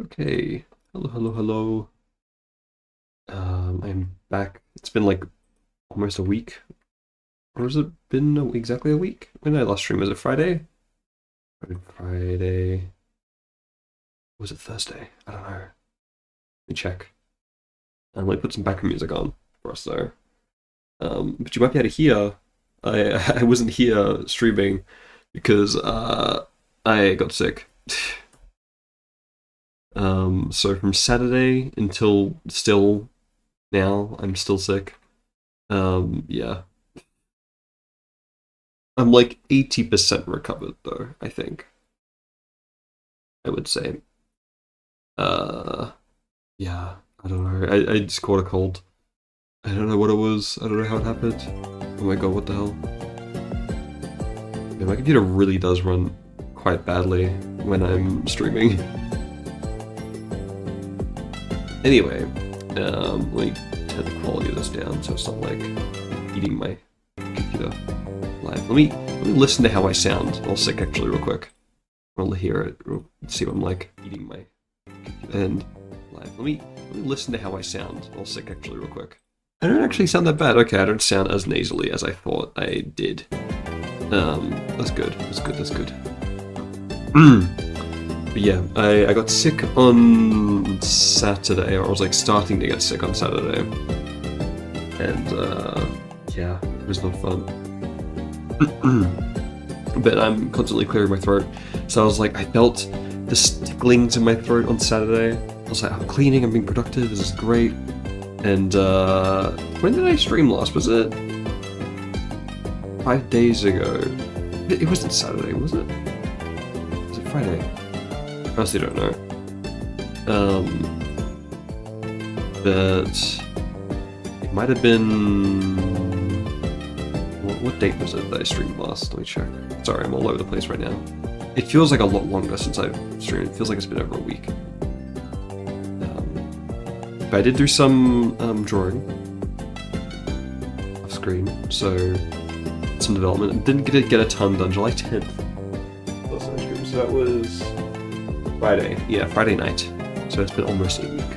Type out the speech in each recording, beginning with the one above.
Okay. Hello, hello, hello. I'm back. It's been like almost a week. Or has it been exactly a week? When did I last stream? Was it Friday? Friday. Was it Thursday? I don't know. Let me check. And like put some background music on for us though. But you might be able to hear. I wasn't here streaming because I got sick. So from Saturday until still now, I'm still sick. Yeah. I'm like 80% recovered though, I think. I would say. Uh, yeah, I don't know. I just caught a cold. I don't know what it was. I don't know how it happened. Oh my god, what the hell? Yeah, my computer really does run quite badly when I'm streaming. Anyway, let me turn the quality of this down so it's not like eating my computer live. Let me listen to how I sound while sick actually real quick. I'll hear it, see what I'm like eating my computer and live. Let me listen to how I sound while sick actually real quick. I don't actually sound that bad. Okay, I don't sound as nasally as I thought I did. That's good. That's good. But yeah, I got sick on Saturday, or I was like starting to get sick on Saturday. And yeah, it was not fun. But I'm constantly clearing my throat. So I was like, I felt the sticklings in my throat on Saturday. I was like, I'm cleaning, I'm being productive, this is great. And when did I stream last? Was it 5 days ago? It wasn't Saturday, was it? Was it Friday? I honestly don't know. But it might have been. What date was it that I streamed last? Let me check. Sorry, I'm all over the place right now. It feels like a lot longer since I've streamed. It feels like it's been over a week. But I did do some drawing off screen, so some development. Didn't get a ton done. July 10th. So that was Friday. Yeah, Friday night. So it's been almost a week.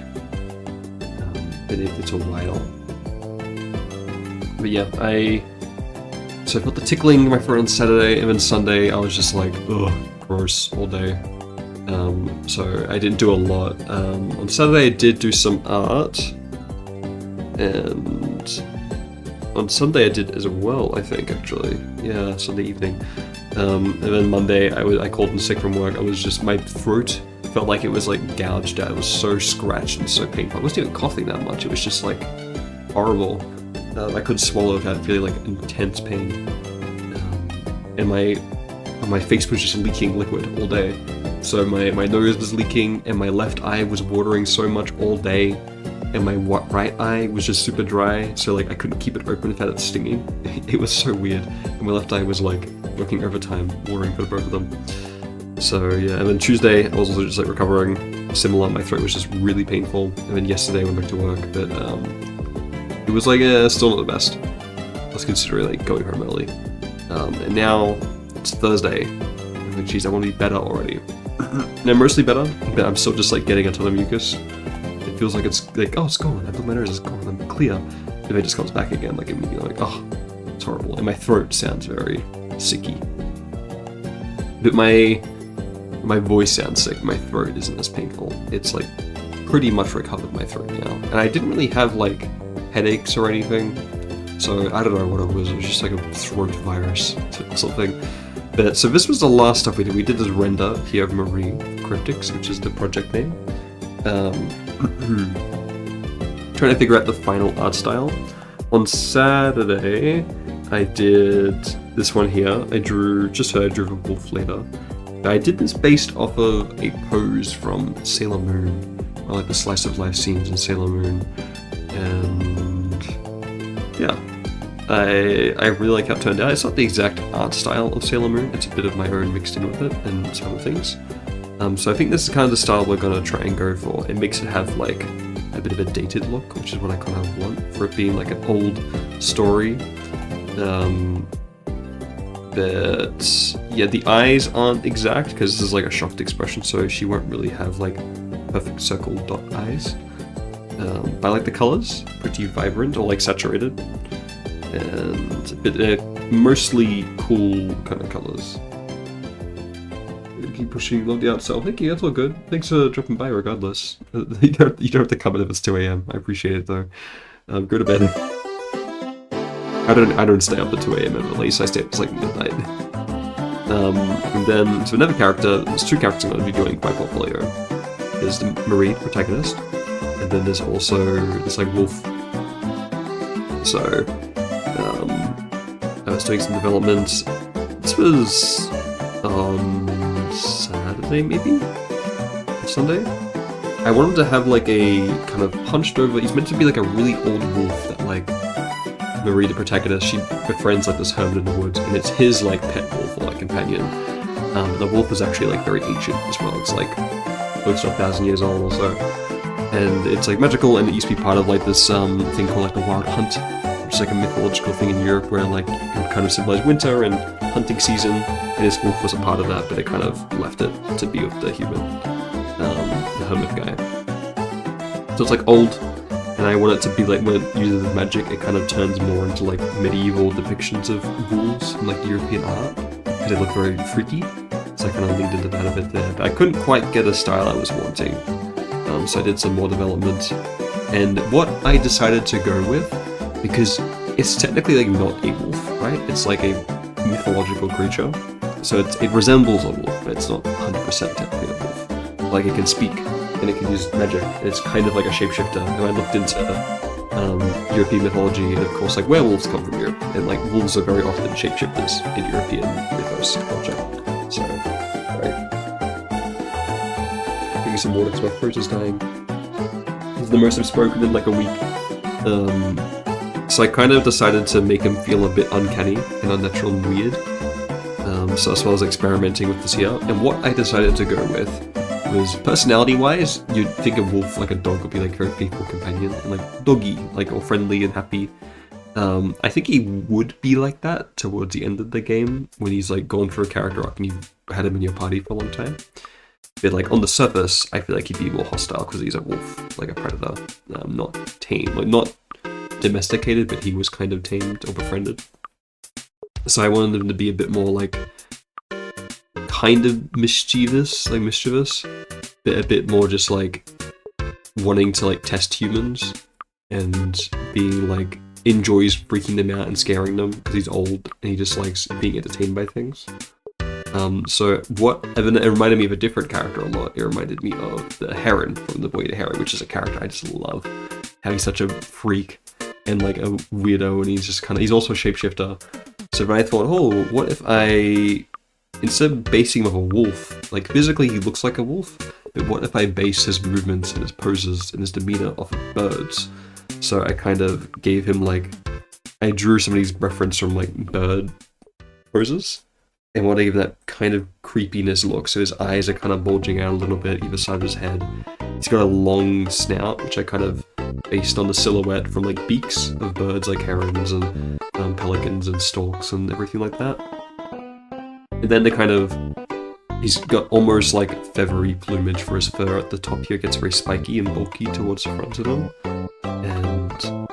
But it's a while. But yeah, So I felt the tickling in my throat on Saturday, and then Sunday I was just like, ugh, gross, all day. So I didn't do a lot. On Saturday I did do some art, and on Sunday I did as well, I think, actually. Yeah, Sunday evening. And then Monday I called in sick from work. I was just, my throat felt like it was like gouged out. It was so scratched and so painful. I wasn't even coughing that much. It was just like horrible. I couldn't swallow without feeling like intense pain. And my face was just leaking liquid all day. So my nose was leaking, and my left eye was watering so much all day, and my right eye was just super dry, so like I couldn't keep it open without it stinging. It was so weird. And my left eye was like working overtime, watering for both of them. So yeah, and then Tuesday I was also just like recovering. Similar, my throat was just really painful. And then yesterday I went back to work, but it was like still not the best. I was considering like going home early. And now it's Thursday. I'm like, geez, I want to be better already. And I'm mostly better, but I'm still just like getting a ton of mucus. It feels like it's like, oh, it's gone. I put my nose, it's gone. I'm clear. And it just comes back again, like immediately. Like, oh, it's horrible. And my throat sounds very sicky. But my voice sounds sick. My throat isn't as painful. It's like pretty much recovered my throat now. And I didn't really have like headaches or anything. So I don't know what it was. It was just like a throat virus or something. But so this was the last stuff we did. We did this render here of Marie Cryptics, which is the project name. Trying to figure out the final art style. On Saturday, I did this one here. I drew a wolf later. I did this based off of a pose from Sailor Moon. I like the slice of life scenes in Sailor Moon. And yeah, I really like how it turned out. It's not the exact art style of Sailor Moon, it's a bit of my own mixed in with it and some other things. So I think this is kind of the style we're going to try and go for. It makes it have like a bit of a dated look, which is what I kind of want, for it being like an old story. But yeah, the eyes aren't exact because this is like a shocked expression, so she won't really have like perfect circle dot eyes. I like the colors, pretty vibrant or like saturated, and a bit mostly cool kind of colors. Keep pushing, love the art style. Thank you, that's all good. Thanks for dropping by regardless. You don't have to come in if it's 2 AM. I appreciate it though. Go to bed. I don't stay up at 2 AM at least. I stay up to like midnight. And then so another character. There's 2 characters I'm going to be doing by portfolio. There's the Marie protagonist, and then there's also this like wolf. So I was doing some development. This was Saturday maybe? Or Sunday? I wanted to have like a kind of punched over, he's meant to be like a really old wolf that like Marie the protagonist, she befriends like this hermit in the woods, and it's his like pet wolf or like companion. The wolf is actually like very ancient as well, it's like close to 1,000 years old or so. And it's like magical, and it used to be part of like this thing called like the Wild Hunt, which is like a mythological thing in Europe where like it would kind of symbolize winter and hunting season, and this wolf was a part of that, but it kind of left it to be with the human, the hermit guy. So it's like old, and I want it to be like when it uses magic, it kind of turns more into like medieval depictions of wolves in like European art, because they look very freaky. So I kind of leaned into that a bit there, but I couldn't quite get a style I was wanting. So I did some more development, and what I decided to go with, because it's technically like not a wolf, right? It's like a mythological creature, so it resembles a wolf, but it's not 100% technically a wolf. Like it can speak, and it can use magic. It's kind of like a shapeshifter. And I looked into European mythology, and of course like werewolves come from Europe, and like wolves are very often shapeshifters in European mythos culture. So, right. Drinking some water because my throat is dying. This is the most I've spoken in like a week. So I kind of decided to make him feel a bit uncanny and unnatural and weird. So as well as experimenting with this here. And what I decided to go with was, personality-wise, you'd think a wolf, like a dog, would be like a very faithful companion, and like doggy, like all friendly and happy. I think he would be like that towards the end of the game, when he's like gone through a character arc and you've had him in your party for a long time. But like on the surface, I feel like he'd be more hostile because he's a wolf, like a predator, not tame, like not domesticated, but he was kind of tamed or befriended. So I wanted him to be a bit more like kind of mischievous, but a bit more just like wanting to like test humans and being like enjoys freaking them out and scaring them because he's old and he just likes being entertained by things. So it reminded me of a different character a lot. It reminded me of the Heron from The Boy to Heron, which is a character I just love. How he's such a freak and like a weirdo, and he's also a shapeshifter. So then I thought, oh, what if I, instead of basing him off a wolf, like physically he looks like a wolf, but what if I base his movements and his poses and his demeanor off of birds? So I kind of gave him like, I drew some of these reference from like bird poses, and what I gave that kind of creepiness look. So his eyes are kind of bulging out a little bit either side of his head. He's got a long snout, which I kind of based on the silhouette from like beaks of birds like herons and pelicans and storks and everything like that. And then he's got almost like feathery plumage for his fur at the top here. It gets very spiky and bulky towards the front of him. And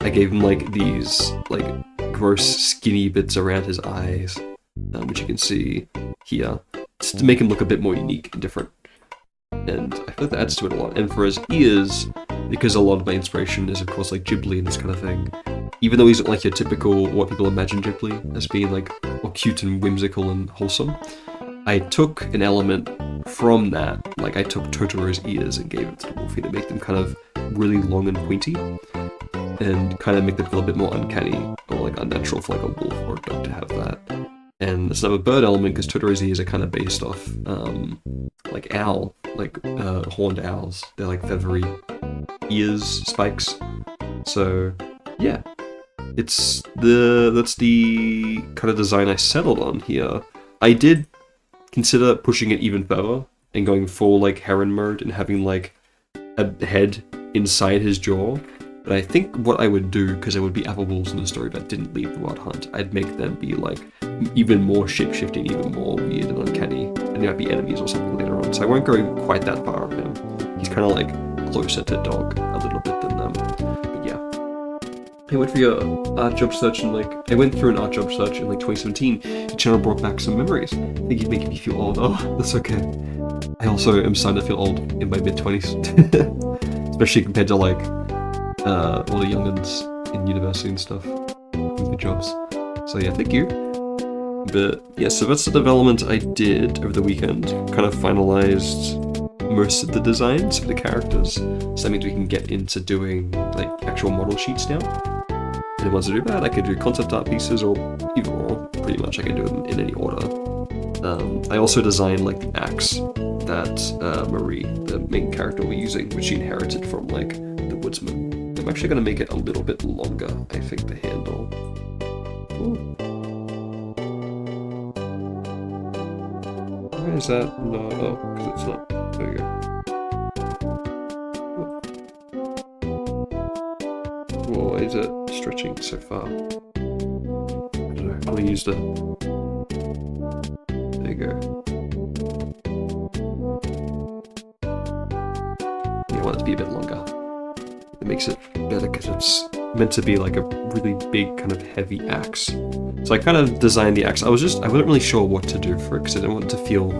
I gave him like these like gross skinny bits around his eyes, which you can see here, just to make him look a bit more unique and different. And I feel like that adds to it a lot. And for his ears, because a lot of my inspiration is of course like Ghibli and this kind of thing, even though he's not like your typical, what people imagine Ghibli as being like all cute and whimsical and wholesome, I took an element from that. Like I took Totoro's ears and gave it to the Wolfie to make them kind of really long and pointy, and kind of make them feel a bit more uncanny or like unnatural for like a wolf or a dog to have that. And there's another bird element because Totoro's ears are kind of based off like owl, like horned owls. They're like feathery ears, spikes. So yeah, that's the kind of design I settled on here. I did consider pushing it even further and going full like heron mode and having like a head inside his jaw. But I think what I would do, because there would be apple wolves in the story that didn't leave the Wild Hunt, I'd make them be like even more shape-shifting, even more weird and uncanny, and there might be enemies or something later on. So I won't go quite that far of him. He's kind of like closer to dog a little bit than them. But yeah. I went for your art job search and I went through an art job search in 2017. Your channel brought back some memories. I think you're making me feel old. Oh, that's okay. I also am starting to feel old in my mid-20s. Especially compared to all the young'uns in university and stuff. With the jobs. So yeah, thank you. But yeah, so that's the development I did over the weekend. Kind of finalized most of the designs of the characters. So that means we can get into doing actual model sheets now. And once I do that, I can do concept art pieces or either or. Pretty much I can do them in any order. I also designed the axe that Marie, the main character, we're using, which she inherited from the woodsman. I'm actually going to make it a little bit longer, I think, the handle. Ooh. Where is that? No, because it's not. There you go. Whoa, why is it stretching so far? I don't know, I'm going to use the... There you go. You want it to be a bit longer. It makes it better because it's meant to be a really big kind of heavy axe. So I kind of designed the axe. I wasn't really sure what to do for it because I didn't want it to feel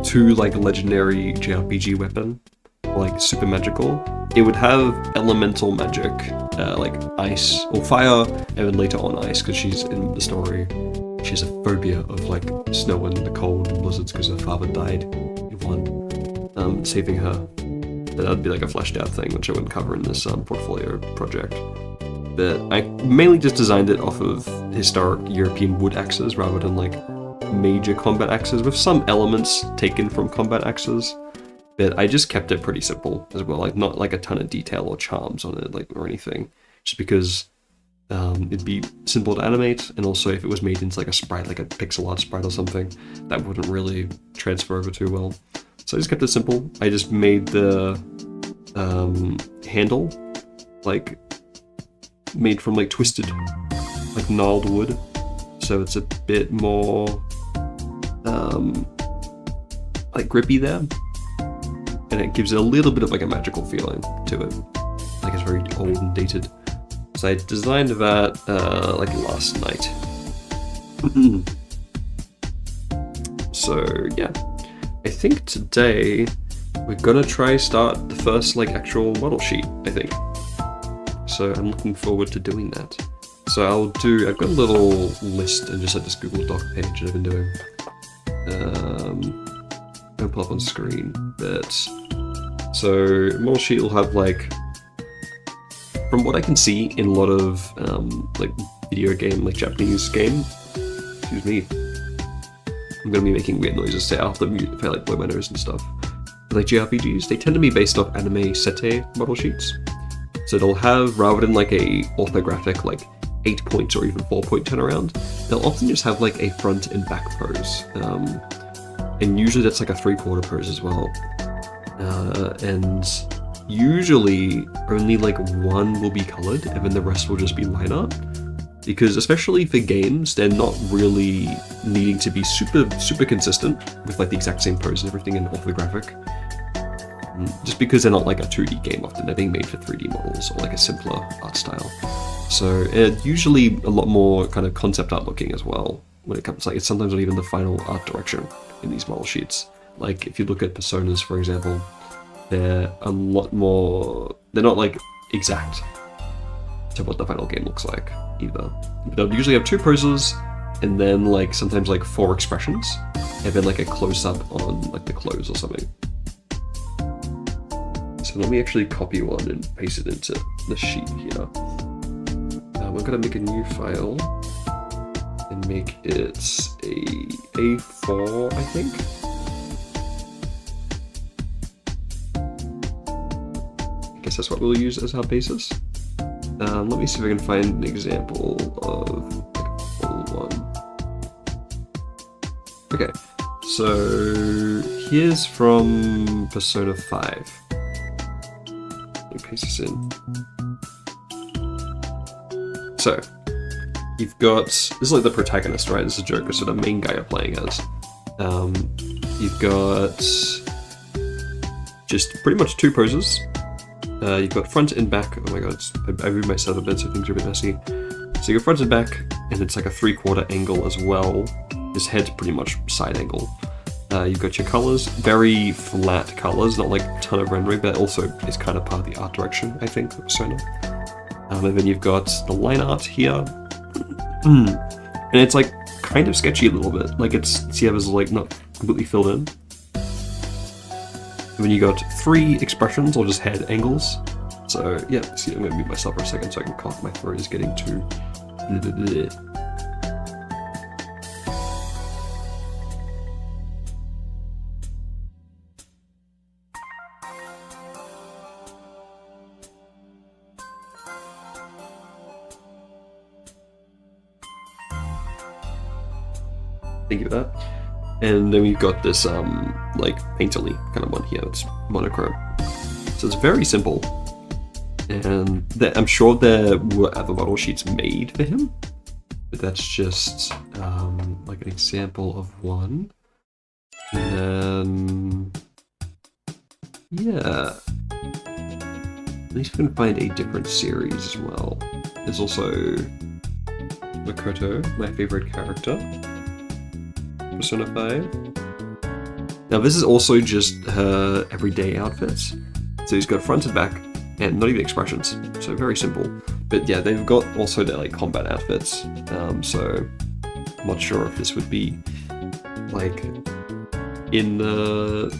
too legendary JRPG weapon, super magical. It would have elemental magic, ice or fire, and then later on ice because she's in the story. She has a phobia of snow and the cold and blizzards because her father died in one, saving her. That would be a fleshed out thing, which I wouldn't cover in this portfolio project. But I mainly just designed it off of historic European wood axes rather than major combat axes, with some elements taken from combat axes. But I just kept it pretty simple as well, not a ton of detail or charms on it or anything, just because it'd be simple to animate, and also if it was made into a sprite, a pixel art sprite or something, that wouldn't really transfer over too well. So I just kept it simple. I just made the handle made from twisted, gnarled wood, so it's a bit more grippy there, and it gives it a little bit of a magical feeling to it, it's very old and dated. So I designed that last night. So yeah, I think today we're gonna try start the first actual model sheet, I think. So I'm looking forward to doing that. So I've got a little list and just this Google Doc page that I've been doing. I'll pull up on screen, but so model sheet will have from what I can see in a lot of video game, Japanese game. Excuse me. I'm gonna be making weird noises, so I'll have to mute if I blow my nose and stuff. But JRPGs, they tend to be based off anime sete model sheets. So they'll have, rather than a orthographic 8 points or even 4 point turnaround, they'll often just have a front and back pose. And usually that's a 3/4 pose as well. And usually only one will be colored and then the rest will just be line art. Because especially for games, they're not really needing to be super consistent with the exact same pose and everything in orthographic. Just because they're not a 2D game often, they're being made for 3D models or a simpler art style. So usually a lot more kind of concept art looking as well when it comes it's sometimes not even the final art direction in these model sheets. If you look at personas, for example, they're a lot more, they're not exact to what the final game looks like either. They'll usually have 2 poses and then sometimes 4 expressions and then a close up on the clothes or something. So let me actually copy one and paste it into the sheet here. I'm gonna make a new file and make it a A4, I think. I guess that's what we'll use as our basis. Let me see if I can find an example of a full one. Okay, so here's from Persona 5. Let me paste this in. So, you've got, this is the protagonist, right? This is Joker, so the main guy you're playing as. You've got just pretty much two poses. You've got front and back. Oh my god, I moved myself a bit, so things are a bit messy. So you go front and back, and it's like a 3/4 angle as well. His head's pretty much side angle. You've got your colors, very flat colors, not like a ton of rendering, but also is kind of part of the art direction, I think, of Persona. And then you've got the line art here. And it's like kind of sketchy a little bit. Like it's like not completely filled in. And then you got 3 expressions or just head angles. So yeah, see, I'm gonna mute myself for a second so I can cough. My throat is getting too bleh. Thank you for that. And then we've got this like painterly kind of one here. It's monochrome. So it's very simple. And I'm sure there were other model sheets made for him, but that's just like an example of one. And then yeah, at least we can find a different series as well. There's also Makoto, my favorite character. Persona 5. Now this is also just her everyday outfits. So he's got front and back, and not even expressions. So very simple. But yeah, they've got also their like combat outfits. So I'm not sure if this would be like in the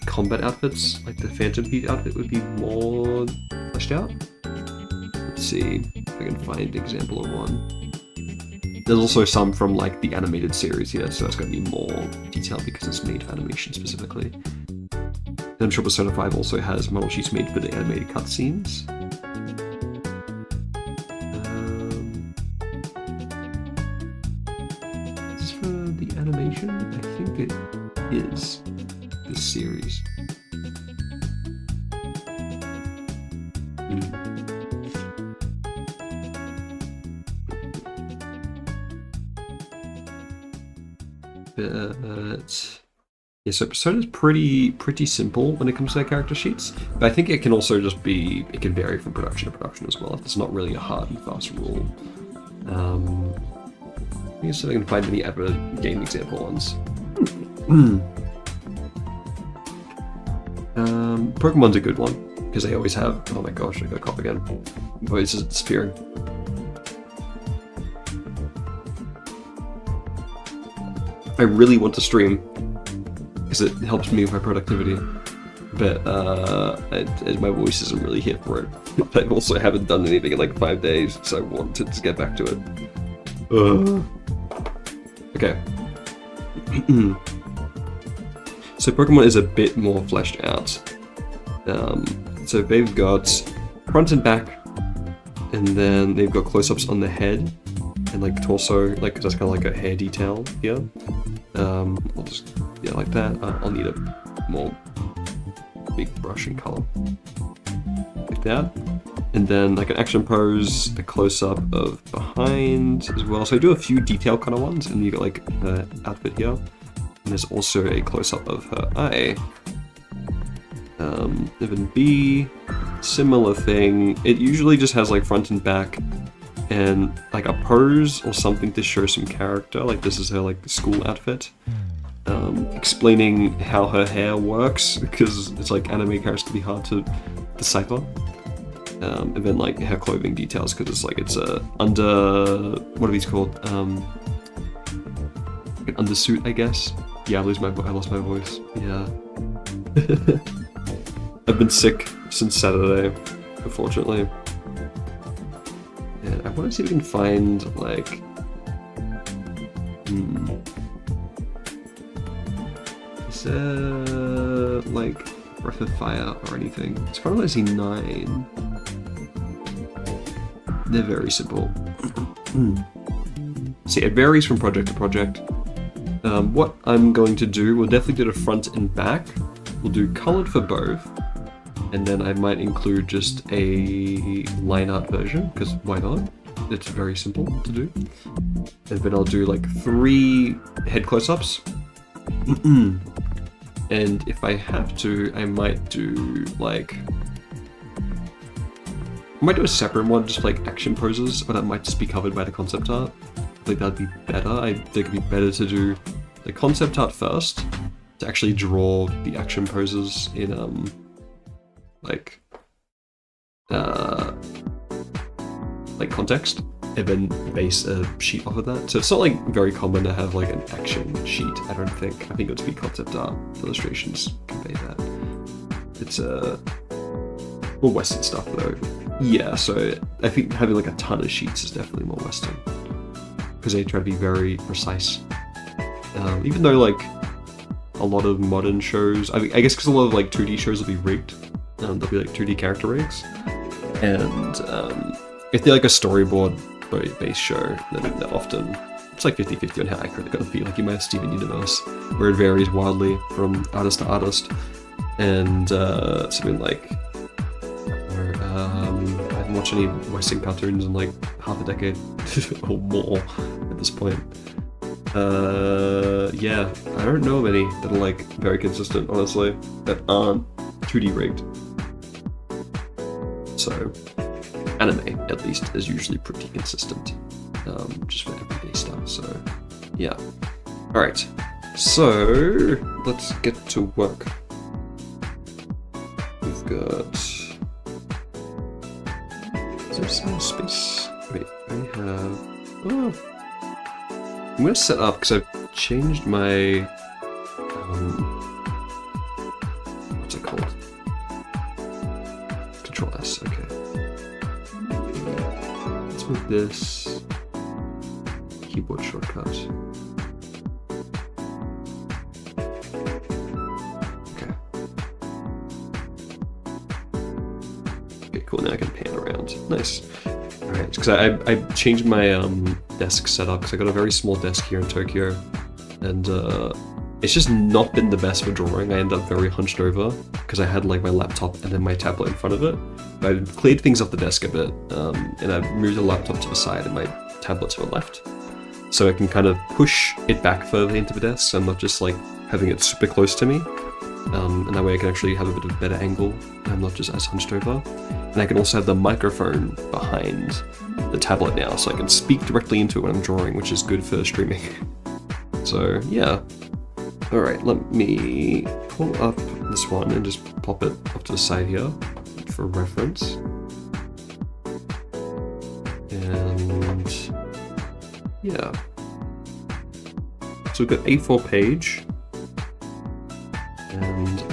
combat outfits, like the Phantom Heat outfit would be more fleshed out. Let's see if I can find an example of one. There's also some from like the animated series here, so it's going to be more detailed because it's made for animation specifically. And I'm sure Persona 5 also has model sheets made for the animated cutscenes. Is this for the animation? I think it is this series. But yeah, so Persona's pretty simple when it comes to their character sheets. But I think it can also just be, it can vary from production to production as well. It's not really a hard and fast rule. I guess if I can find any other game example ones. Pokemon's a good one because they always have. Oh my gosh, I got a cough again. Voice is disappearing. I really want to stream because it helps me with my productivity, but my voice isn't really here for it. I also haven't done anything in like 5 days, so I wanted to get back to it. Okay. So Pokemon is a bit more fleshed out. So they've got front and back, and then they've got close-ups on the head and like torso, like that's kind of like a hair detail here. I'll just like that. I'll need a more big brush and color like that. And then like an action pose, a close-up of behind as well. So I do a few detail kind of ones, and you got like the outfit here. And there's also a close-up of her eye. Even B, similar thing. It usually just has like front and back and like a pose or something to show some character. Like this is her like school outfit. Explaining how her hair works, because it's like anime characters can be hard to decipher. And then like her clothing details, because it's like it's a under, what are these called? Like an undersuit, I guess. Yeah, I lost my voice. Yeah. I've been sick since Saturday, unfortunately. And I want to see if we can find like is there like Breath of Fire or anything? As far as I see 9. They're very simple. See, it varies from project to project. What I'm going to do, we'll definitely do the front and back. We'll do colored for both. And then I might include just a line art version, because why not? It's very simple to do. And then I'll do like 3 head close-ups. And And if I have to, I might do like... I might do a separate one, just like action poses, or that might just be covered by the concept art. I think that'd be better. I think it'd be better to do the concept art first, to actually draw the action poses in, like context, and then base a sheet off of that. So it's not like very common to have like an action sheet, I don't think. I think it would be concept art illustrations convey that. It's more Western stuff though. Yeah, so I think having like a ton of sheets is definitely more Western, because they try to be very precise. Even though like a lot of modern shows, I guess because a lot of like 2D shows will be rigged, there'll be like 2D character rigs, and if they're like a storyboard based show, then often it's like 50-50 on how accurate they're gonna be. Like you might have Steven Universe, where it varies wildly from artist to artist, and something like I haven't watched any Western cartoons in like half a decade or more at this point. Yeah, I don't know of any that are like very consistent, honestly, that aren't 2D rigged. So, anime, at least, is usually pretty consistent, just for everyday stuff, so, yeah. Alright, so, let's get to work. We've got... Is there some space? Wait, I have... Oh. I'm gonna set up, because I've changed my... what's it called? Control S, okay. Let's move this keyboard shortcut. Okay. Okay, cool, now I can pan around. Nice. Alright, because I changed my desk setup, because I got a very small desk here in Tokyo, and it's just not been the best for drawing. I end up very hunched over, because I had like my laptop and then my tablet in front of it. But I cleared things off the desk a bit, and I moved the laptop to the side and my tablet to the left, so I can kind of push it back further into the desk, so I'm not just like having it super close to me. And that way I can actually have a bit of a better angle, I'm not just as hunched over. And I can also have the microphone behind the tablet now, so I can speak directly into it when I'm drawing, which is good for streaming. So, yeah. Alright, let me pull up this one and just pop it off to the side here for reference. And... yeah. So we've got A4 page. And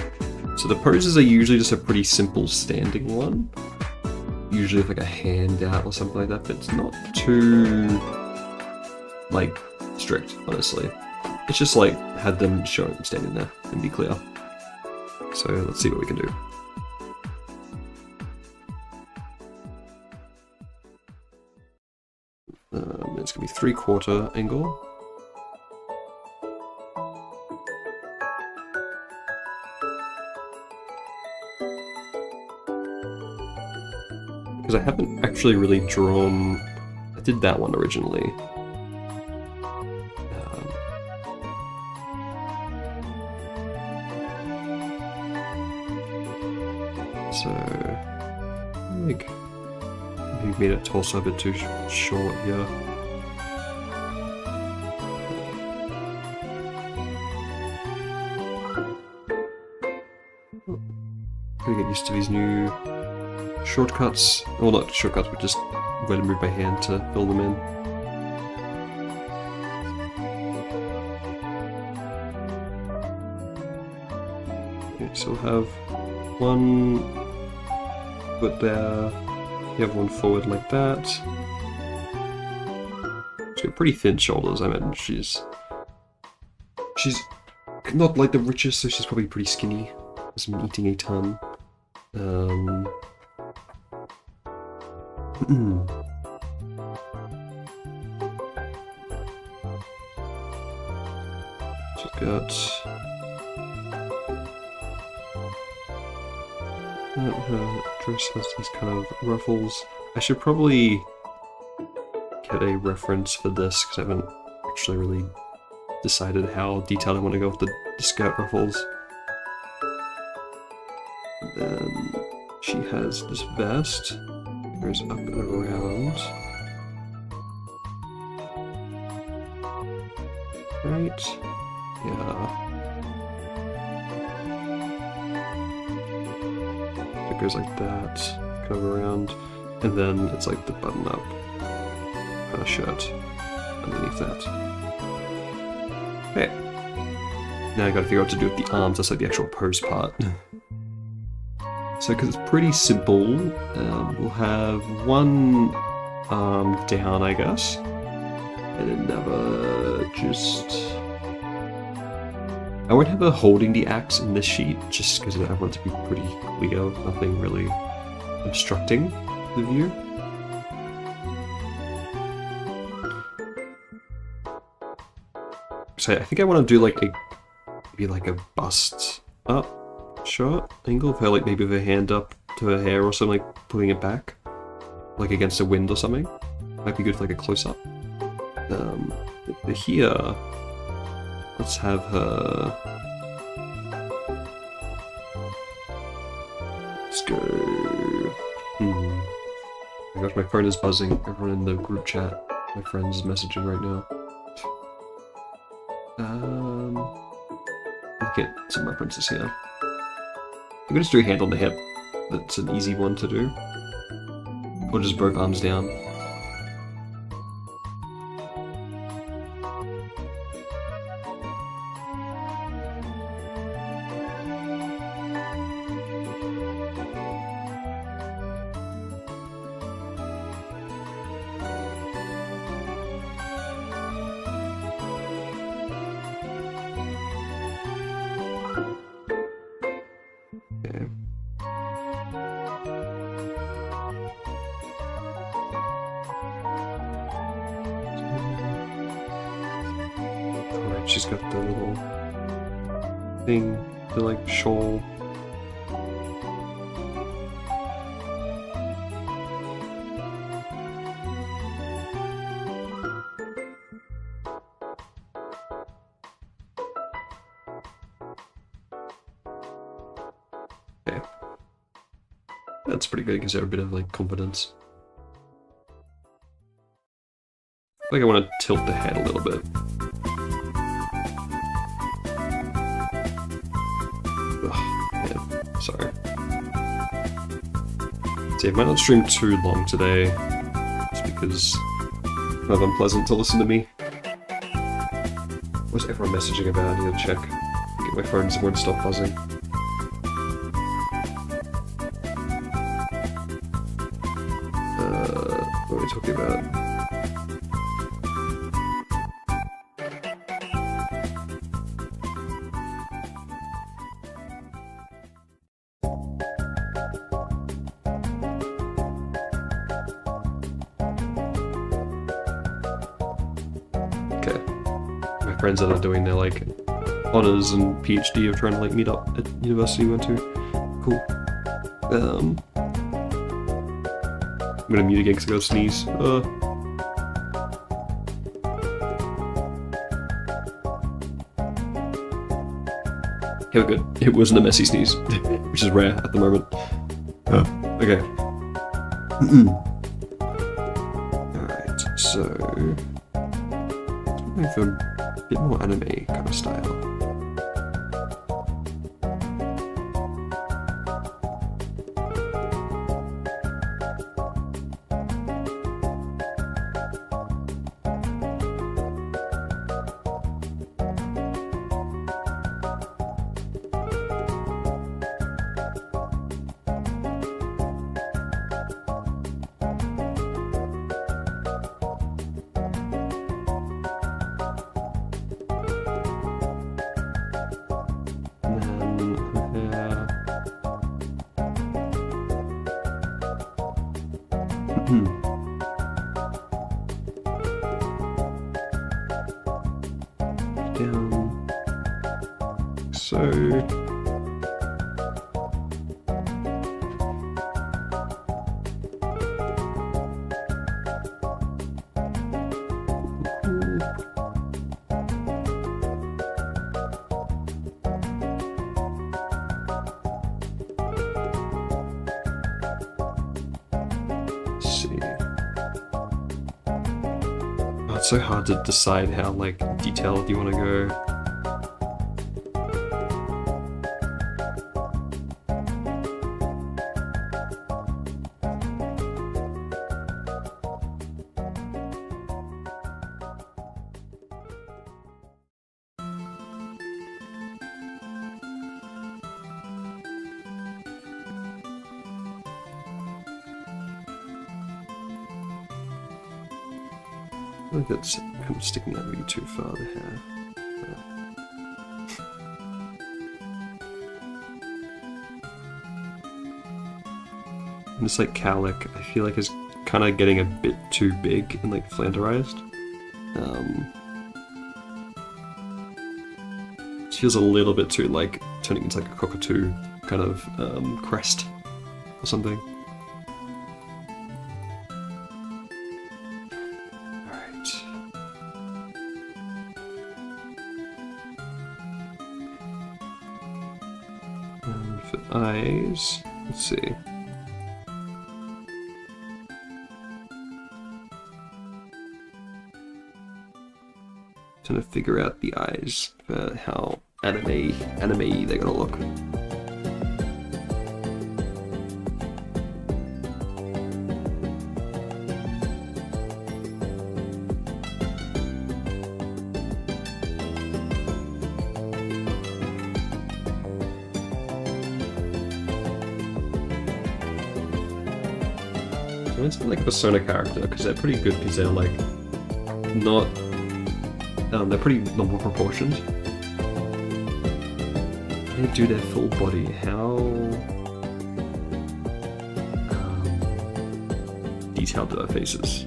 so the poses are usually just a pretty simple standing one, usually with like a hand out or something like that, but it's not too like strict, honestly. It's just like had them show them standing there and be clear. So let's see what we can do. It's gonna be 3/4 angle. Because I haven't actually really drawn... I did that one originally. So... I think maybe made it torso a bit too short here. Gotta get used to these new shortcuts. Well, not shortcuts, but just where to move my hand to fill them in. Okay, so we'll have one foot there, the other one forward like that. She's got pretty thin shoulders. I mean, she's not like the richest, so she's probably pretty skinny. Because I'm eating a ton. She's got her dress has these kind of ruffles. I should probably get a reference for this because I haven't actually really decided how detailed I want to go with the skirt ruffles. then she has this vest. It goes up and around. Right? Yeah. It goes like that, kind of around, and then it's like the button-up kind of shirt underneath that. Okay. Now I gotta figure out what to do with the arms. That's like the actual pose part. So, because it's pretty simple, we'll have one arm down, I guess, and another just... I won't have her holding the axe in this sheet, just because I want it to be pretty clear, nothing really obstructing the view. So I think I want to do like maybe like a bust up shot angle of her, like maybe with her hand up to her hair or something, like pulling it back, like against a wind or something. Might be good for like a close-up. Here, let's have her... Let's go... Oh my gosh, my phone is buzzing. Everyone in the group chat, my friends is messaging right now. Let's get some references here. I'm gonna just do a hand on the hip. That's an easy one to do. Or just both arms down. She's got the little thing, the like shawl. Okay. That's pretty good, gives her a bit of like confidence. I think I want to tilt the head a little bit. Sorry. See, I might not stream too long today, just because it's kind of unpleasant to listen to me. What's everyone messaging about? I need to check. Get my phone so it won't stop buzzing. What are we talking about? Friends that are doing their like honors and PhD of trying to like meet up at university we went to. Cool. I'm gonna mute again because I gotta sneeze. Okay, we're good. It wasn't a messy sneeze, which is rare at the moment. Okay. Alright, so let's go for a bit more anime kind of style. it's so hard to decide how like detailed you want to go. I think that's kind of sticking out a bit too far, the hair. And this like cowlick, I feel like is kind of getting a bit too big and like flanderized. It feels a little bit too like turning into like a cockatoo kind of crest or something. Eyes. Let's see. Trying to figure out the eyes for how anime they're gonna look. It's like a Persona character because they're pretty good because they're like not they're pretty normal proportioned. They do their full body. How detailed are their faces?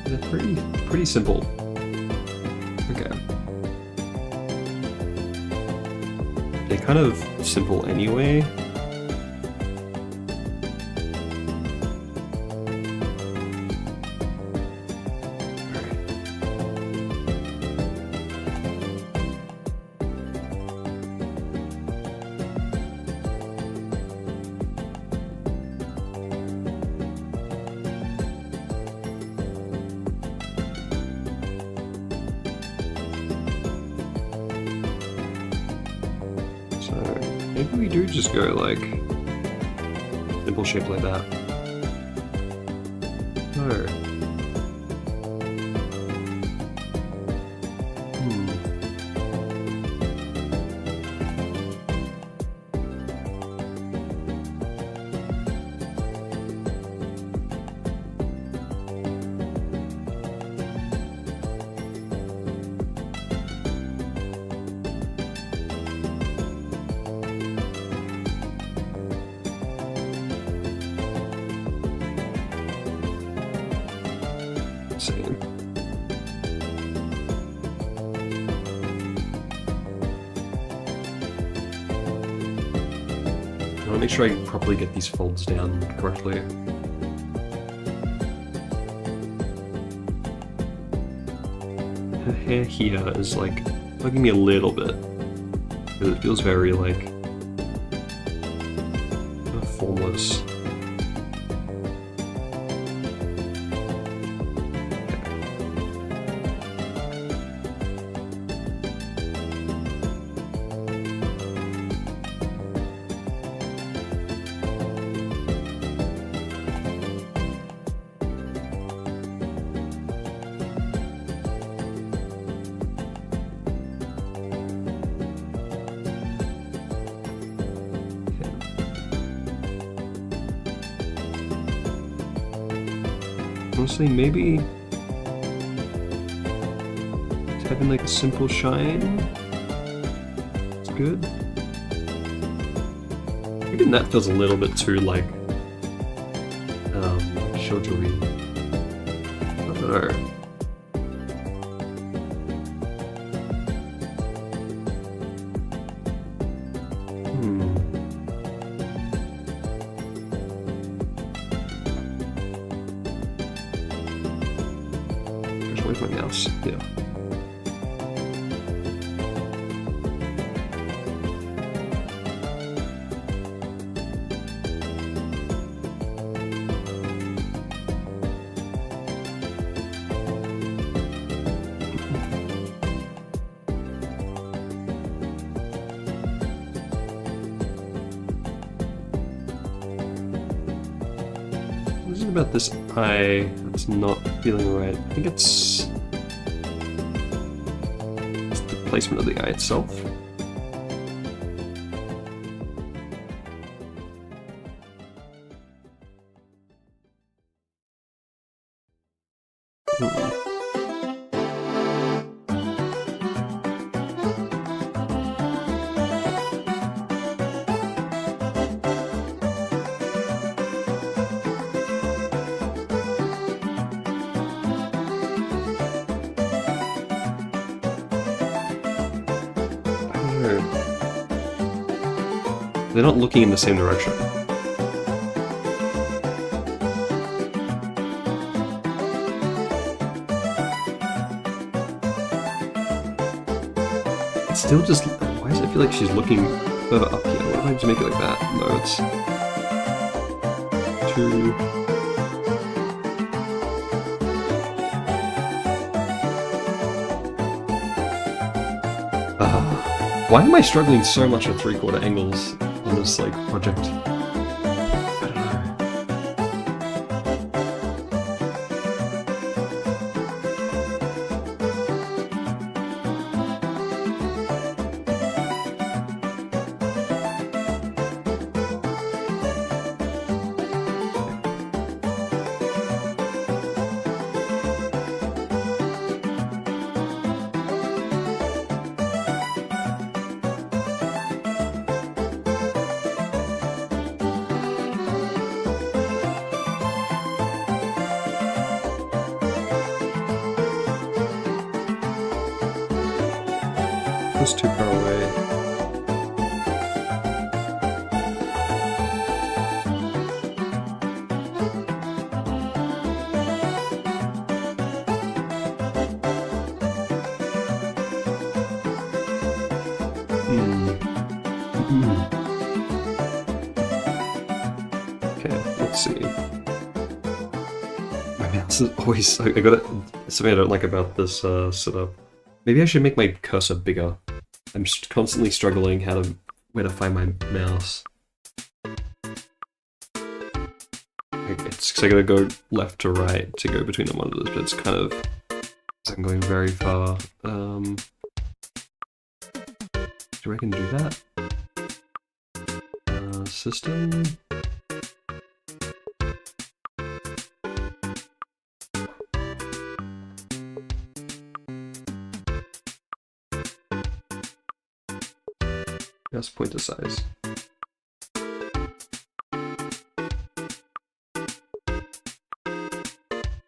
They're pretty simple. Okay. They're kind of simple anyway. Maybe we do just go like simple shape like that. No. Same. I want to make sure I properly get these folds down correctly. Her hair here is like bugging me a little bit because it feels very like formless. Honestly, maybe having like a simple shine. It's good. Even that feels a little bit too like shoujo-y. I don't know. Where's my mouse? Yeah. something about this eye that's not feeling right. I think it's the placement of the eye itself. They're not looking in the same direction. It's still just... Why does it feel like she's looking further up here? What if I just make it like that? No, it's... too... Why am I struggling so much with 3/4 angles on this, like, project? I don't That's too far away. Okay, let's see. My mouse is always... I got it. Something I don't like about this setup. Maybe I should make my cursor bigger. I'm just constantly struggling where to find my mouse. It's because I gotta go left to right to go between the monitors, but it's kind of... I'm going very far. Do I can do that? System... Yes, pointer size.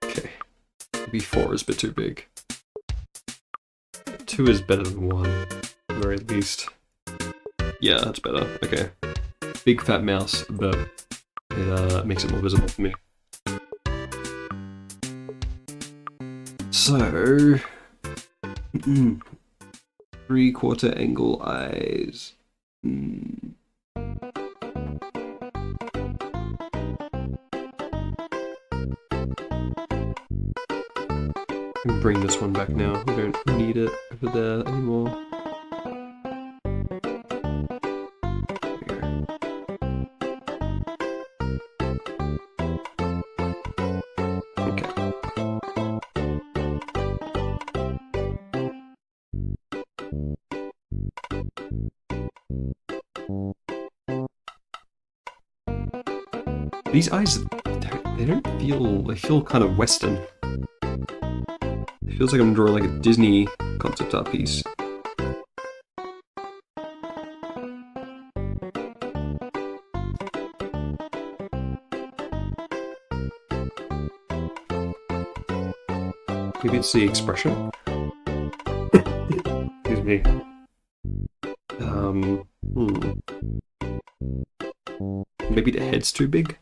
Okay. Maybe 4 is a bit too big. 2 is better than 1, at the very least. Yeah, that's better. Okay. Big fat mouse, but it makes it more visible for me. So... 3/4 angle eyes. Bring this one back now. We don't need it over there anymore. These eyes, they don't feel, they feel kind of Western. It feels like I'm drawing like a Disney concept art piece. Maybe it's the expression. Excuse me. Maybe the head's too big?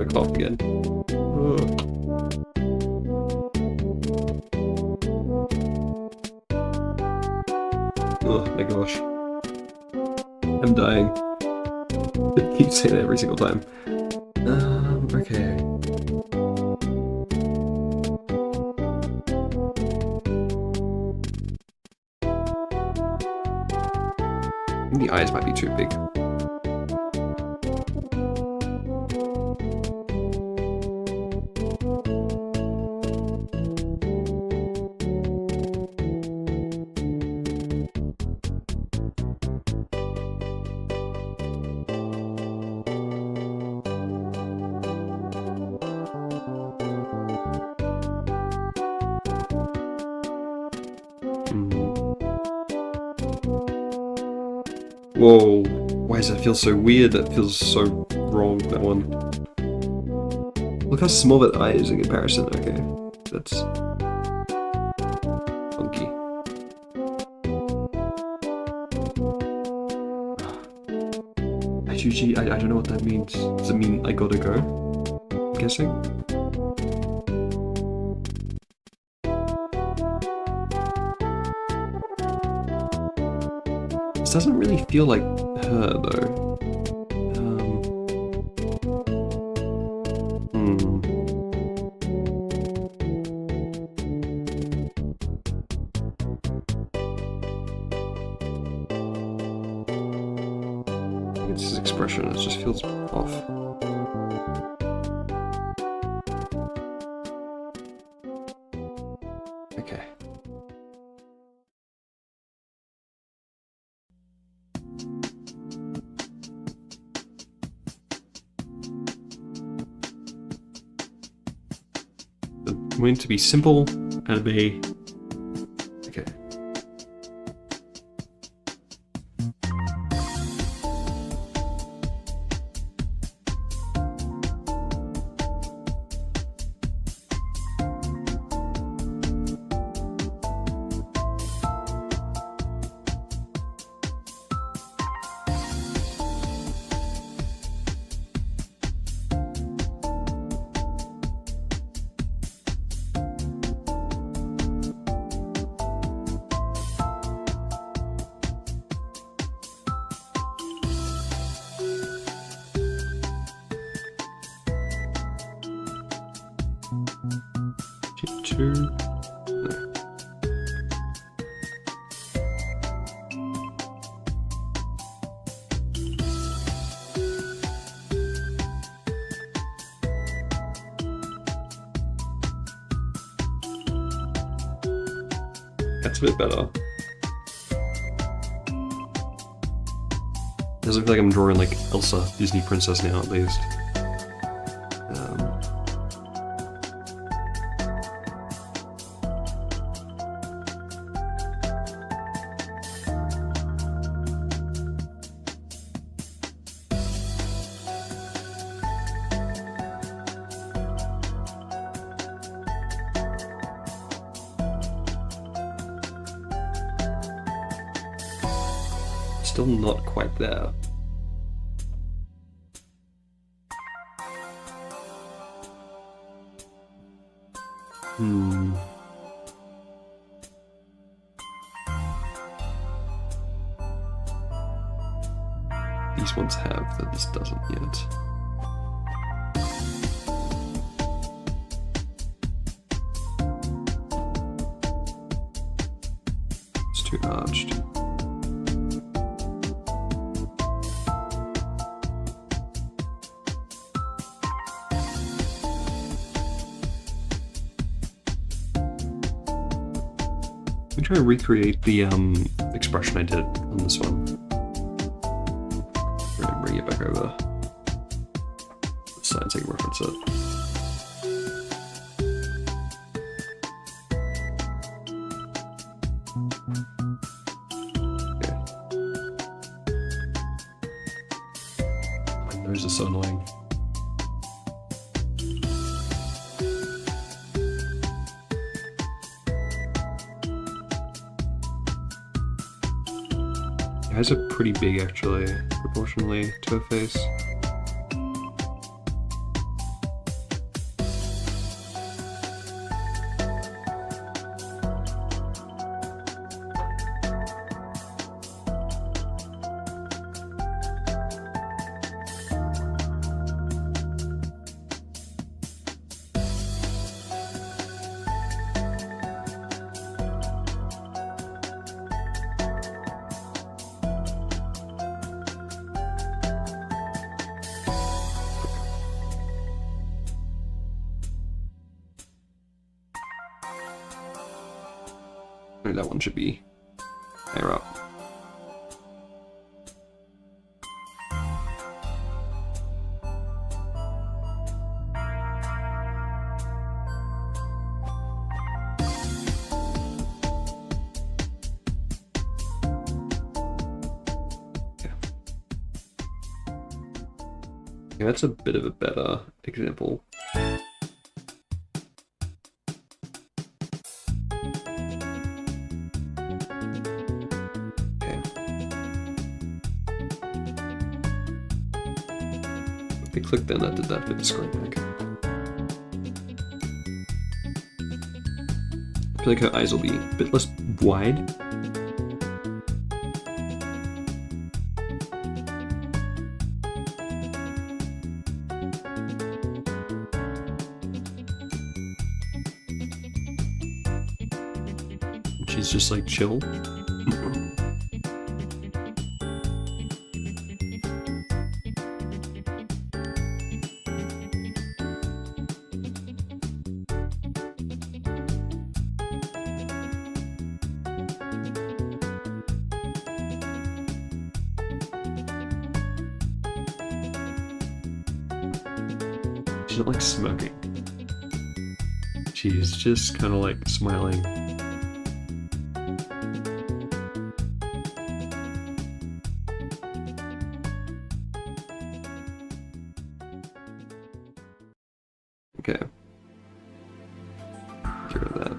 gonna cough again. Ugh. Oh my gosh. I'm dying. I keep saying it every single time. Okay. I think the eyes might be too big. Whoa, why does that feel so weird? That feels so wrong, that one. Look how small that eye is in comparison. Okay, that's funky. Actually, I don't know what that means. Does it mean I gotta go? I'm guessing? This doesn't really feel like her, though. It's his expression, it just feels off. Okay. I want it to be simple and be okay. That's a bit better. Doesn't feel like I'm drawing like Elsa, Disney princess now at least. Still not quite there. These ones have, that this doesn't yet. It's too arched. Let me try to recreate the expression I did on this one. We're gonna bring it back over this side so I can reference it. Okay. My nose is so annoying. Her eyes are pretty big actually, proportionally to her face. think that one should be higher up. Yeah, that's a bit of a better example. Okay. If I click then that did that bit of screen back. I feel like her eyes will be a bit less wide. She's just like chill. She's not like smirking. She's just kind of like smiling. Okay. Get rid of that.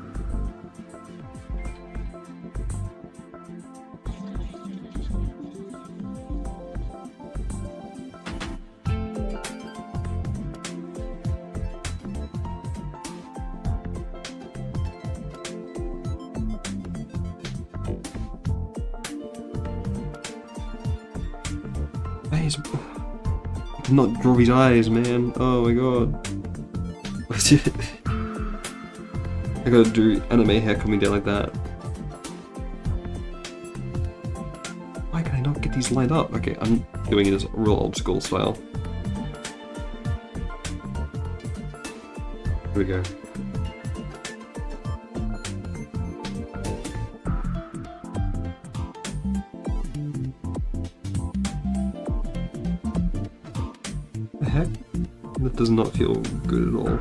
Eyes. I cannot draw his eyes, man. Oh my god. I gotta do anime hair coming down like that. Why can I not get these lined up? Okay, I'm doing it as real old school style. Here we go. The heck? That does not feel good at all.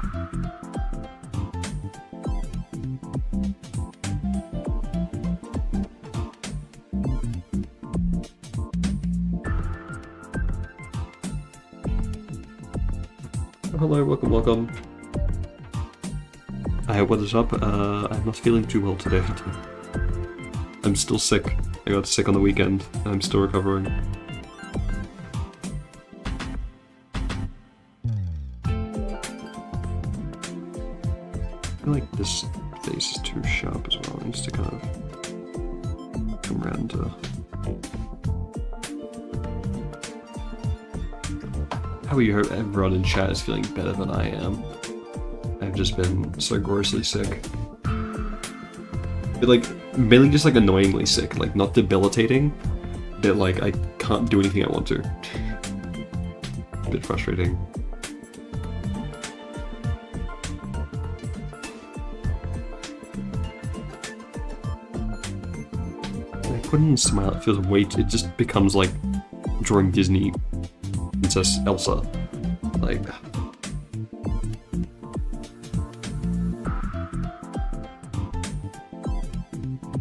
Hello, welcome. Hi, what is up? I'm not feeling too well today. I'm still sick. I got sick on the weekend, and I'm still recovering. I feel like this face is too sharp as well. It needs to kind of come around to... How are you? Everyone in chat is feeling better than I am. I've just been so grossly sick. But like, mainly just like annoyingly sick, like not debilitating, but like I can't do anything I want to. A bit frustrating. I couldn't smile, it feels way too, it just becomes like drawing Disney Princess Elsa. Like...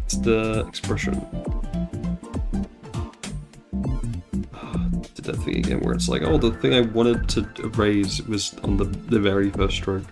It's the expression. Did that thing again where it's like, oh, the thing I wanted to erase was on the very first stroke.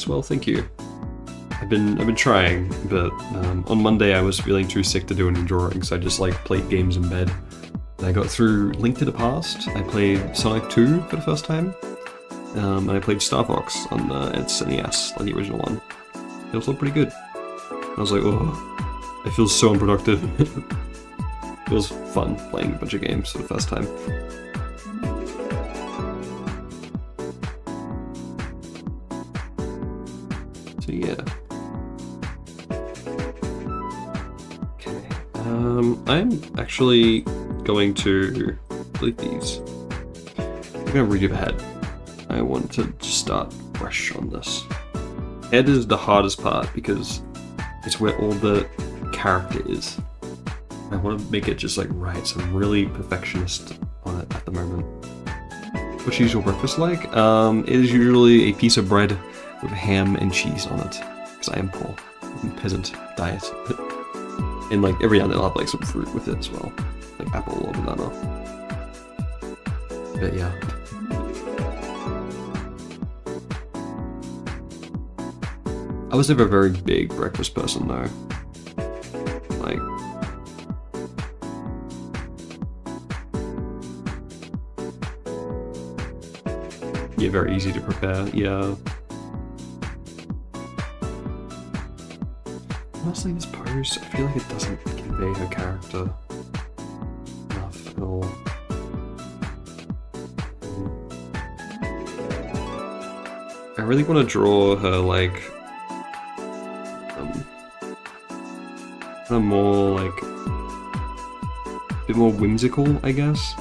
Well, thank you. I've been trying, but on Monday I was feeling too sick to do any drawing, so I just like played games in bed. I got through Link to the Past. I played Sonic 2 for the first time. And I played Star Fox on its NES, like the original one. It was all pretty good. I was like, oh, I feel so unproductive. It was fun playing a bunch of games for the first time. So yeah. Okay. I'm actually going to delete these. I'm gonna redo ahead. I want to just start fresh on this. Head is the hardest part because it's where all the character is. I want to make it just like right, so I'm really perfectionist on it at the moment. What's usual breakfast like? It is usually a piece of bread with ham and cheese on it, because I am poor, peasant diet. And like every now and then I'll have like some fruit with it as well, like apple or banana. But yeah. I was never a very big breakfast person though. Like, yeah, very easy to prepare, yeah. Honestly, this pose, I feel like it doesn't convey her character enough at all. I really want to draw her like kind of more like a bit more whimsical, I guess.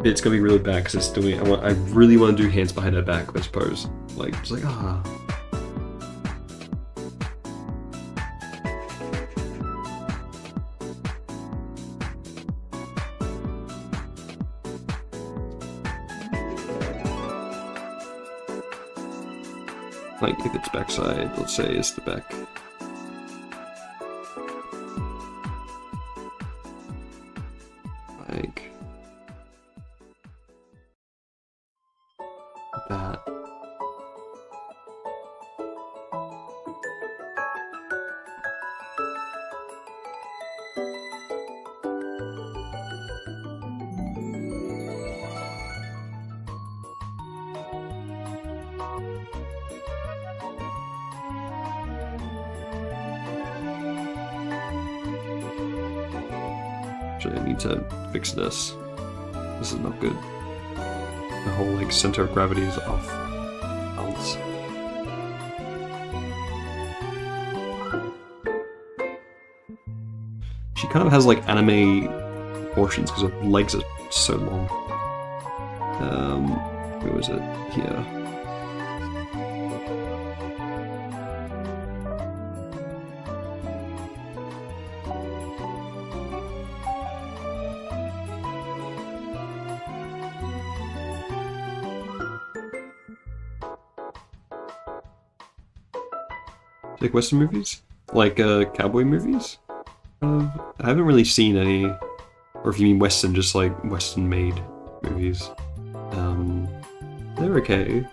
It's gonna be really bad because it's doing. I really want to do hands behind her back. This pose, like, just like ah. Like if it's backside, let's say it's the back. Like that. Actually, I need to fix this. This is not good. The whole like center of gravity is off balance. She kind of has like anime proportions because her legs are so long. Where was it? Here. Like Western movies? Like cowboy movies? I haven't really seen any, or if you mean Western, just like Western made movies. They're okay,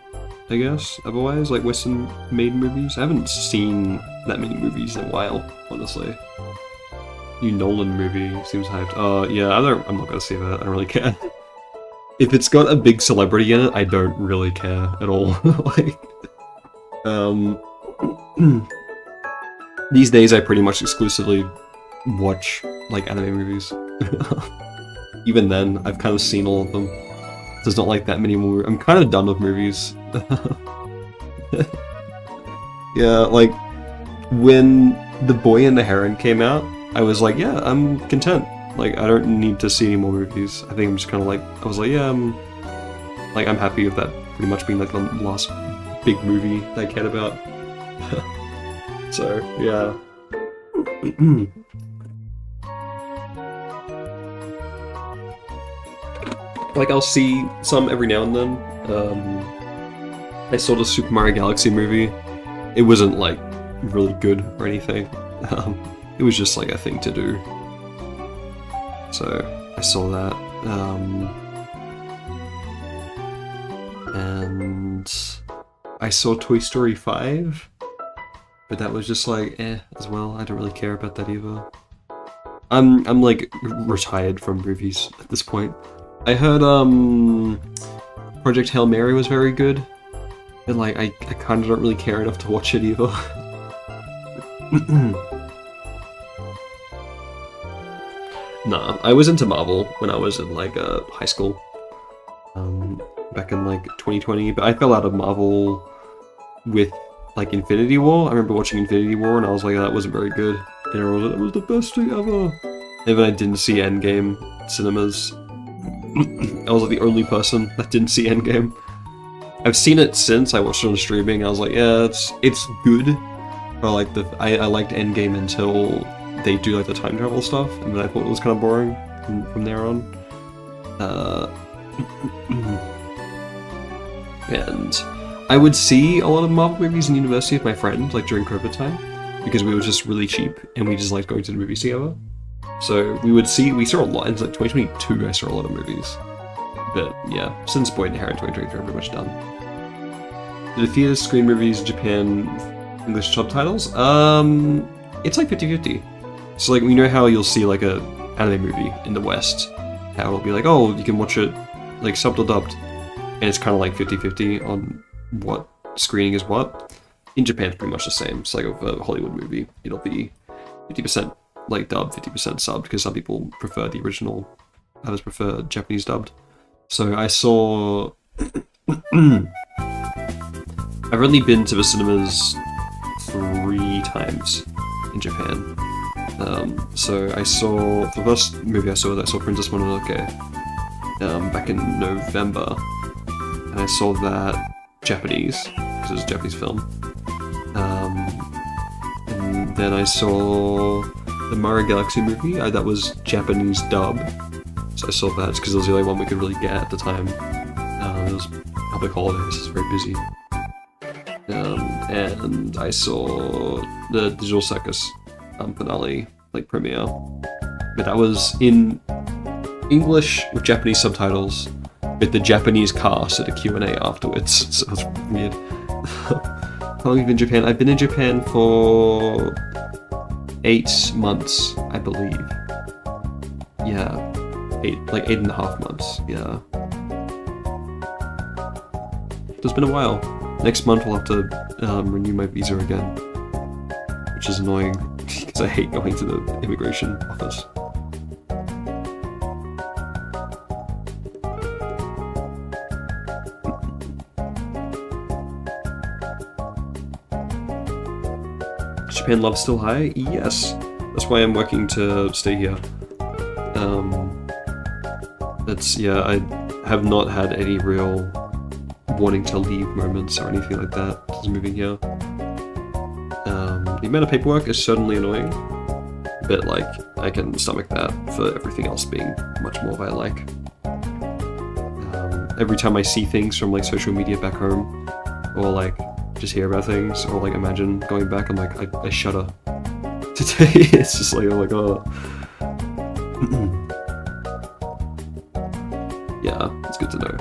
I guess. Otherwise, like Western made movies. I haven't seen that many movies in a while, honestly. New Nolan movie seems hyped. Yeah, I'm not gonna see that, I don't really care. If it's got a big celebrity in it, I don't really care at all. Like, these days I pretty much exclusively watch like anime movies. Even then, I've kind of seen all of them. There's not like that many more. I'm kind of done with movies. Yeah, like when The Boy and the Heron came out, I was like, yeah, I'm content. Like, I don't need to see any more movies. I think I'm just kind of like, I was like, yeah, I'm happy with that pretty much being like the last big movie that I cared about. So, yeah. Like, I'll see some every now and then. I saw the Super Mario Galaxy movie. It wasn't, like, really good or anything. It was just, like, a thing to do. So I saw that. And I saw Toy Story 5, but that was just like, as well. I don't really care about that either. I'm like retired from movies at this point. I heard Project Hail Mary was very good, and like I kind of don't really care enough to watch it either. Nah, I was into Marvel when I was in like high school, back in like 2020. But I fell out of Marvel with like Infinity War. I remember watching Infinity War and I was like, that wasn't very good. And everyone was like, that was the best thing ever. And then I didn't see Endgame cinemas. I was like the only person that didn't see Endgame. I've seen it since. I watched it on streaming. I was like, yeah, it's good. But like I liked Endgame until they do like the time travel stuff, and then I thought it was kind of boring from there on. And I would see a lot of Marvel movies in university with my friend, like during COVID time, because we were just really cheap and we just liked going to the movies together. So we saw a lot. In like 2022, I saw a lot of movies. But yeah, since Boy and Harry in 2023, I'm pretty much done. Do the theaters screen movies in Japan English subtitles? It's like 50-50. So like, we know how you'll see like a anime movie in the West, how it'll be like, oh, you can watch it like subbed or dubbed, and it's kind of like 50-50 on what screening is what. In Japan, it's pretty much the same. It's like a Hollywood movie, it'll be 50% like dubbed, 50% subbed, because some people prefer the original, others prefer Japanese dubbed. So I saw... I've only been to the cinemas 3 times in Japan. So I saw, the first movie I saw Princess Mononoke back in November, and I saw that Japanese, because it was a Japanese film. And then I saw the Mario Galaxy movie, that was Japanese dub, so I saw that because it was the only one we could really get at the time. It was public holidays, it was very busy. And I saw the Digital Circus finale, like premiere, but that was in English with Japanese subtitles, with the Japanese cast at a Q&A afterwards, so it was weird. How long have you been in Japan? I've been in Japan for 8 months, I believe. Yeah, 8.5 months, yeah. It's been a while. Next month I'll have to renew my visa again, which is annoying because I hate going to the immigration office. Japan love still high? Yes. That's why I'm working to stay here. I have not had any real wanting to leave moments or anything like that since moving here. The amount of paperwork is certainly annoying, but like, I can stomach that for everything else being much more what I like. Every time I see things from like social media back home, or like just hear about things, or like imagine going back, I'm like, I shudder. Today, it's just like, oh my god. Yeah, it's good to know.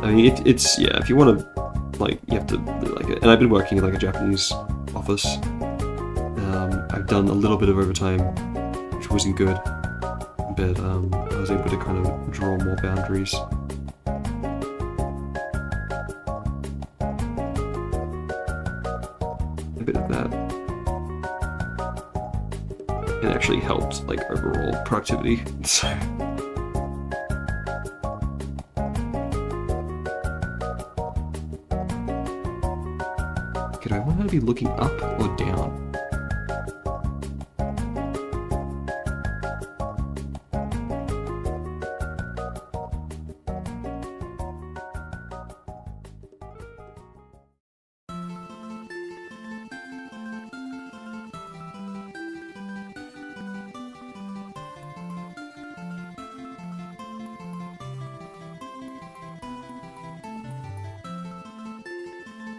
I mean, it's yeah, if you want to, like, you have to really like it. And I've been working in like a Japanese office. I've done a little bit of overtime, which wasn't good, but I was able to kind of draw more boundaries. A bit of that. It actually helped, like, overall productivity, so... Do I want to be looking up or down?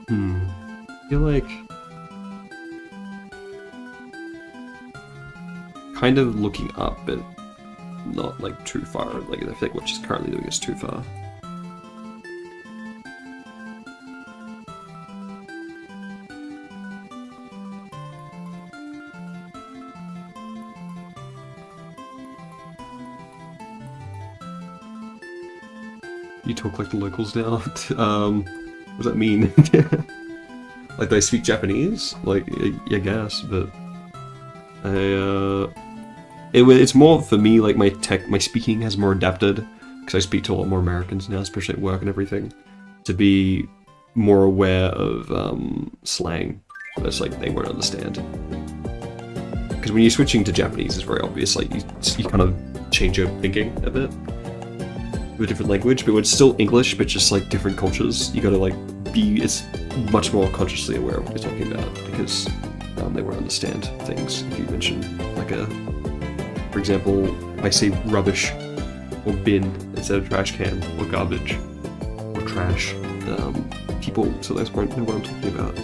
I feel like... kind of looking up, but not like too far. Like I think what she's currently doing is too far. You talk like the locals now. What does that mean? Like, do I speak Japanese? Like, I guess, but it's more for me. Like my speaking has more adapted because I speak to a lot more Americans now, especially at work and everything, to be more aware of slang that's like they won't understand. Because when you're switching to Japanese, it's very obvious. Like you kind of change your thinking a bit. A different language, but when it's still English, but just like different cultures, you gotta like it's much more consciously aware of what you're talking about, because they won't understand things if you mention like for example, I say rubbish or bin instead of trash can or garbage or trash. People sometimes won't know what I'm talking about.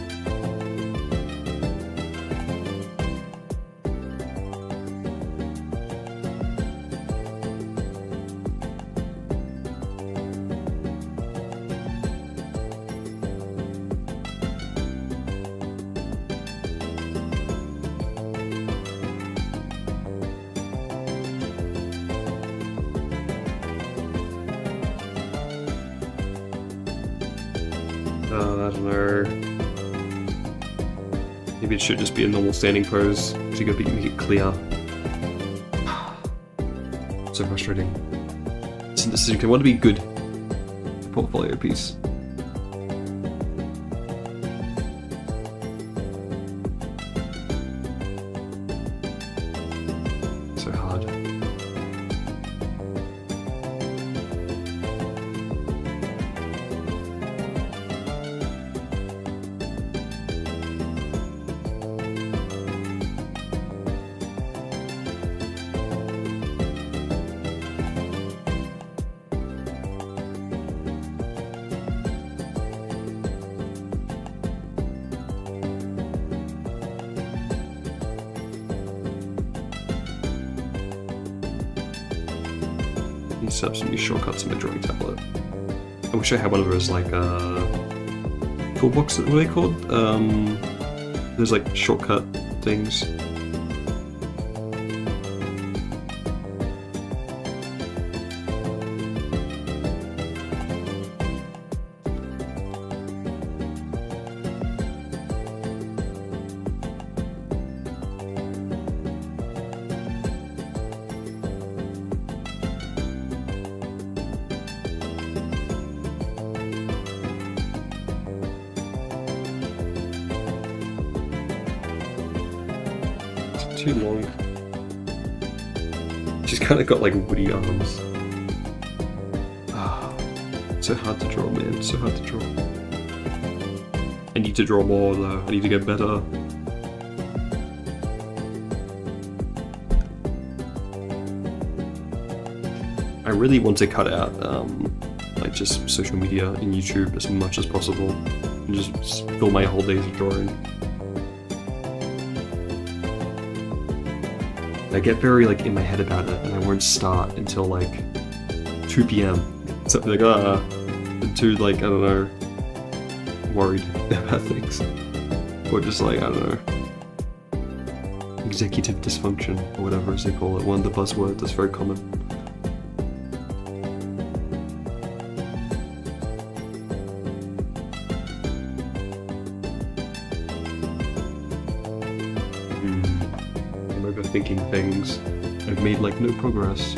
I don't know. Maybe it should just be a normal standing pose, so you gotta make it clear. So frustrating. It's a decision. I want to be good. Portfolio piece. So hard. Set up some new shortcuts in my drawing tablet. I wish I had one of those like toolbox. What are they called? There's like shortcut things. Too long. She's kind of got like woody arms. So hard to draw, man. So hard to draw. I need to draw more though. I need to get better. I really want to cut out like just social media and YouTube as much as possible and just fill my whole days of drawing. I get very like in my head about it, and I won't start until like 2 p.m. Something like I'm too like I don't know, worried about things, or just like I don't know, executive dysfunction or whatever as they call it. One of the buzzwords that's very common. Overthinking things. I've made like no progress.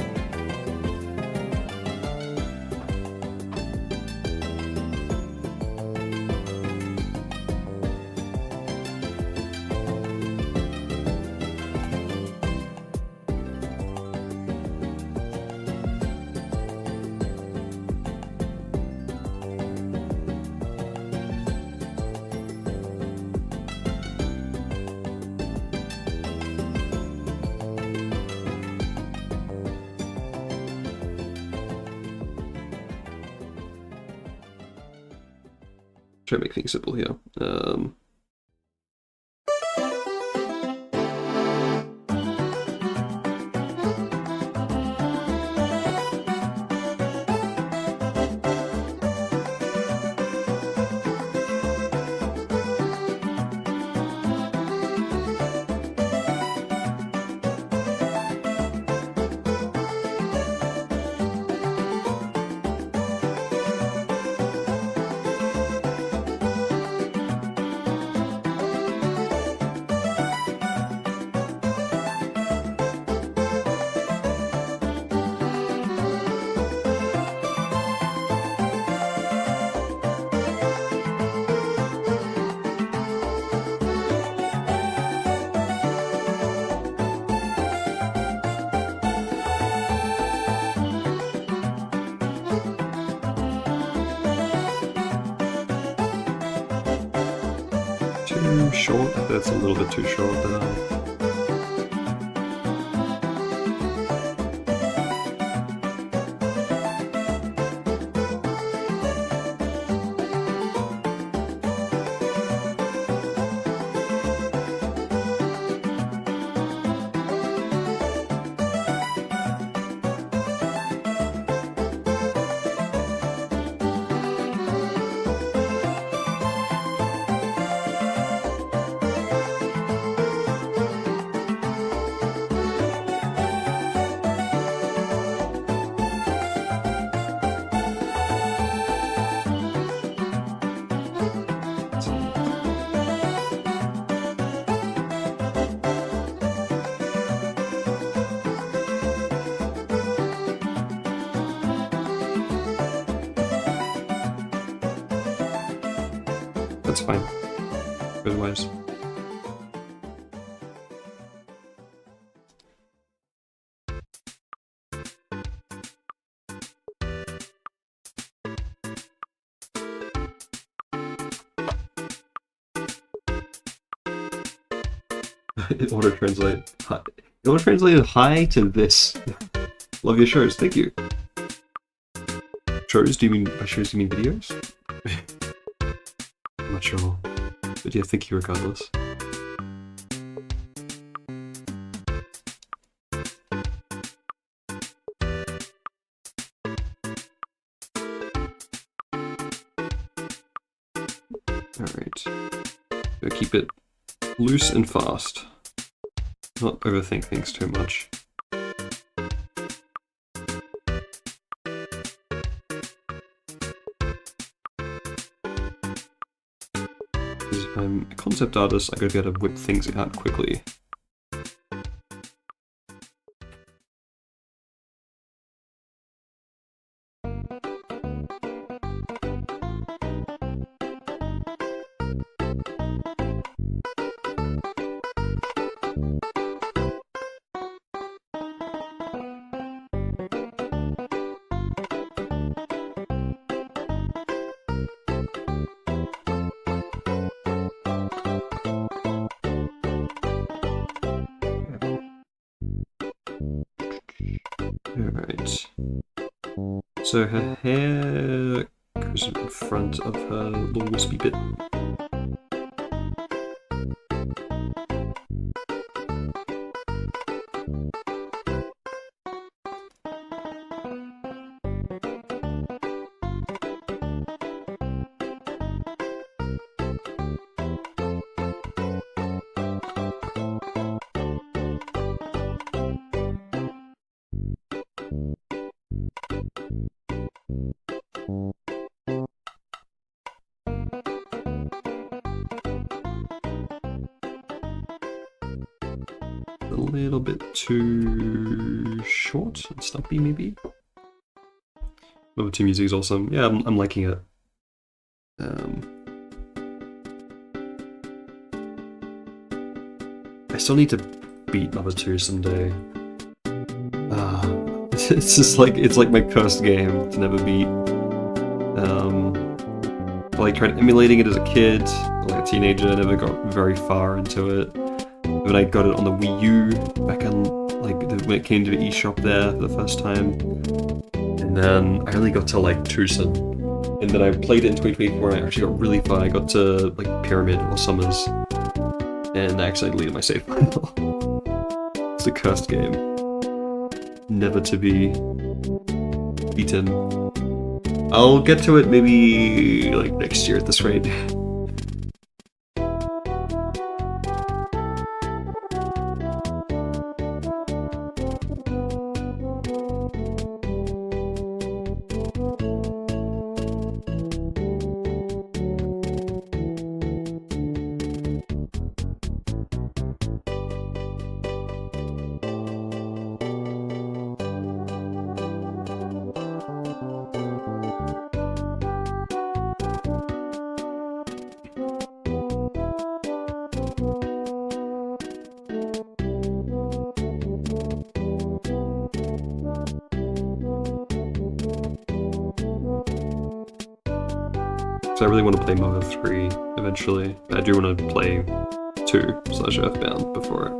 Try to make things simple here. too short? I think that's a little bit too short there. That's fine. Otherwise. It auto-translate. It auto-translated hi to this. Love your shows, thank you. Shows? Do you mean by shows do you mean videos? I'm not sure. But yeah, thank you regardless. Alright. Gotta keep it loose and fast. Not overthink things too much. Because if I'm a concept artist, I gotta be able to whip things out quickly. Alright. So her hair goes in front of her little wispy bit. A little bit too short and stumpy, maybe. Level 2 music is awesome. Yeah, I'm liking it. I still need to beat Level 2 someday. It's just like my cursed game to never beat. I like tried emulating it as a kid, like a teenager. I never got very far into it. When I got it on the Wii U back in, like, when it came to the eShop there for the first time. And then I only got to, like, Tucson. And then I played it in 2024 and I actually got really far. I got to, like, Pyramid or Summers. And I actually deleted my save file. It's a cursed game. Never to be beaten. I'll get to it maybe, like, next year at this rate. So I really want to play Mother 3 eventually. I do want to play 2/Earthbound before it.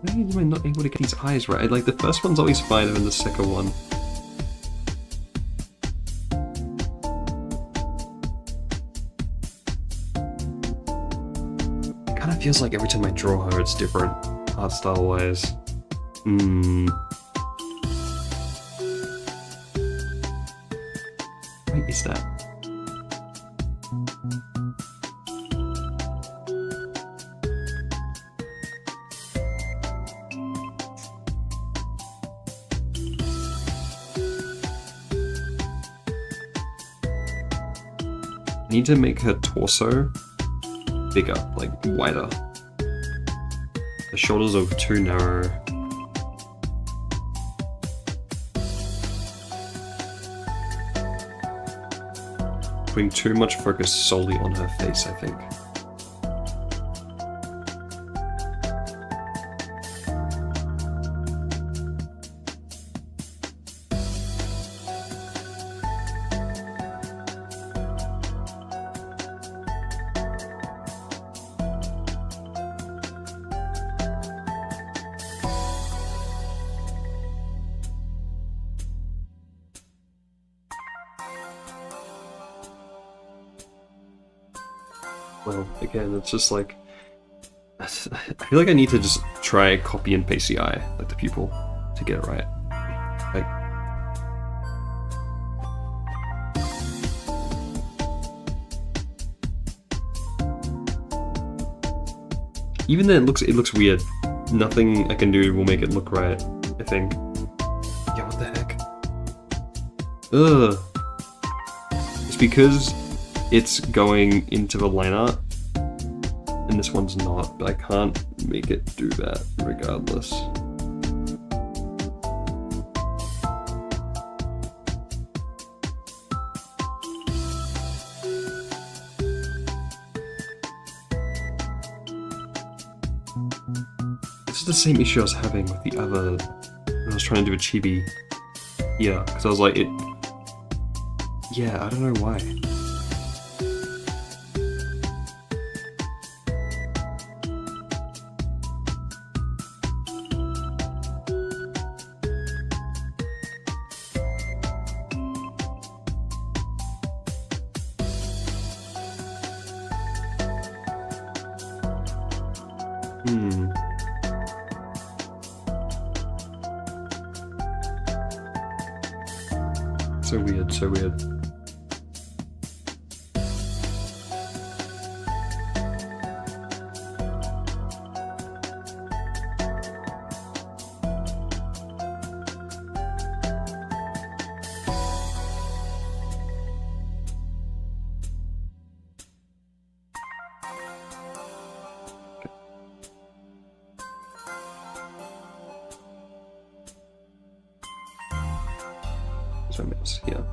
Why am I not able to get these eyes right? Like, the first one's always fine, and then the second one. It kind of feels like every time I draw her, it's different, art style-wise. What is that? I need to make her torso bigger, like wider. The shoulders are too narrow. Putting too much focus solely on her face, I think. Well, again, it's just like, I feel like I need to just try copy and paste the eye, like the pupil, to get it right. Like, even then it looks weird. Nothing I can do will make it look right, I think. Yeah, what the heck? Ugh. It's because it's going into the line art, and this one's not, but I can't make it do that regardless. This is the same issue I was having with the other, when I was trying to do a chibi. Yeah, because I was like, yeah, I don't know why. So weird, so weird. There's my mouse here.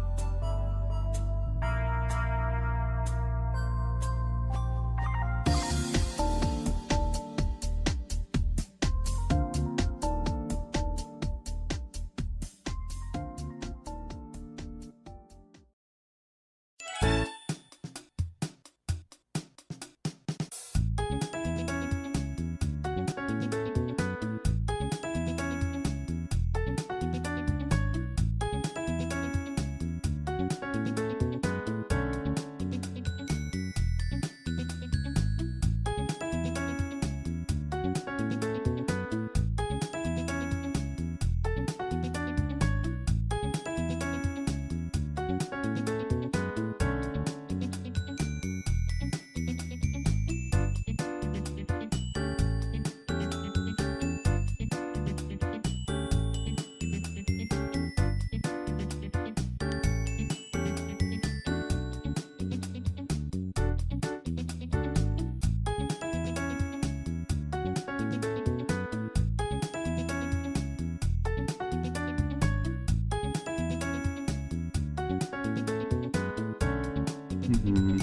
Hmm.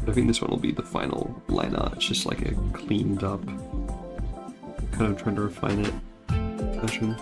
I think this one will be the final liner. It's just like a cleaned up, kind of trying to refine it version.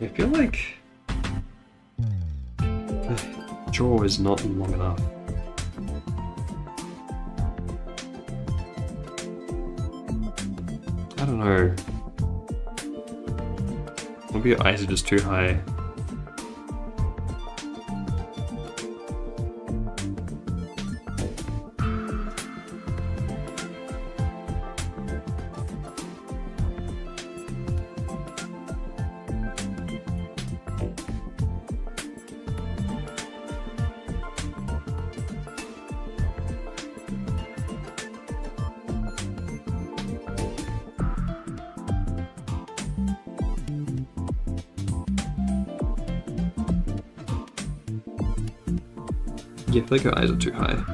I feel like the jaw is not long enough. I don't know. Maybe your eyes are just too high. Yeah, I feel like your eyes are too high.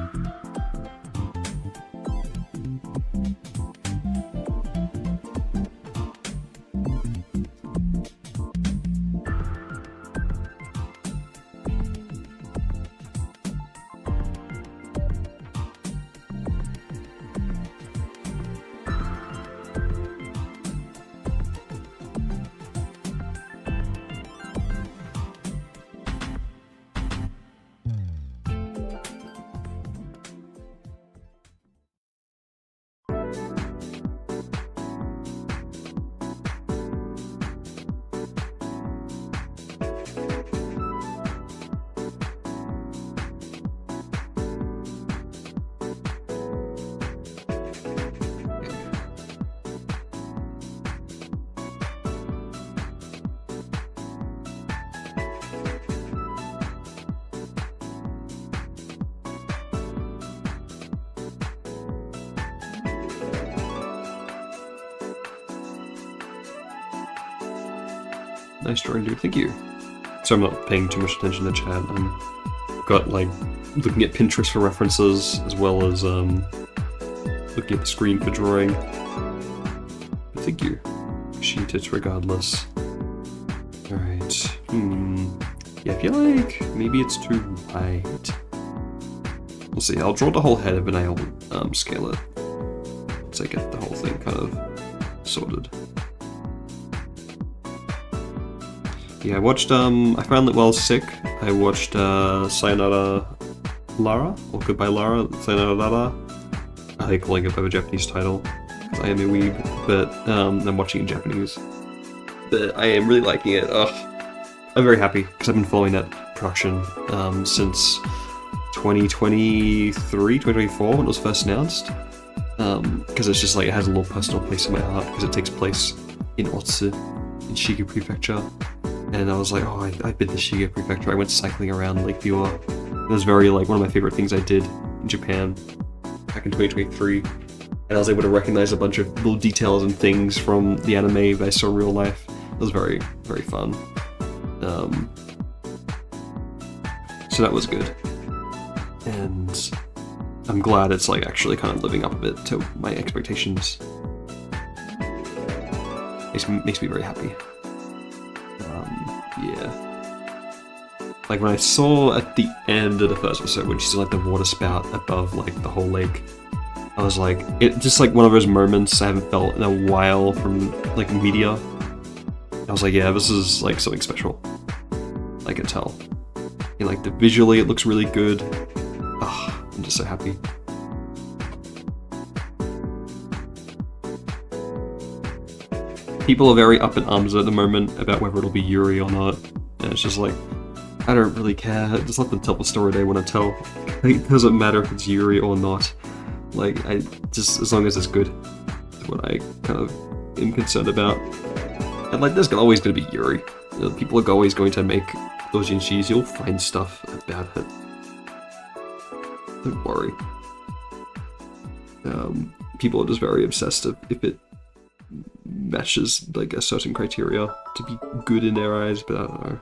Nice drawing, dude. Thank you. So I'm not paying too much attention to chat. I'm got like looking at Pinterest for references as well as looking at the screen for drawing. But thank you. Appreciate it regardless. Alright. Yeah, I feel like maybe it's too wide. We'll see. I'll draw the whole head and I'll scale it once I get the whole thing kind of sorted. Yeah, I watched, I found that while I was sick, I watched Sayonara Lara, or Goodbye Lara, Sayonara Lara. I hate calling it by the Japanese title, because I am a weeb, but I'm watching it in Japanese. But I am really liking it. I'm very happy, because I've been following that production since 2023, 2024, when it was first announced. Because it's just like, it has a little personal place in my heart, because it takes place in Otsu, in Shiga Prefecture. And I was like, oh, I've been to Shiga Prefecture. I went cycling around Lake Biwa. It was very, like, one of my favorite things I did in Japan back in 2023. And I was able to recognize a bunch of little details and things from the anime that I saw in real life. It was very, very fun. So that was good. and I'm glad it's like actually kind of living up a bit to my expectations. Makes me very happy. Yeah. Like when I saw at the end of the first episode when she's in like the water spout above like the whole lake, I was like, it just like one of those moments I haven't felt in a while from like media. I was like, yeah, this is like something special. I can tell. And like visually it looks really good. Ugh, I'm just so happy. People are very up in arms at the moment about whether it'll be Yuri or not. And it's just like, I don't really care. Just let them tell the story they want to tell. It doesn't matter if it's Yuri or not. Like, I just, as long as it's good, is what I kind of am concerned about. And like, there's always going to be Yuri. You know, people are always going to make doujinshis. You'll find stuff about it. Don't worry. People are just very obsessed if it matches like a certain criteria to be good in their eyes, but I don't know.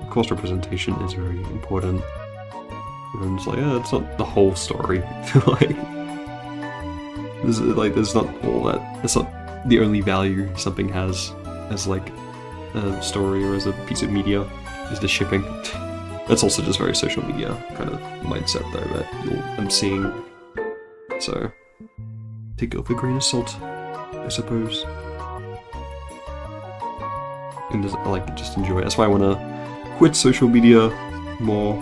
Of course, representation is very important. And it's like, yeah, it's not the whole story. there's not all that. It's not the only value something has as like a story or as a piece of media is the shipping. That's also just very social media kind of mindset though that I'm seeing. So take it with a grain of salt, I suppose. And just enjoy it. That's why I want to quit social media more.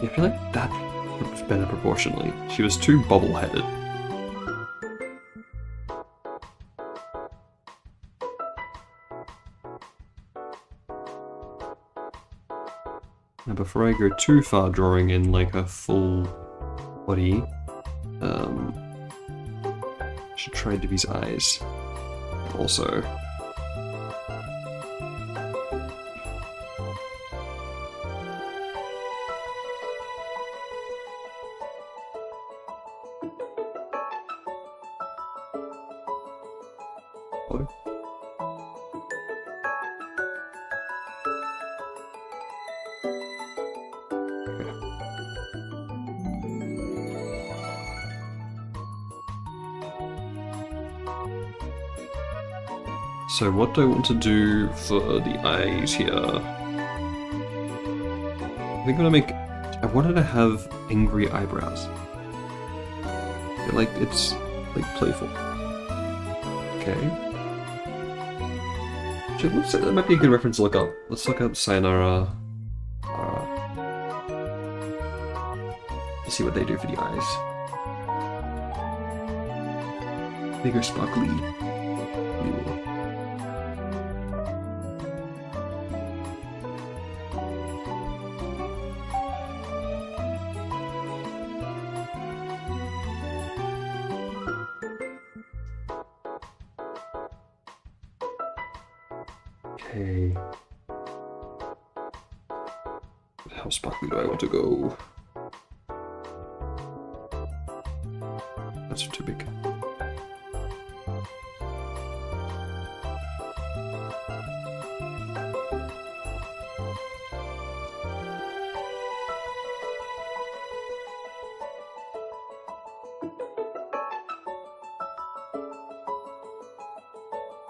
I feel like that was better proportionally. She was too bubble-headed. Now before I go too far drawing in like a full body, I should try Divi's eyes. Also. So what do I want to do for the eyes here? I think I wanted to have angry eyebrows. Like, it's like playful. Okay. Actually, let's say that might be a good reference to look up. Let's look up Sayonara. See what they do for the eyes. Bigger, sparkly. Ooh. Okay. How sparkly do I want to go? That's too big.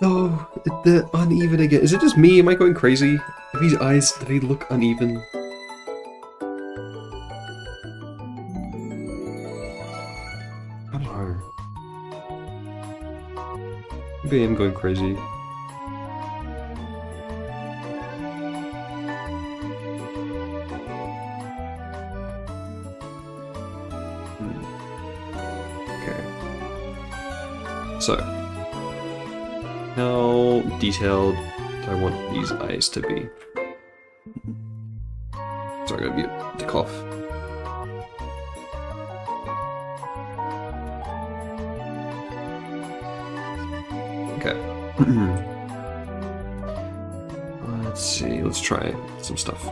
No, they're uneven again. Is it just me? Am I going crazy? Are these eyes, do they look uneven? I don't know. Maybe I'm going crazy. Okay. So. How detailed do I want these eyes to be? Sorry, I gotta mute the cough. Okay. Let's see, let's try some stuff.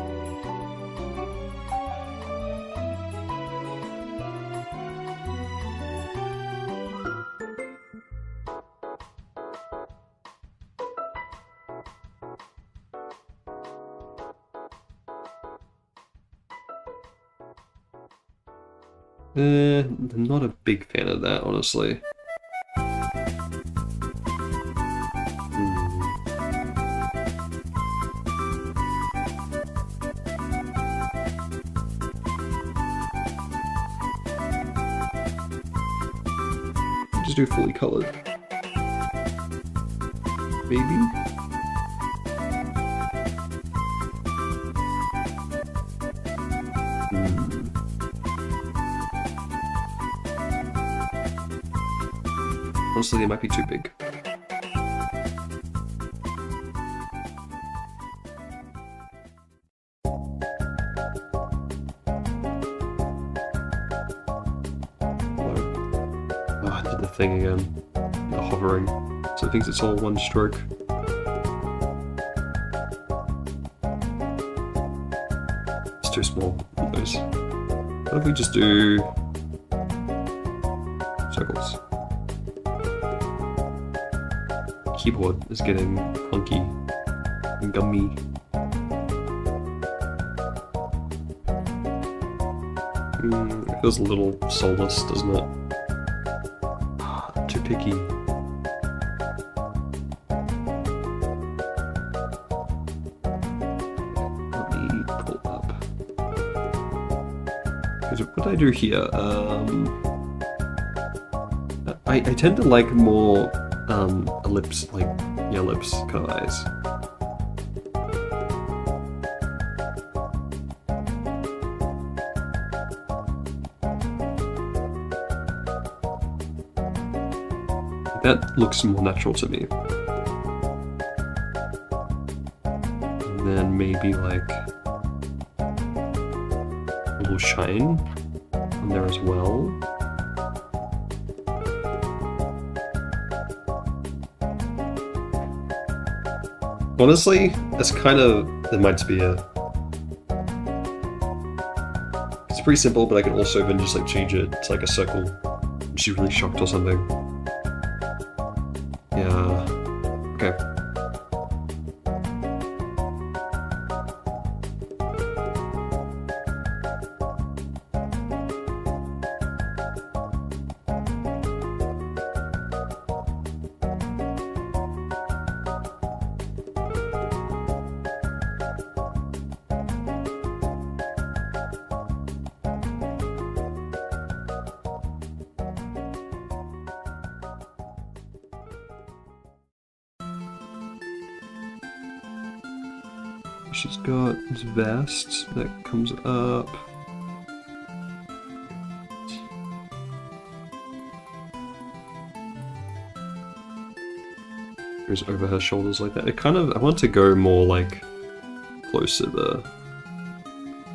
I'm not a big fan of that, honestly. Just do fully colored. Maybe? Honestly, they might be too big. I did the thing again. The hovering. So it thinks it's all one stroke. It's too small for those. What if we just do circles? Keyboard is getting clunky and gummy. It feels a little soulless, doesn't it? Too picky. Let me pull up. What did I do here? I tend to like more ellipse, like ellipse kind of eyes. That looks more natural to me. And then maybe like a little shine on there as well. Honestly, it's kind of, it might be it's pretty simple, but I can also even just like change it to like a circle. She's really shocked or something. Yeah, okay. She's got this vest that comes up. Goes over her shoulders like that. It kind of, I want to go more like close to the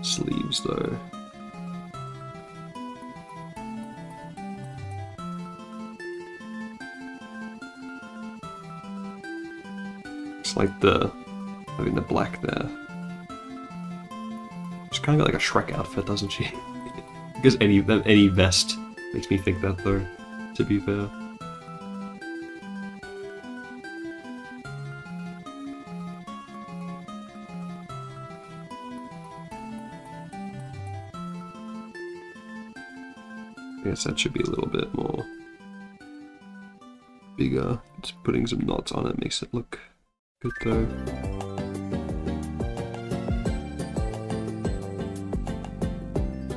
sleeves though. It's like the having the black there. She's kind of got like a Shrek outfit, doesn't she? Because any vest makes me think that though, to be fair. I guess that should be a little bit more bigger. Just putting some knots on it makes it look good though.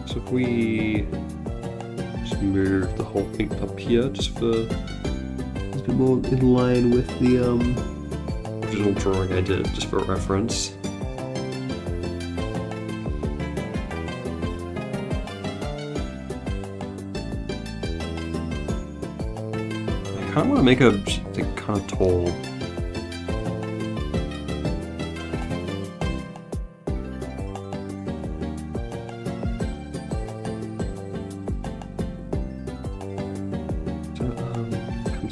So if we just move the whole thing up here, just for a bit more in line with the original drawing I did, just for reference. I kind of want to make her like, kind of tall.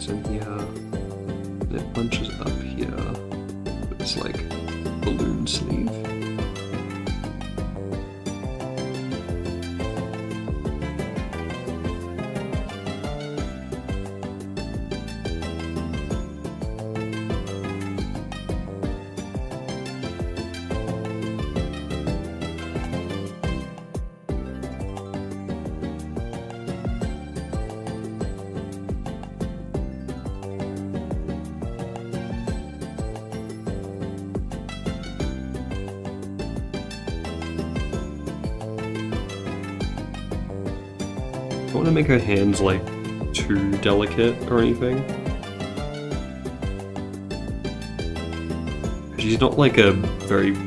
In here, and it bunches up here. It's like balloon one sleeve. I don't want to make her hands like too delicate or anything. She's not like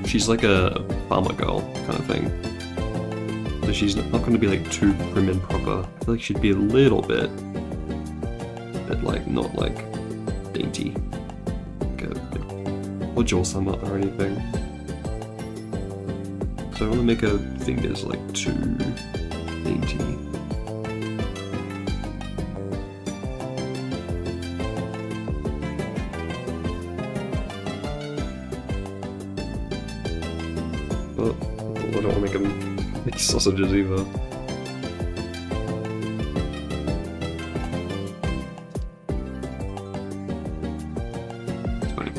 she's like a farmer girl kind of thing. So she's not going to be like too prim and proper. I feel like she'd be a little bit, but like not like dainty, or jaw summer or anything. So I want to make her fingers like too dainty. But I don't want to make them make sausages either. It's funny.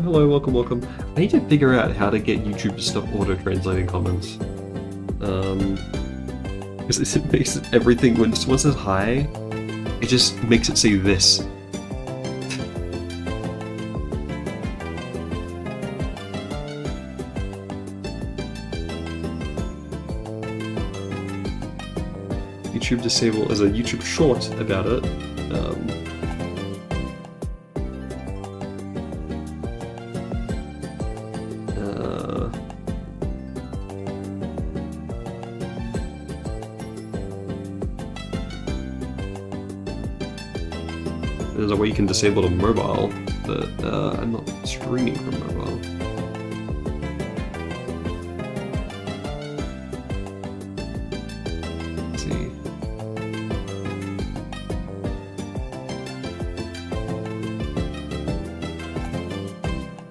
Hello, welcome. I need to figure out how to get YouTube to stop auto-translating comments. Because it makes everything, when someone says hi, it just makes it say this. YouTube disable as a YouTube short about it. There's a way you can disable it on mobile, but I'm not streaming from mobile. Let's see.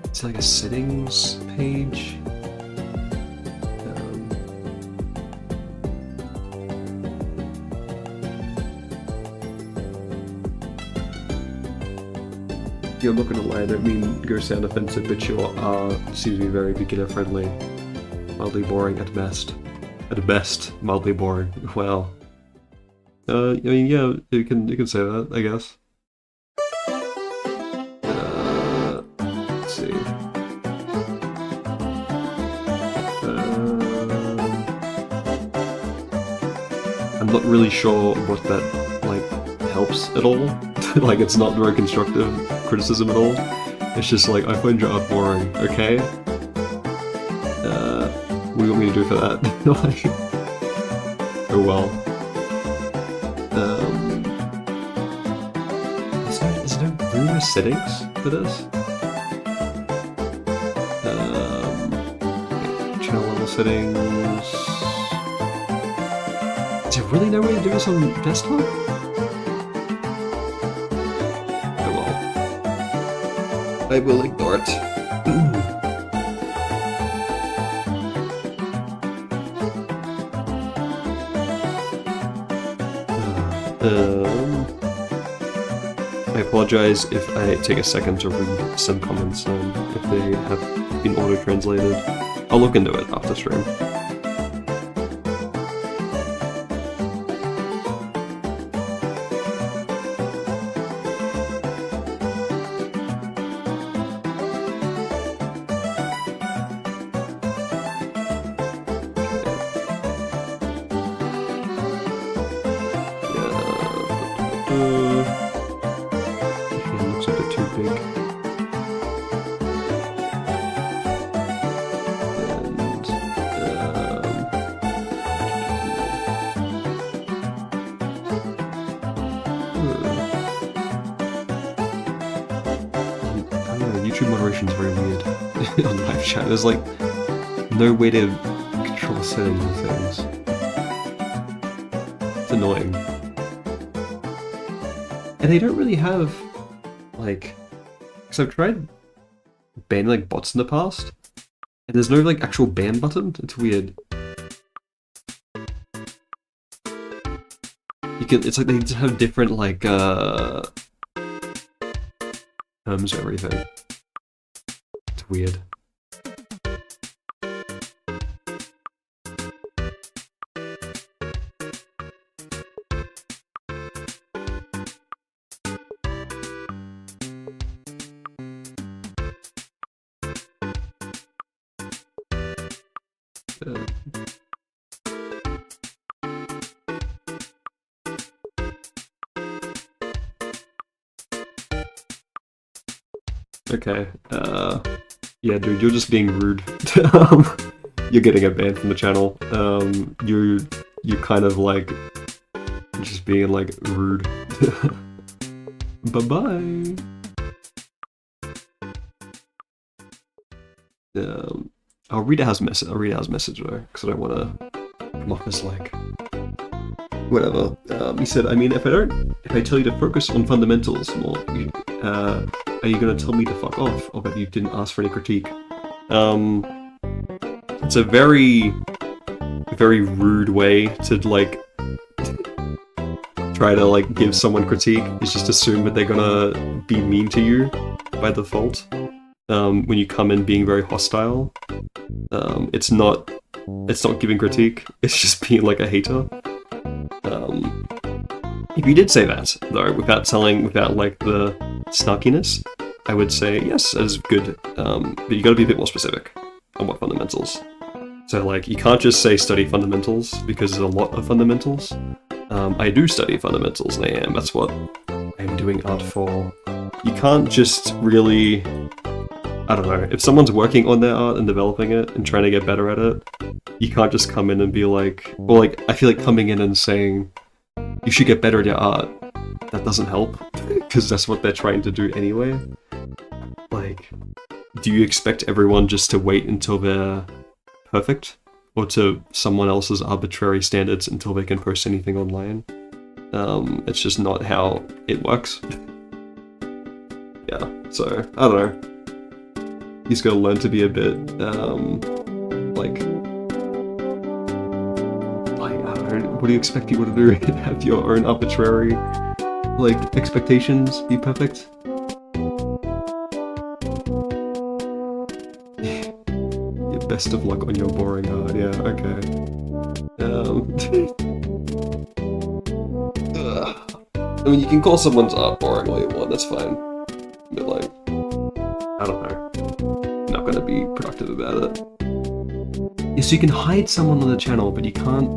It's like a settings page. Yeah, I'm not gonna lie, I don't mean go sound offensive, but you seem to be very beginner friendly. Mildly boring at best. At best, mildly boring. Well. I mean, yeah, you can say that, I guess. Let's see. I'm not really sure what that, like, helps at all. Like, it's not very constructive criticism at all. It's just like, I find your art boring, okay? What do you want me to do for that? Like, oh well. Is there no settings for this? Channel level settings. Is there really no way to do this on desktop? I will ignore it. I apologize if I take a second to read some comments if they have been auto-translated. I'll look into it after stream. Looks a bit too big. YouTube moderation is very weird on live chat. There's like no way to control settings and things. It's annoying. And they don't really have, like, because I've tried banning like bots in the past, and there's no like actual ban button. It's weird. You can, it's like they just have different like terms for everything. It's weird. Okay, yeah, dude, you're just being rude. You're getting a ban from the channel. You're kind of like just being like rude. Bye-bye. I'll read it as message. I'll read it as message though, because I don't want to come off as like whatever. He said, I mean, if I tell you to focus on fundamentals more, are you gonna tell me to fuck off, or that you didn't ask for any critique? It's a very, very rude way to like try to like give someone critique. Is just assume that they're gonna be mean to you by default. When you come in being very hostile, it's not giving critique. It's just being like a hater. If you did say that though, without like the snarkiness, I would say yes, that is good. But you got to be a bit more specific on what fundamentals. So like, you can't just say study fundamentals because there's a lot of fundamentals. I do study fundamentals, and that's what I'm doing art for. You can't just really, I don't know, if someone's working on their art and developing it and trying to get better at it, you can't just come in and be like, or like, I feel like coming in and saying, you should get better at your art, that doesn't help, because that's what they're trying to do anyway. Like, do you expect everyone just to wait until they're perfect? Or to someone else's arbitrary standards until they can post anything online? It's just not how it works. Yeah, so, I don't know. He's gotta learn to be a bit, like, I don't know, what do you expect people to do? Have your own arbitrary, like, expectations be perfect? Yeah, best of luck on your boring art, yeah, okay. I mean, you can call someone's art boring all you want, that's fine. But like, I don't know. Not gonna be productive about it. Yeah, so you can hide someone on the channel, but you can't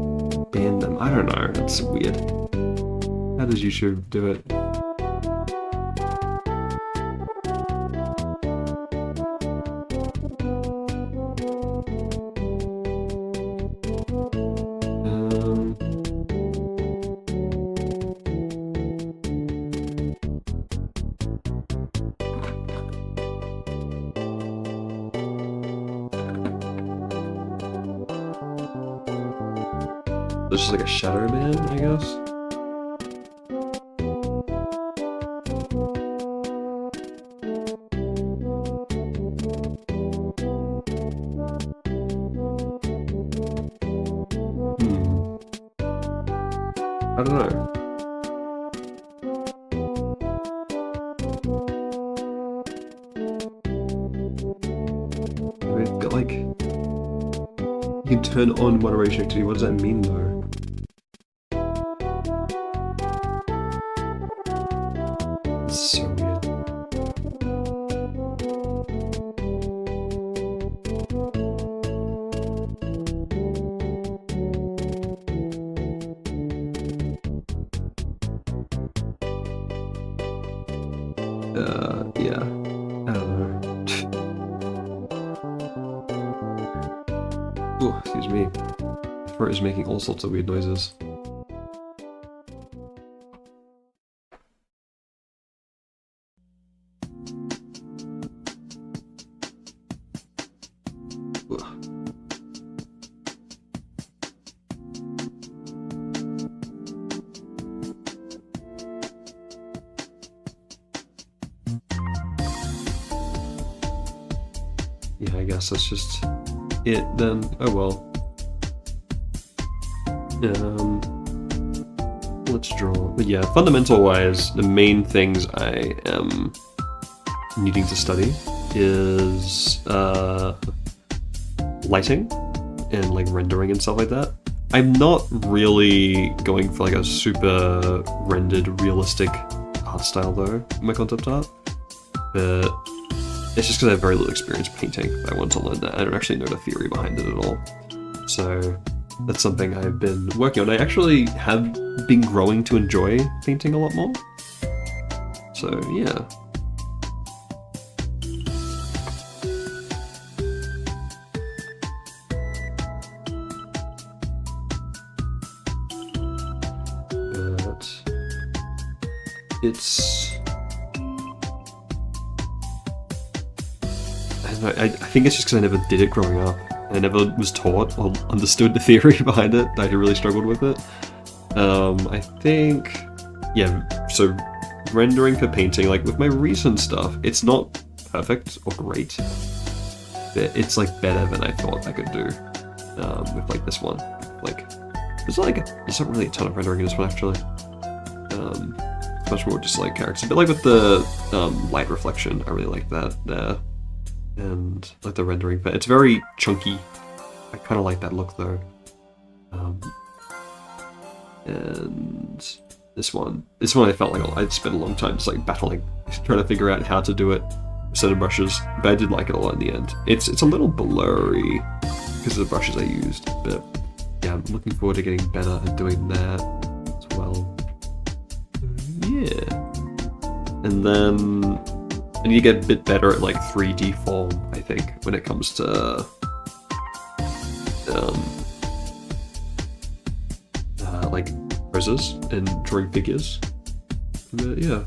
ban them. I don't know, that's weird. How does YouTube do it? There's just like a shadow ban, I guess? I don't know. We've got like... You can turn on moderation activity, what does that mean though? So weird. Yeah. I don't know. Oh, excuse me. My throat is making all sorts of weird noises. yeah, I guess that's just it then. Oh well. Let's draw. But yeah, fundamental-wise, the main things I am needing to study is lighting and like rendering and stuff like that. I'm not really going for like a super rendered, realistic art style though in my concept art, but it's just because I have very little experience painting. I want to learn that. I don't actually know the theory behind it at all. So that's something I've been working on. I actually have been growing to enjoy painting a lot more. So yeah. It's... I don't know, I think it's just because I never did it growing up. I never was taught or understood the theory behind it. I really struggled with it. I think... Yeah, so rendering for painting, like with my recent stuff, it's not perfect or great. But it's like better than I thought I could do with like this one. Like, there's not really a ton of rendering in this one actually. Much more just like characters, but like with the light reflection, I really like that there, and like the rendering. But it's very chunky. I kind of like that look though. And this one I felt like I'd spent a long time just like battling, trying to figure out how to do it with certain brushes. But I did like it a lot in the end. It's a little blurry because of the brushes I used, but yeah, I'm looking forward to getting better at doing that as well. Yeah, and then I need to get a bit better at like 3D form, I think, when it comes to like poses and drawing figures. But yeah.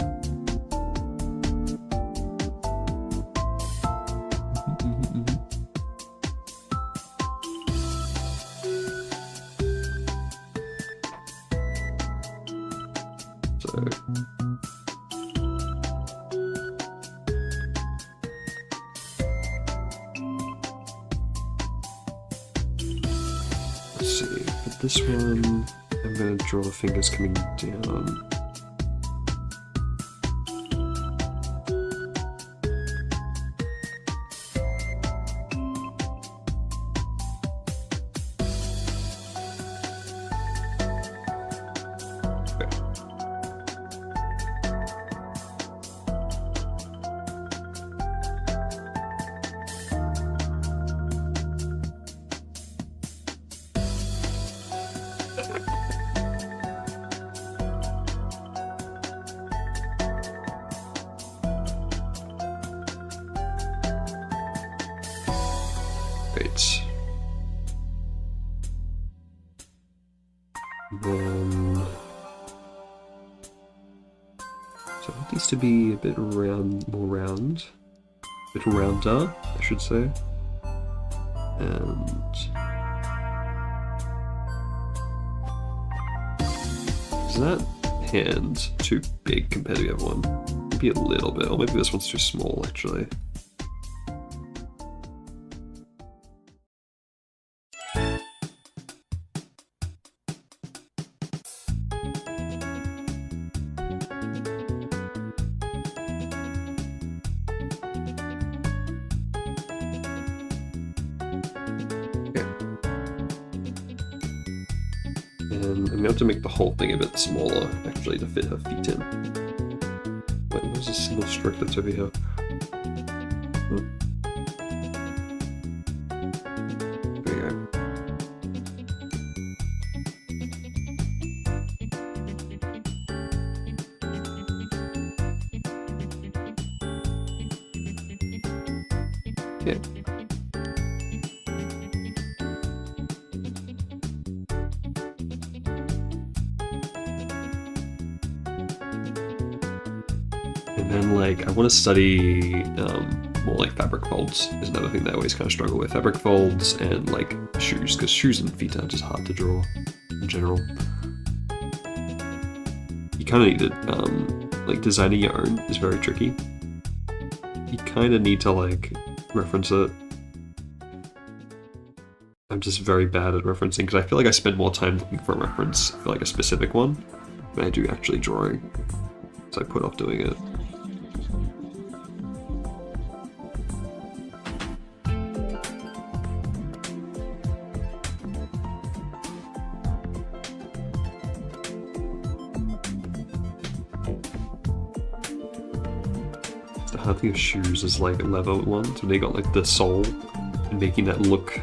Let's see, for this one, I'm going to draw the fingers coming down. Great. Then, so I want these to be a bit more round, a bit rounder, I should say. And is that hand too big compared to the other one? Maybe a little bit, or maybe this one's too small actually. And I'm going to have to make the whole thing a bit smaller, actually, to fit her feet in. Wait, there's a single stroke that's over here. There we go. Okay. And then, like, I want to study more like fabric folds is another thing that I always kind of struggle with. Fabric folds and like shoes, because shoes and feet are just hard to draw in general. You kind of need to, like, designing your own is very tricky. You kind of need to, like, reference it I'm just very bad at referencing because I feel like I spend more time looking for a reference for like a specific one than I do actually drawing. So I put off doing it. I think of shoes as like leather ones when they got like the sole and making that look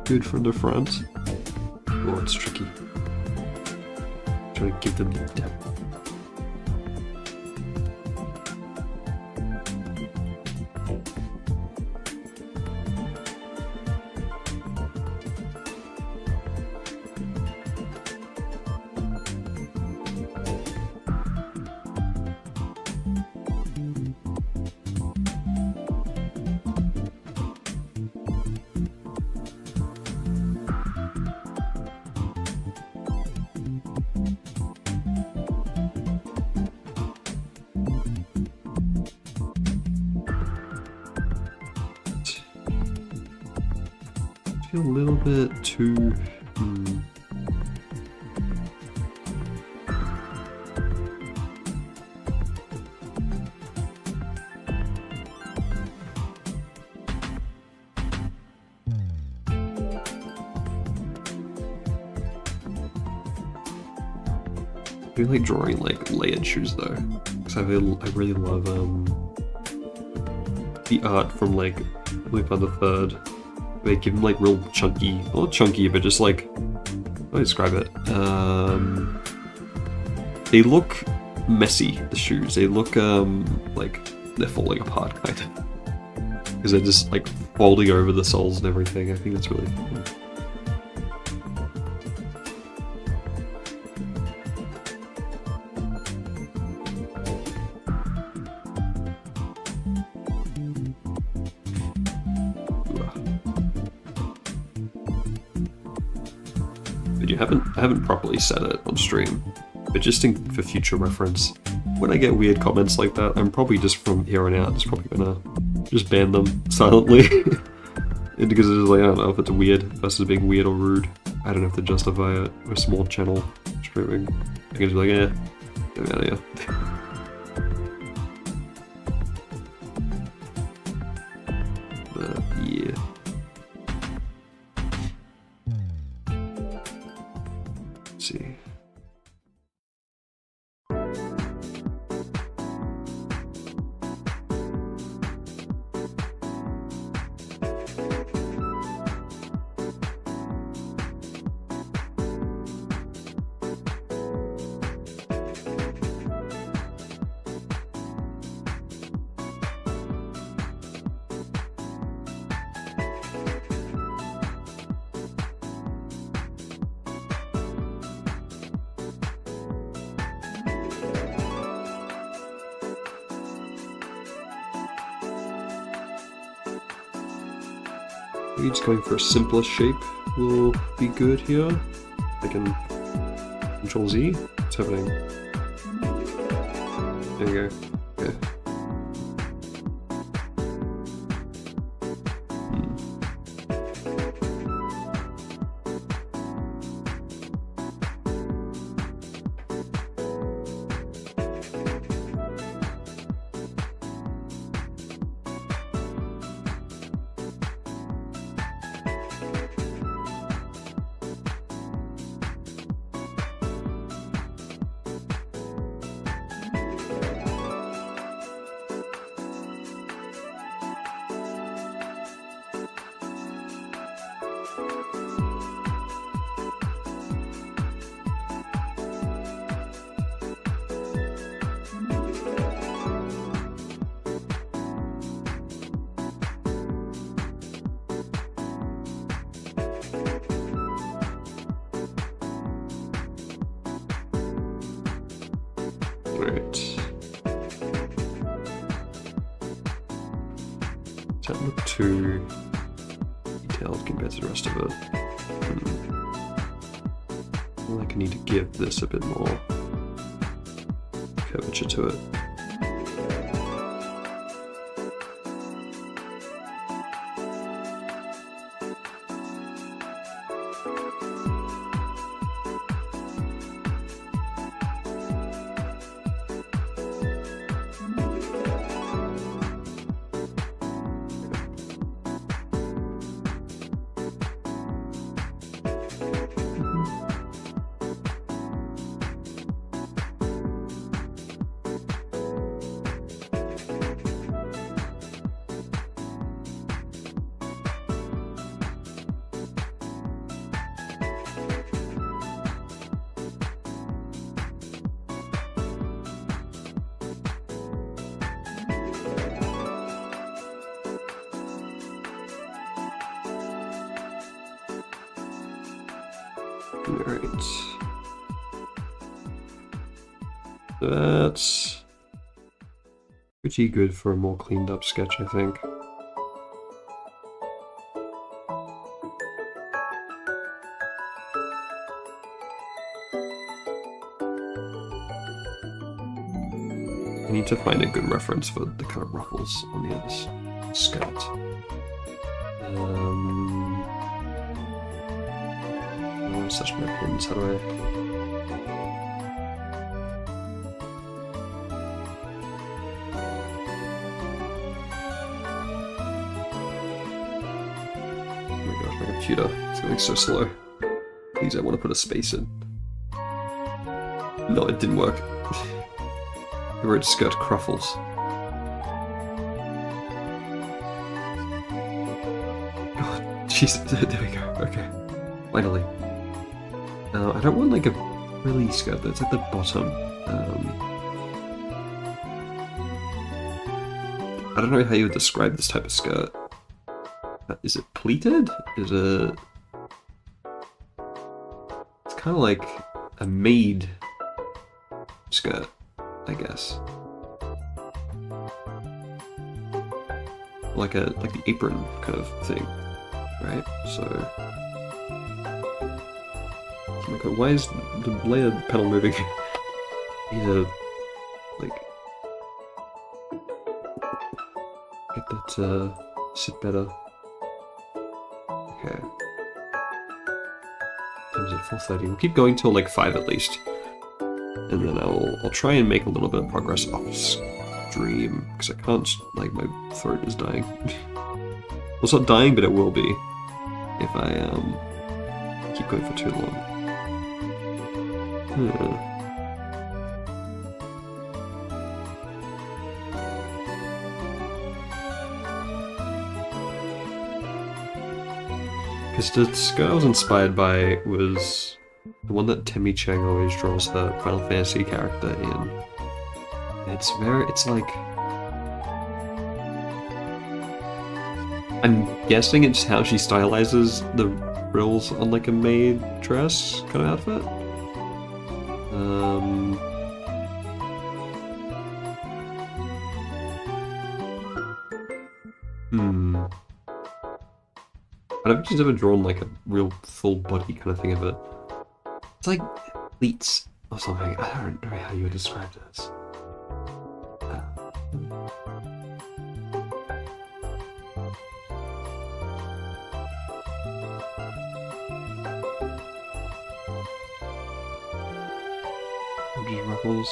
good from the front. Oh, it's tricky. Trying to give them the depth. A little bit too... I do like drawing like layered shoes though, because I really love the art from like Loop on the Third. They give them like real chunky, not chunky, but just like, how do I describe it? They look messy, the shoes. They look like they're falling apart kind of. Because they're just like folding over the soles and everything. I think that's really fun. I haven't properly said it on stream, but just for future reference, when I get weird comments like that, I'm probably just from here on out just probably gonna just ban them silently. Because it's like, I don't know if it's weird versus being weird or rude. I don't have to justify it. We're a small channel streaming. I can just be like, yeah, get me out of here. But yeah. See. Maybe just going for a simpler shape will be good here. I can Control Z. What's happening? There you go. Okay. Does that look too detailed compared to the rest of it? I feel like I need to give this a bit more curvature to it. Alright. That's pretty good for a more cleaned up sketch, I think. I need to find a good reference for the kind of ruffles on the other skirt. I want to search my pins, how do I... Oh my gosh, my computer is going so slow. Please, I want to put a space in. No, it didn't work. I wrote skirt cruffles. Oh, jeez, there we go, okay. Finally. I don't want like a frilly skirt, that's at the bottom. I don't know how you would describe this type of skirt. Is it pleated? Is it... It's kind of like a maid skirt, I guess. Like the apron kind of thing, right? So... Oh my god, why is the layer panel moving? I need to, like... get that to sit better. Okay. Time's at 4:30. We'll keep going till like 5 at least. And then I'll try and make a little bit of progress off stream, because I can't, like, my throat is dying. Well, it's not dying, but it will be if I keep going for too long. Because the skirt I was inspired by was the one that Timmy Chang always draws her Final Fantasy character in. It's like... I'm guessing it's how she stylizes the frills on like a maid dress kind of outfit. I don't think she's ever drawn like a real full body kind of thing of it. It's like pleats or something. I don't know how you would describe this. Ruffles.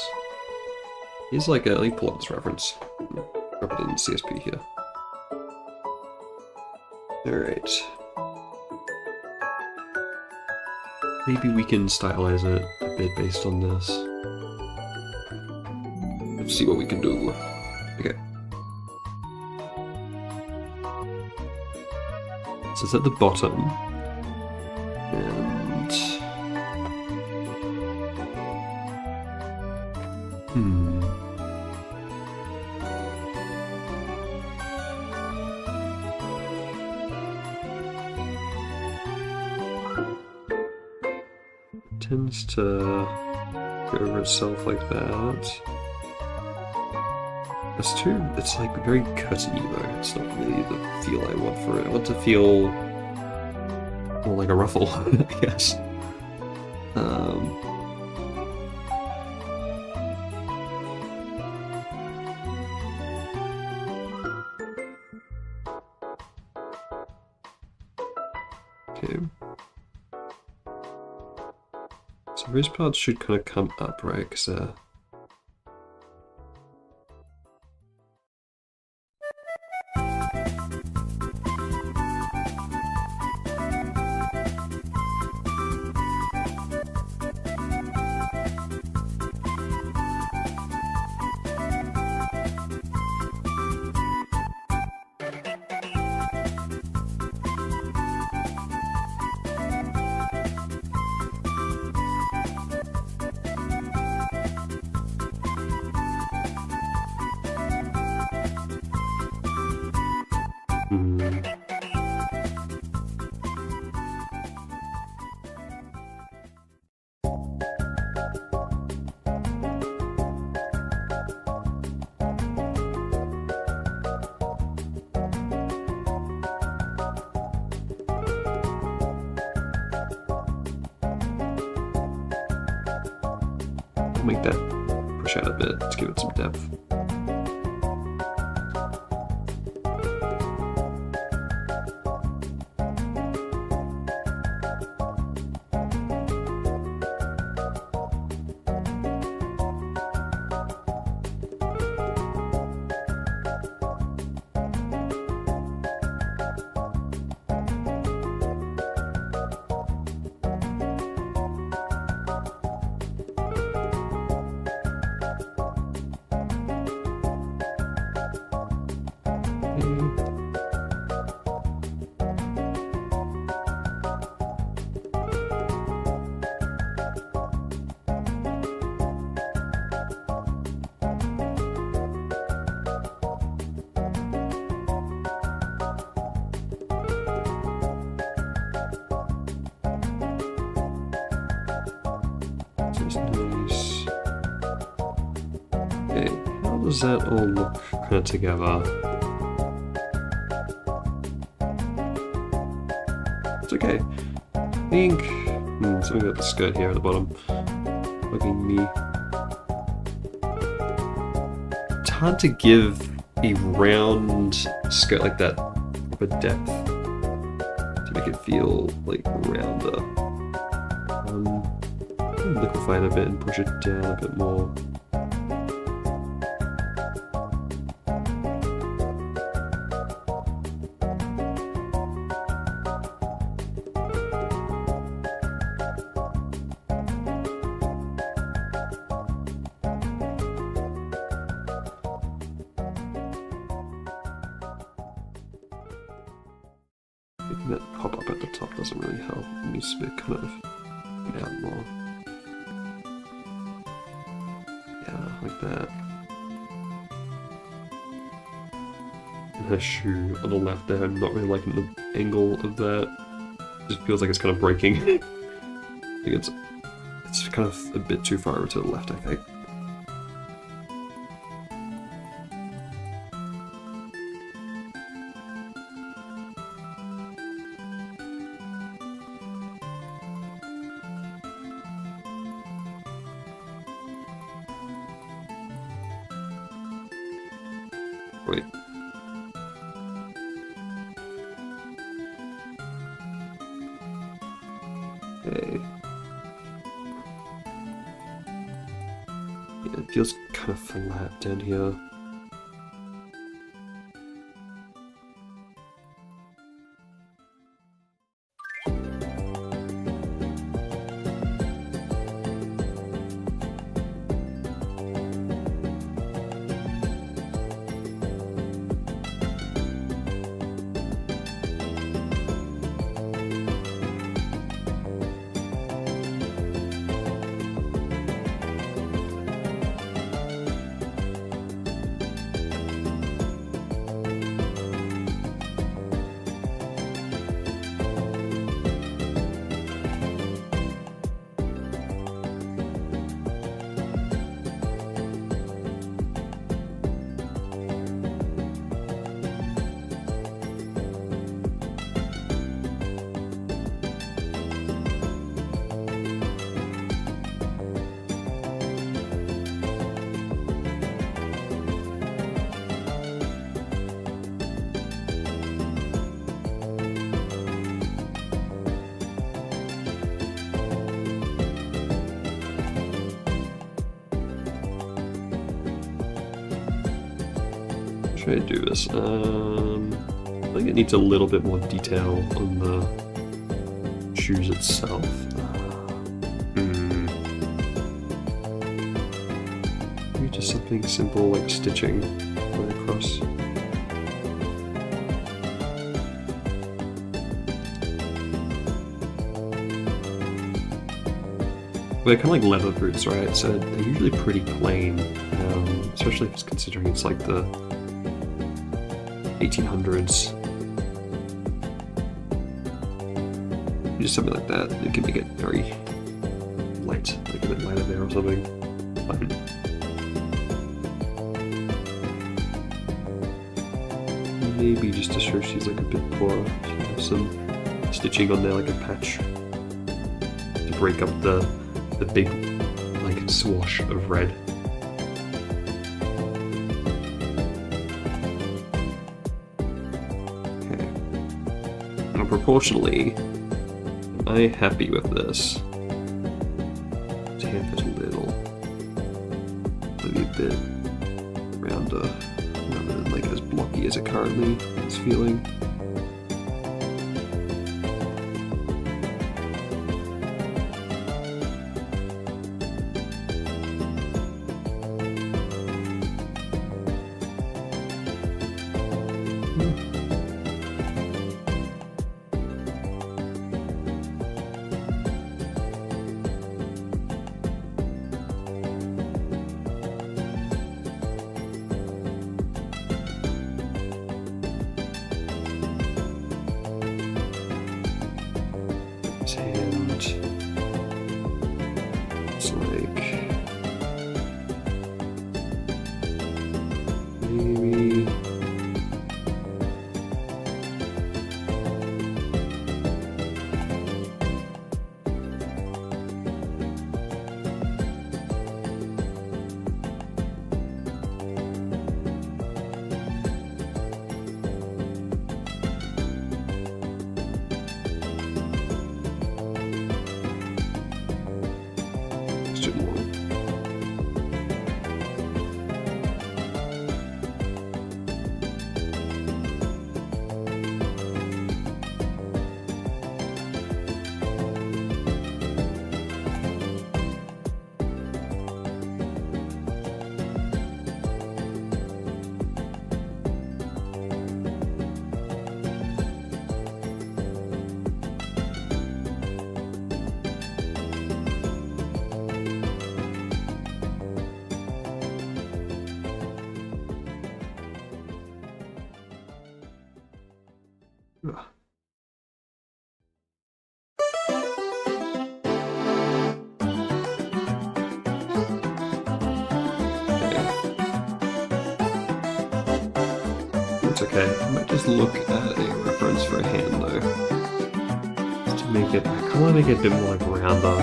Here's like a, let me pull up this reference. Drop it in CSP here. Alright. Maybe we can stylize it a bit based on this. Let's see what we can do. Okay. So it's at the bottom. And... tends to go over itself like that. It's like very curtainy though, it's not really the feel I want for it. I want to feel more like a ruffle, I guess. Okay. So those parts should kind of come up, right? Because make that push out a bit to give it some depth. Nice. Okay, how does that all look kind of together? It's okay. I think something about the skirt here at the bottom bugging me. It's hard to give a round skirt like that proper depth to make it feel like rounder. Liquefy it a bit and push it down a bit more. Making that pop up at the top doesn't really help. It needs to be kind of get out more. Like that. And her shoe on the left there, I'm not really liking the angle of that. It just feels like it's kind of breaking. I think it's kind of a bit too far over to the left, I think. Wait. Okay. Yeah, it feels kind of flat down here. Try to do this. I think it needs a little bit more detail on the shoes itself. Maybe just something simple like stitching right across. They're kind of like leather boots, right? So they're usually pretty plain, especially if it's considering it's like the 1800s. Just something like that. It can make it very light, like a bit lighter there or something. Maybe just to show she's like a bit poorer. She has some stitching on there, like a patch, to break up the big, like, swash of red. Okay. Now proportionally, am I happy with this? Hand is a little, maybe a bit rounder, rather than like as blocky as it currently is feeling. It's okay. I might just look at a reference for a hand though. Just to make it, I kind of want to make it a bit more like rounder.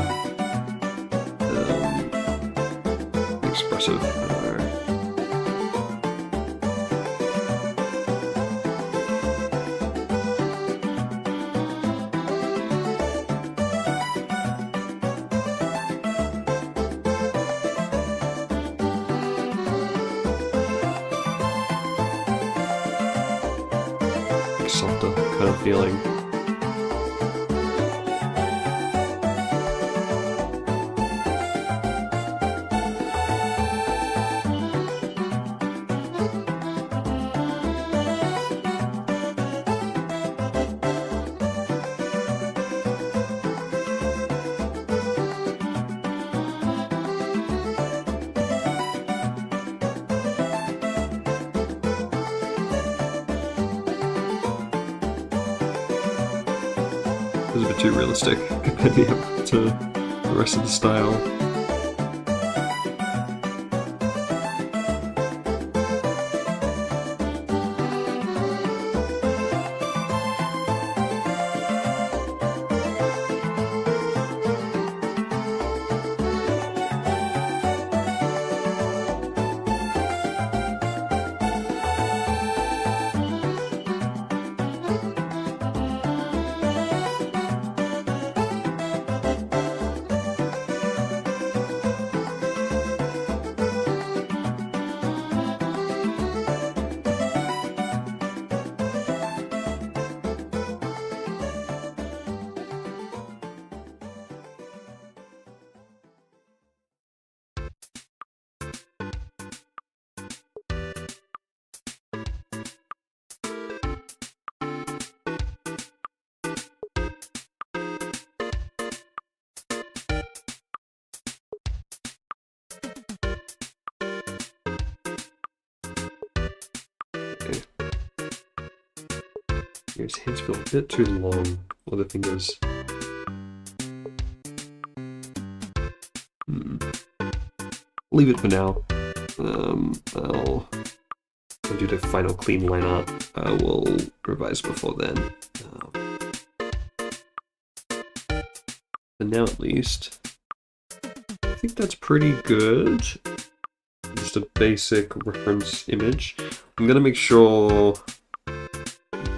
Expressive, I don't know. Softer kind of feeling. It was a bit too realistic compared to the rest of the style. His hands feel a bit too long, or the fingers. Leave it for now. I'll do the final clean line art. I will revise before then. For now at least, I think that's pretty good. Just a basic reference image. I'm gonna make sure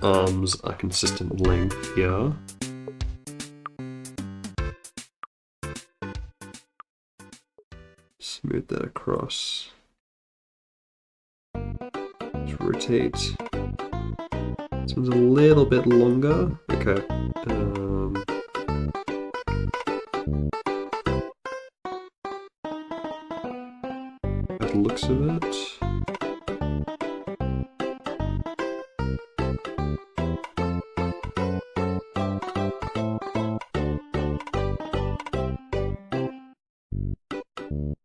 arms are consistent length here. Smooth that across. Let's rotate. This one's a little bit longer. Okay. By the looks of it.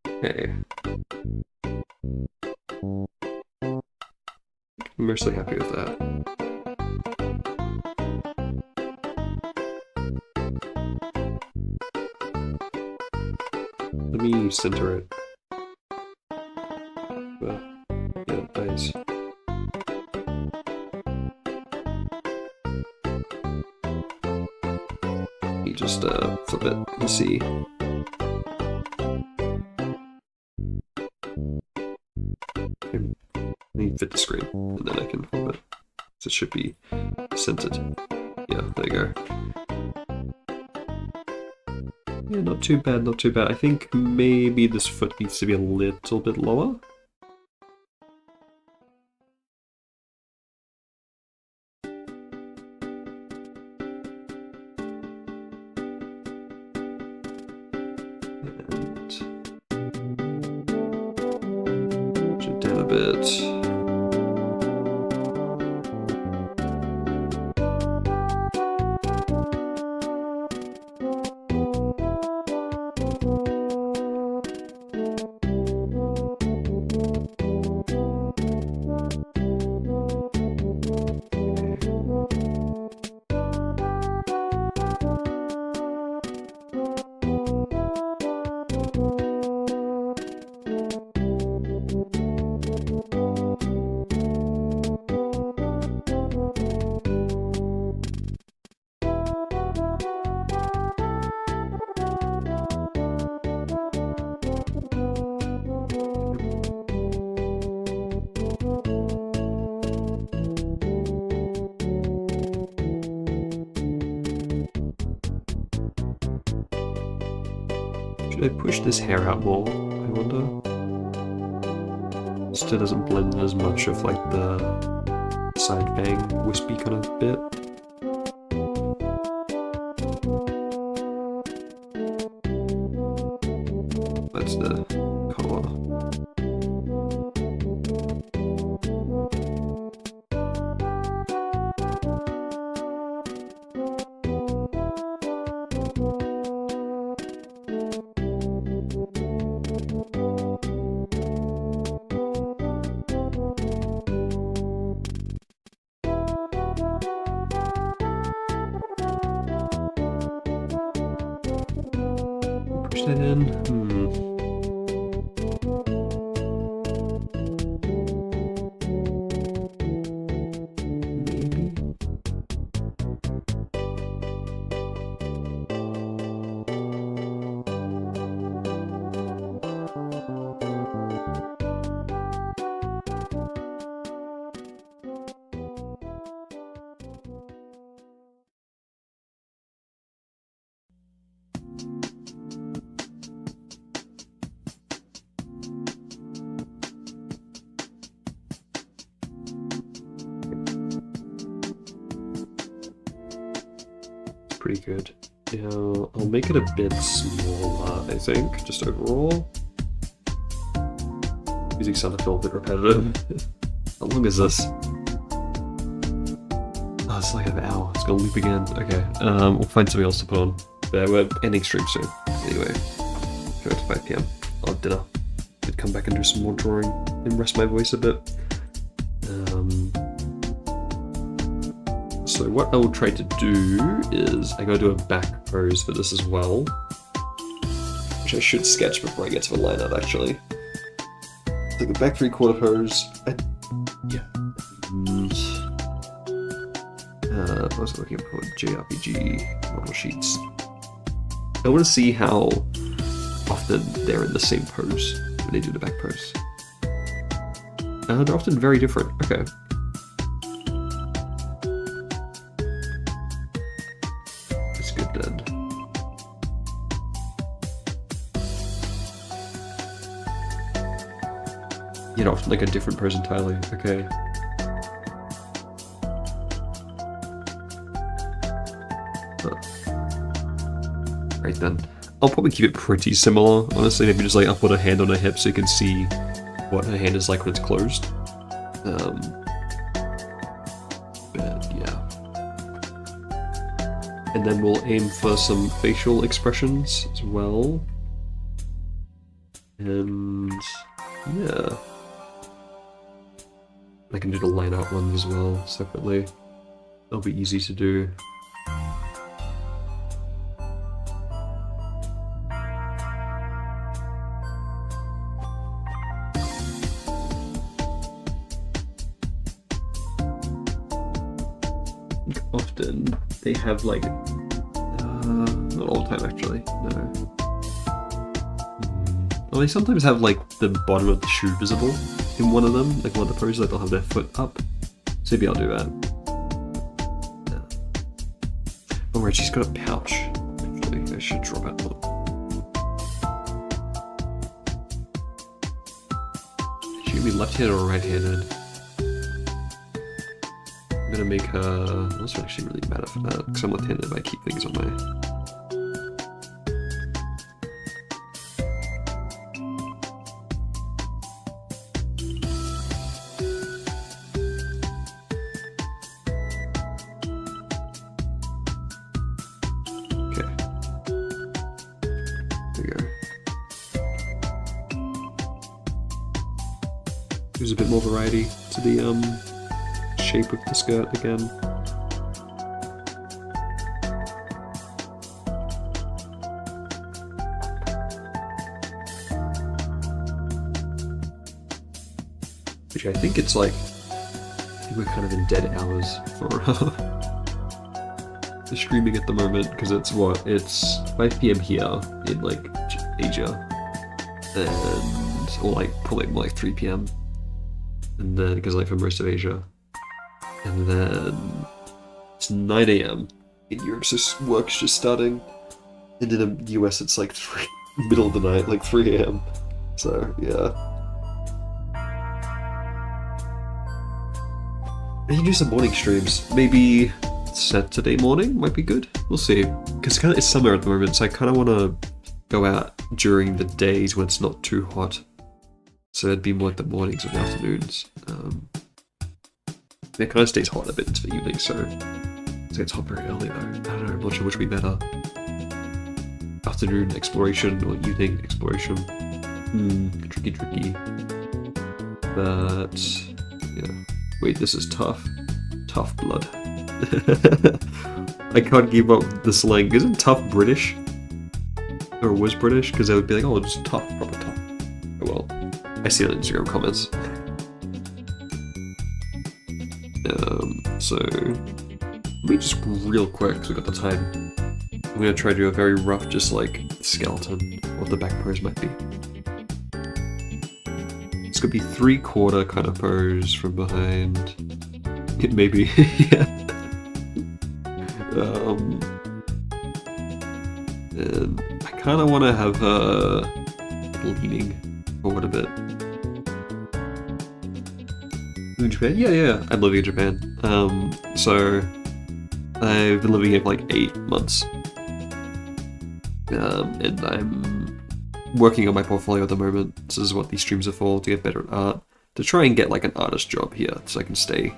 Okay. I'm mostly happy with that. Let me center it. Well, yeah, nice. Let me just flip it and see. Let me fit the screen, and then I can flip it. So it should be centered. Yeah, there you go. Yeah, not too bad, not too bad. I think maybe this foot needs to be a little bit lower. And push it down a bit. Should I push this hair out more, I wonder? Still doesn't blend in as much of like the side bang, wispy kind of bit. That's the color. Push that in. Maybe. Pretty good. Yeah, I'll make it a bit smaller, I think, just overall. Music starting to feel a bit repetitive. How long is this? Oh, it's like an hour. It's gonna loop again. Okay, we'll find something else to put on. But we're ending stream soon. Anyway, go to 5 PM. I'll have dinner. I'd come back and do some more drawing and rest my voice a bit. So what I will try to do is I gotta do a back pose for this as well, which I should sketch before I get to the line art actually. So the back 3/4 pose. Yeah. And, I was looking for JRPG model sheets. I want to see how often they're in the same pose when they do the back pose. They're often very different. Okay. That's good then. Yet often like a different pose entirely. Okay. Right then. I'll probably keep it pretty similar, honestly. Maybe just like I'll put a hand on her hip so you can see what her hand is like when it's closed. But yeah. And then we'll aim for some facial expressions as well. And yeah. I can do the line out ones as well, separately. They'll be easy to do. Often they have like not all the time actually, no. Well, they sometimes have like the bottom of the shoe visible in one of them, like one of the poses, like they'll have their foot up. So maybe I'll do that. Yeah. Oh right, she's got a pouch. Actually, I should drop out more. She gonna be left-handed or right-handed? I'm gonna make her... It doesn't actually really matter for that, because I'm left-handed if I keep things on my... Okay. There we go. There's a bit more variety to the shape of the skirt again. Which I think it's like, I think we're kind of in dead hours for the streaming at the moment, because it's what, it's 5 PM here in like Asia, and or like probably more like 3 PM, and then because like for most of Asia. And then it's 9 AM in Europe, so work's just starting. And in the US it's like middle of the night, like 3 AM. So, yeah. I can do some morning streams. Maybe Saturday morning might be good. We'll see. Because it's summer at the moment, so I kind of want to go out during the days when it's not too hot. So it'd be more like the mornings or the afternoons. It kind of stays hot a bit into the evening, so it gets hot very early though. I don't know, I'm not sure which would be better. Afternoon exploration or evening exploration. Tricky. But, yeah. Wait, this is tough. Tough blood. I can't give up the slang. Isn't tough British? Or was British? Because they would be like, oh, it's tough, proper tough. Oh well. I see it on Instagram comments. So, let me just real quick, because we've got the time. I'm going to try to do a very rough, just like, skeleton of what the back pose might be. It's going to be 3/4 kind of pose from behind. It may be, yeah. And I kind of want to have her leaning forward a bit. In Japan? Yeah, I'm living in Japan. So I've been living here for like 8 months. And I'm working on my portfolio at the moment. This is what these streams are for, to get better at art. To try and get like an artist job here, so I can stay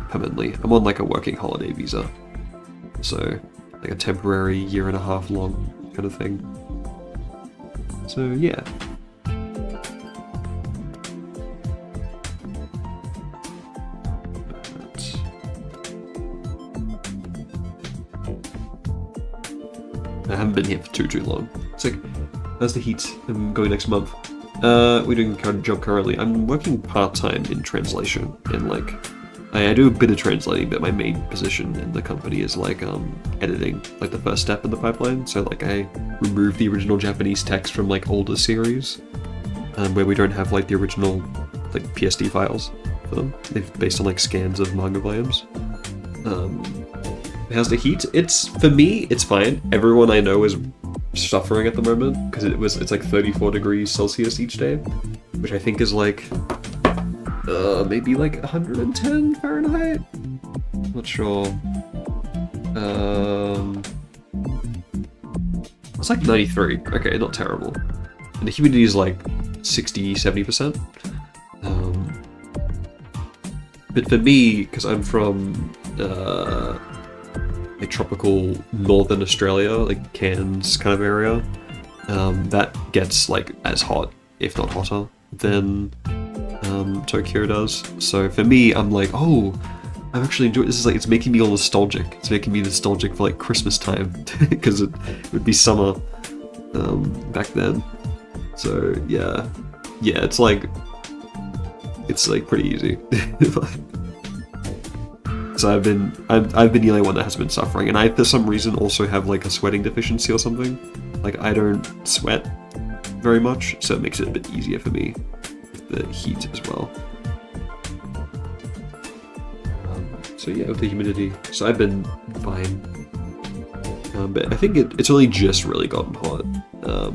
permanently. I'm on like a working holiday visa. So, like a temporary 1.5 year long kind of thing. So yeah. I haven't been here for too long. It's like, how's the heat? I'm going next month. We're doing a job currently. I'm working part-time in translation in like I do a bit of translating, but my main position in the company is like editing, like the first step in the pipeline. So like I remove the original Japanese text from like older series, where we don't have like the original like PSD files for them. They're based on like scans of manga volumes. How's the heat? For me, it's fine. Everyone I know is suffering at the moment because it's like 34 degrees Celsius each day, which I think is like maybe like 110 Fahrenheit? Not sure. It's like 93. Okay, not terrible. And the humidity is like 60-70%. But for me, because I'm from like tropical northern Australia, like Cairns kind of area, that gets like as hot, if not hotter, than Tokyo does. So for me, I'm like, oh, I'm actually enjoying this. Is like, it's making me all nostalgic. It's making me nostalgic for like Christmas time because it would be summer back then. So yeah, it's like pretty easy. So I've been the only one that has been suffering, and I for some reason also have like a sweating deficiency or something. Like I don't sweat very much, so it makes it a bit easier for me with the heat as well. So yeah, with the humidity, so I've been fine. But I think it's only just really gotten hot.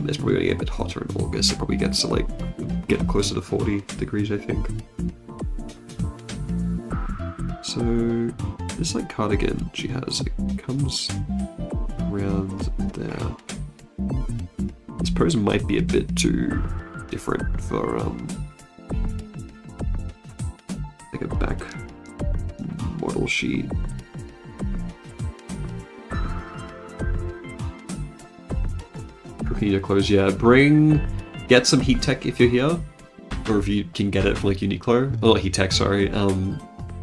It's probably gonna get a bit hotter in August. It probably gets to like get closer to 40 degrees, I think. So this like cardigan she has, it comes around there. This pose might be a bit too different for like a back model sheet. Cooking your clothes, yeah. Get some heat tech if you're here, or if you can get it from like Uniqlo. Oh, not heat tech, sorry.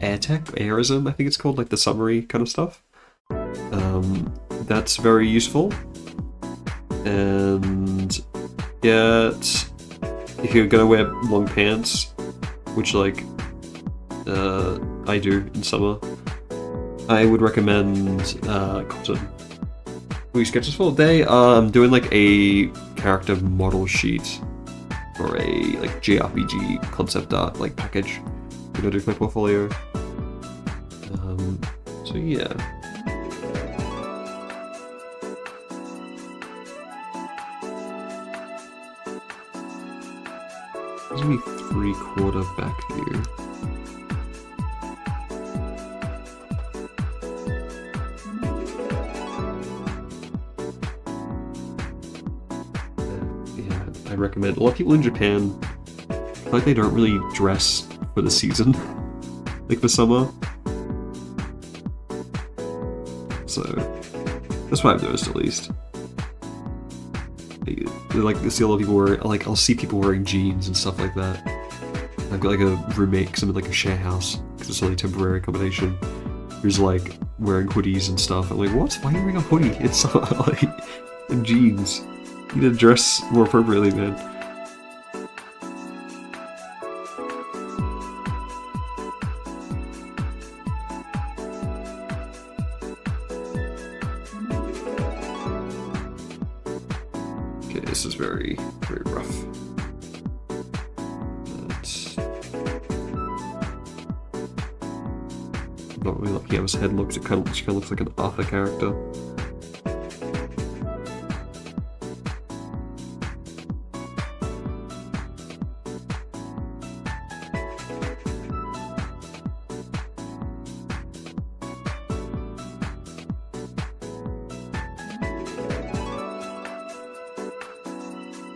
Airism, I think it's called, like the summery kind of stuff. That's very useful. And if you're gonna wear long pants, which like I do in summer, I would recommend cotton. We sketches for the day. I'm doing like a character model sheet for a like JRPG concept art like package. I'm gonna do for my portfolio. So yeah. This is me 3/4 back view. Yeah, I recommend. A lot of people in Japan, I feel like they don't really dress for the season, like for summer. So that's what I've noticed, at least. Like, I see a lot of people wearing, like, I'll see people wearing jeans and stuff like that. I've got like a roommate, because I'm in like a share house, because it's only temporary accommodation, who's like wearing hoodies and stuff. I'm like, what? Why are you wearing a hoodie? It's like in jeans. You need to dress more appropriately, man. This is very, very rough. I'm not really liking how his head looks. She kind of looks like an Arthur character.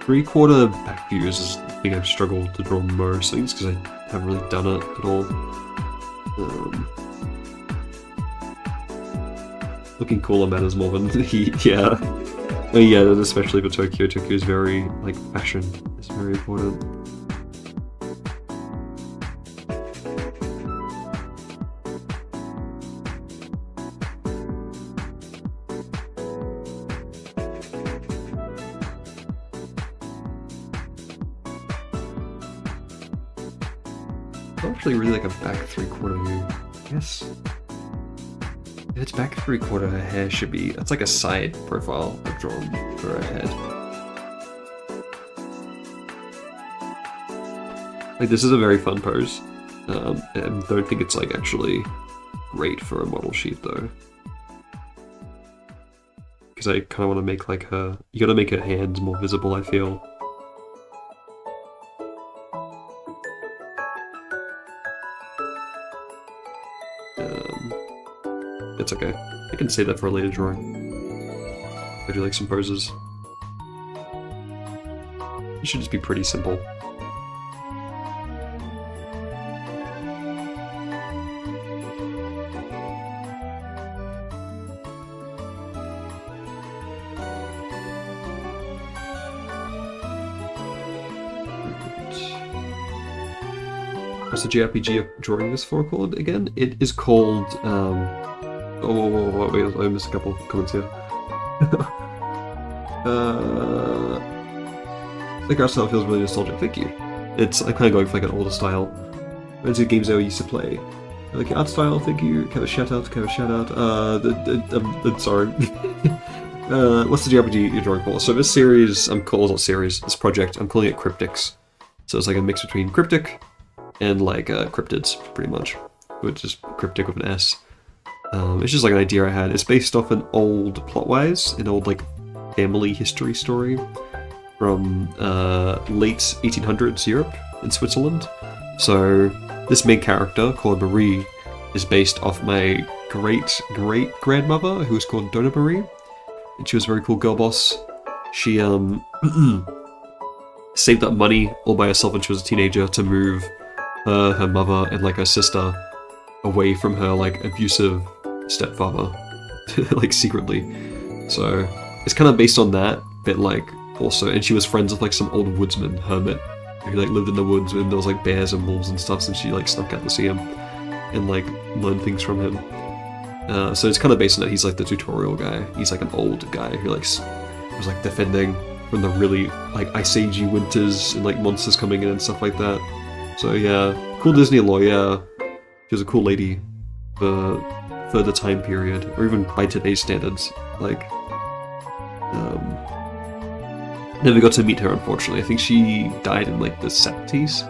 Three-quarter back views is the thing I've struggled to draw most things because I haven't really done it at all. Looking cooler matters more than yeah. Oh yeah, especially for Tokyo. Tokyo is very, like, fashion is very important. I actually really like a back three-quarter view. Yes. If it's back 3/4, her hair should be... That's like a side profile I've drawn for her head. Like, this is a very fun pose. And I don't think it's, like, actually great for a model sheet, though. Because I kind of want to make, like, her... You gotta make her hands more visible, I feel. It's okay. I can save that for a later drawing. I do like some poses. It should just be pretty simple. What's the JRPG of drawing this for called again? It is called, oh, wait, I missed a couple of comments here. The art style feels really nostalgic, thank you. It's, I'm kind of going for like an older style. Those are games I used to play. I like your art style, thank you. Kind of shout out, sorry. What's the JRPG you're drawing for? So this series, this project, I'm calling it Cryptics. So it's like a mix between Cryptic and like cryptids, pretty much, which is cryptic with an S. It's just like an idea I had. It's based off an old, plot-wise, an old like family history story from late 1800s Europe in Switzerland. So this main character, called Marie, is based off my great-great-grandmother, who was called Dona Marie, and she was a very cool girl boss. She saved up money all by herself when she was a teenager to move her mother and like her sister away from her like abusive stepfather, like secretly. So it's kind of based on that, but like also, and she was friends with like some old woodsman hermit who like lived in the woods and there was like bears and wolves and stuff, and she like snuck out to see him and like learn things from him. So it's kind of based on that. He's like the tutorial guy. He's like an old guy who like was like defending from the really like ice agey winters and like monsters coming in and stuff like that. So yeah, cool Disney lore, yeah. She was a cool lady for the time period, or even by today's standards. Like, never got to meet her, unfortunately. I think she died in like the 70s.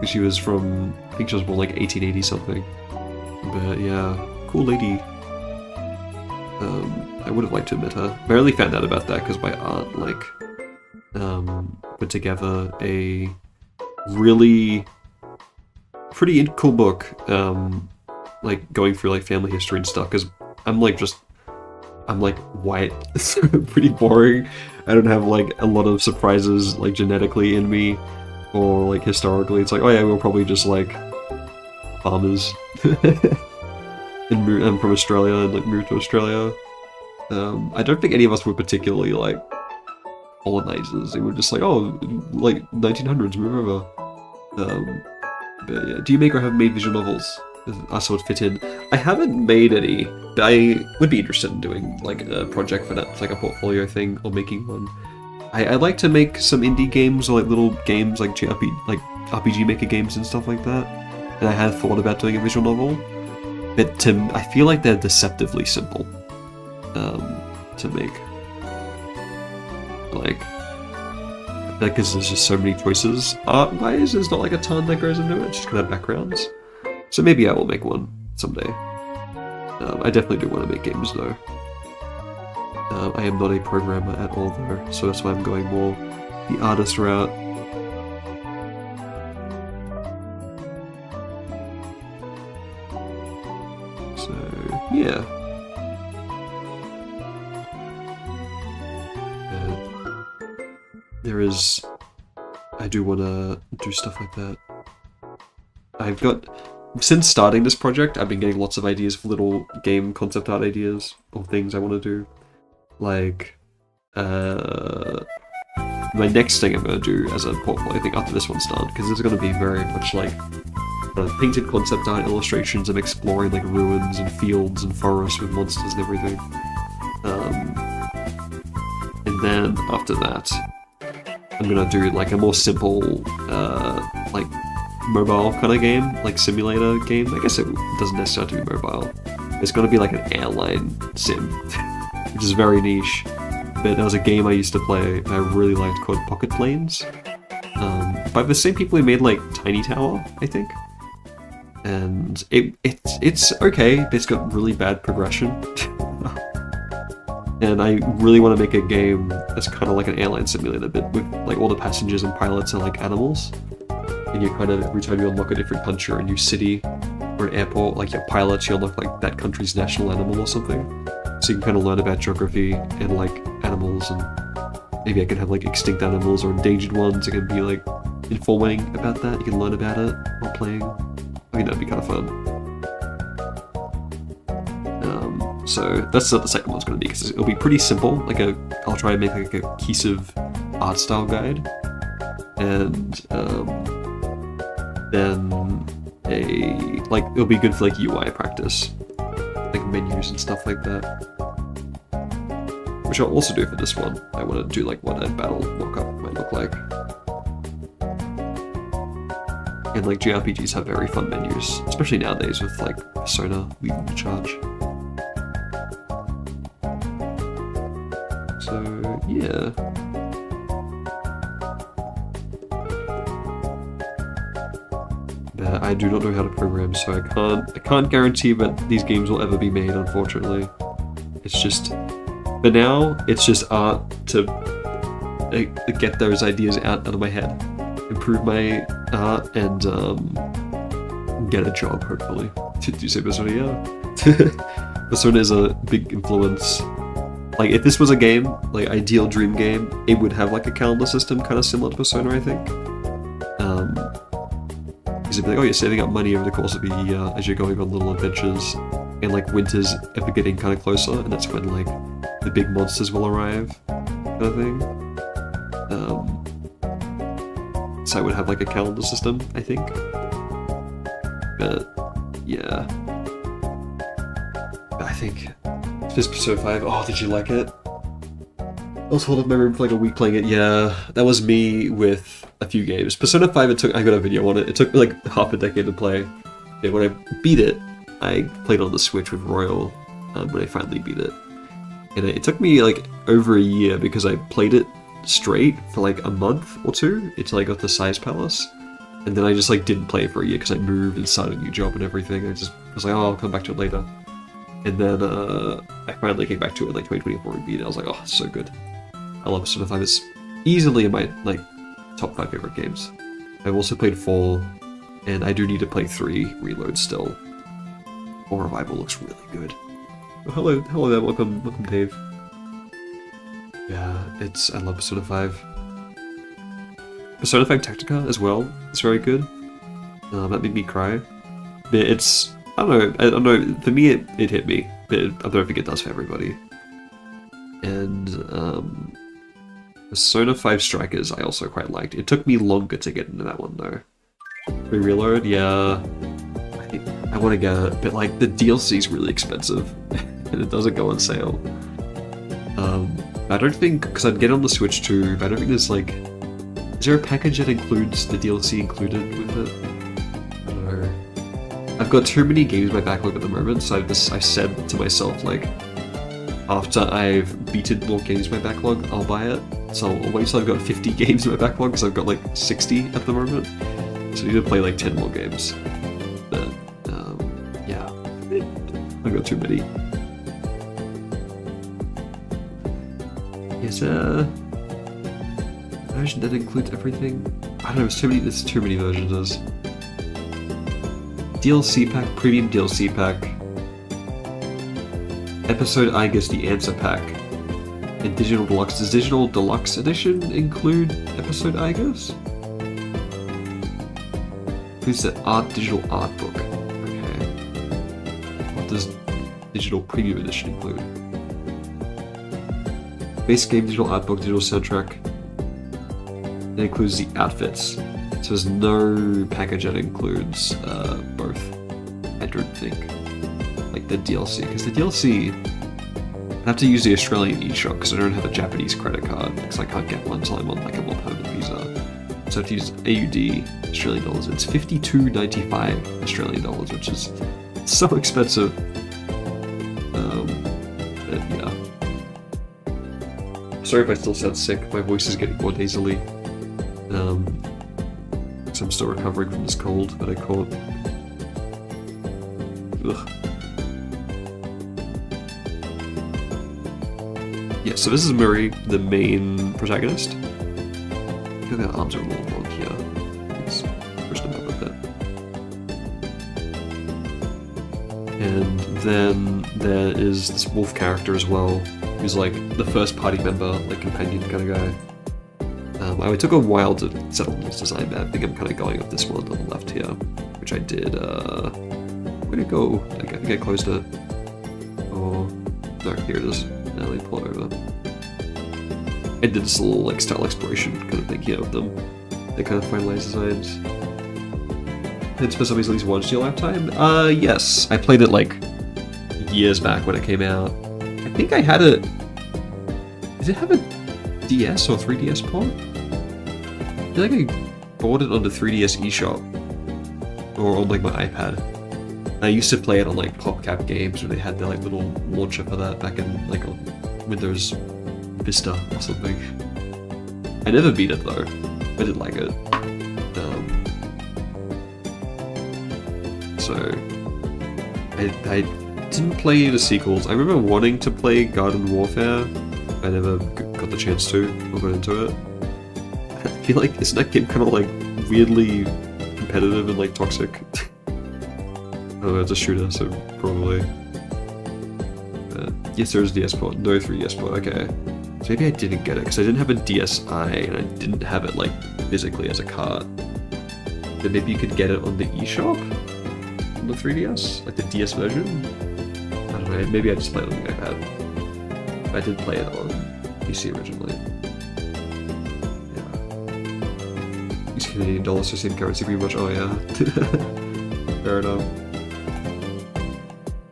She was from, I think she was born like 1880 something. But yeah, cool lady. I would have liked to have met her. I only found out about that because my aunt like put together a really pretty cool book, like going through like family history and stuff, because I'm like white, so pretty boring. I don't have like a lot of surprises like genetically in me or like historically. It's like, oh yeah, we're probably just like farmers and I'm from Australia and like moved to Australia. I don't think any of us were particularly like colonizers. They were just like, oh, like 1900s, move over. But yeah, do you make or have made visual novels? Also would fit in. I haven't made any, but I would be interested in doing like a project for that, like a portfolio thing, or making one. I like to make some indie games or like little games like RPG Maker games and stuff like that. And I had thought about doing a visual novel, but I feel like they're deceptively simple to make. Like, because there's just so many choices. Art-wise, there's not like a ton that goes into it, just kind of backgrounds. So maybe I will make one someday. I definitely do want to make games though. I am not a programmer at all though, so that's why I'm going more the artist route. So, yeah. I do want to do stuff like that. Since starting this project, I've been getting lots of ideas for little game concept art ideas, or things I want to do. Like, my next thing I'm going to do as a portfolio, I think after this one's done, because it's going to be very much like painted concept art illustrations of exploring like ruins and fields and forests with monsters and everything. And then after that, I'm gonna do like a more simple, like mobile kind of game, like simulator game. I guess it doesn't necessarily have to be mobile. It's gonna be like an airline sim, which is very niche. But there was a game I used to play and I really liked called Pocket Planes. By the same people who made like Tiny Tower, I think. And it's okay, but it's got really bad progression. And I really want to make a game that's kind of like an airline simulator, but with like all the passengers and pilots are like animals. And you kind of, every time you unlock a different country or a new city or an airport, like your pilots, you unlock like that country's national animal or something. So you can kind of learn about geography and like animals, and maybe I can have like extinct animals or endangered ones. I can be like informing about that. You can learn about it while playing. I think that'd be kind of fun. So that's what the second one's going to be, because it'll be pretty simple. Like I'll try and make like a cohesive art style guide, and then it'll be good for like UI practice, like menus and stuff like that. Which I'll also do for this one. I want to do like what a battle mockup might look like. And like JRPGs have very fun menus, especially nowadays with like Persona leading the charge. So yeah. But I do not know how to program, so I can't guarantee that these games will ever be made, unfortunately. It's just, for now, it's just art to get those ideas out of my head, improve my art, and get a job, hopefully. Did you say Persona? Yeah. Persona is a big influence. Like, if this was a game, like ideal dream game, it would have like a calendar system kind of similar to Persona, I think. Because it'd be like, oh, you're saving up money over the course of a year as you're going on little adventures, and like winter's ever getting kind of closer, and that's when like the big monsters will arrive, kind of thing. So I would have like a calendar system, I think. But yeah, I think this Persona 5. Oh, did you like it? I was holding my room for like a week playing it. Yeah, that was me with a few games. Persona 5, I got a video on it. It took me like half a decade to play. Yeah, when I beat it, I played on the Switch with Royal when I finally beat it. And it took me like over a year because I played it straight for like a month or two until I got the Size Palace. And then I just like didn't play it for a year because I moved and started a new job and everything. I was like, oh, I'll come back to it later. And then I finally came back to it in like 2024 and beat it. I was like, oh, it's so good. I love Persona 5. It's easily in my like top 5 favorite games. I've also played 4, and I do need to play 3 Reload still. 4 Revival looks really good. Oh, hello there, welcome Dave. Yeah, I love Persona 5. Persona 5 Tactica as well, it's very good. That made me cry. But it's, I don't know, for me it hit me, but I don't think it does for everybody. And Persona 5 Strikers I also quite liked. It took me longer to get into that one though. Reload, yeah. I want to get it, but like the DLC is really expensive and it doesn't go on sale. I don't think, because I'd get it on the Switch too, but I don't think there's like, is there a package that includes the DLC included with it? I don't know. I've got too many games in my backlog at the moment, so I said to myself like, after I've beaten more games in my backlog, I'll buy it. So I'll wait till I've got 50 games in my backlog, because I've got like 60 at the moment. So I need to play like 10 more games. But yeah, I've got too many. Is a version that includes everything? I don't know, there's too many versions. DLC pack, premium DLC pack. Episode I guess the answer pack. And digital deluxe. Does digital deluxe edition include episode I guess? Who's the digital art book? Okay. What does digital premium edition include? Base game, digital art book, digital soundtrack. It includes the outfits. So there's no package that includes both. I don't think. Like the DLC, because the DLC, I have to use the Australian eShop because I don't have a Japanese credit card because I can't get one until I'm on like a more permanent visa. So I have to use AUD Australian dollars. It's 52.95 Australian dollars, which is so expensive. But yeah. Sorry if I still sound sick. My voice is getting more nasally. Because I'm still recovering from this cold that I caught. Ugh. Yeah, so this is Murray, the main protagonist. I think their arms are a little long here. Let's push them up a bit. And then there is this wolf character as well, who's like the first party member, like companion kind of guy. It took a while to settle on this design, but I think I'm kind of going with this one on the left here, which I did, where'd it go? I think I closed it. Oh, no, here it is. Now let me pull it over. I did this little like style exploration kind of thing here with them. They kind of finalized designs. It's for some reason at least once in your lifetime? Yes. I played it like years back when it came out. I think I had it. Did it have a DS or 3DS port? I feel like I bought it on the 3DS eShop. Or on like my iPad. I used to play it on like PopCap games where they had their like little launcher for that back in like on Windows Vista or something. I never beat it though. I did like it. So I didn't play the sequels. I remember wanting to play Garden Warfare. I never got the chance to or got into it. I feel like isn't that game kind of like weirdly competitive and like toxic? Oh, it's a shooter, so probably. Yes, there's DS port. No 3DS port. Okay. So maybe I didn't get it because I didn't have a DSi and I didn't have it like physically as a card. Then maybe you could get it on the eShop on the 3DS, like the DS version. I don't know. Maybe I just played it on the iPad. I did play it on PC originally. Yeah. These Canadian dollars are the same currency pretty much. Oh yeah. Fair enough.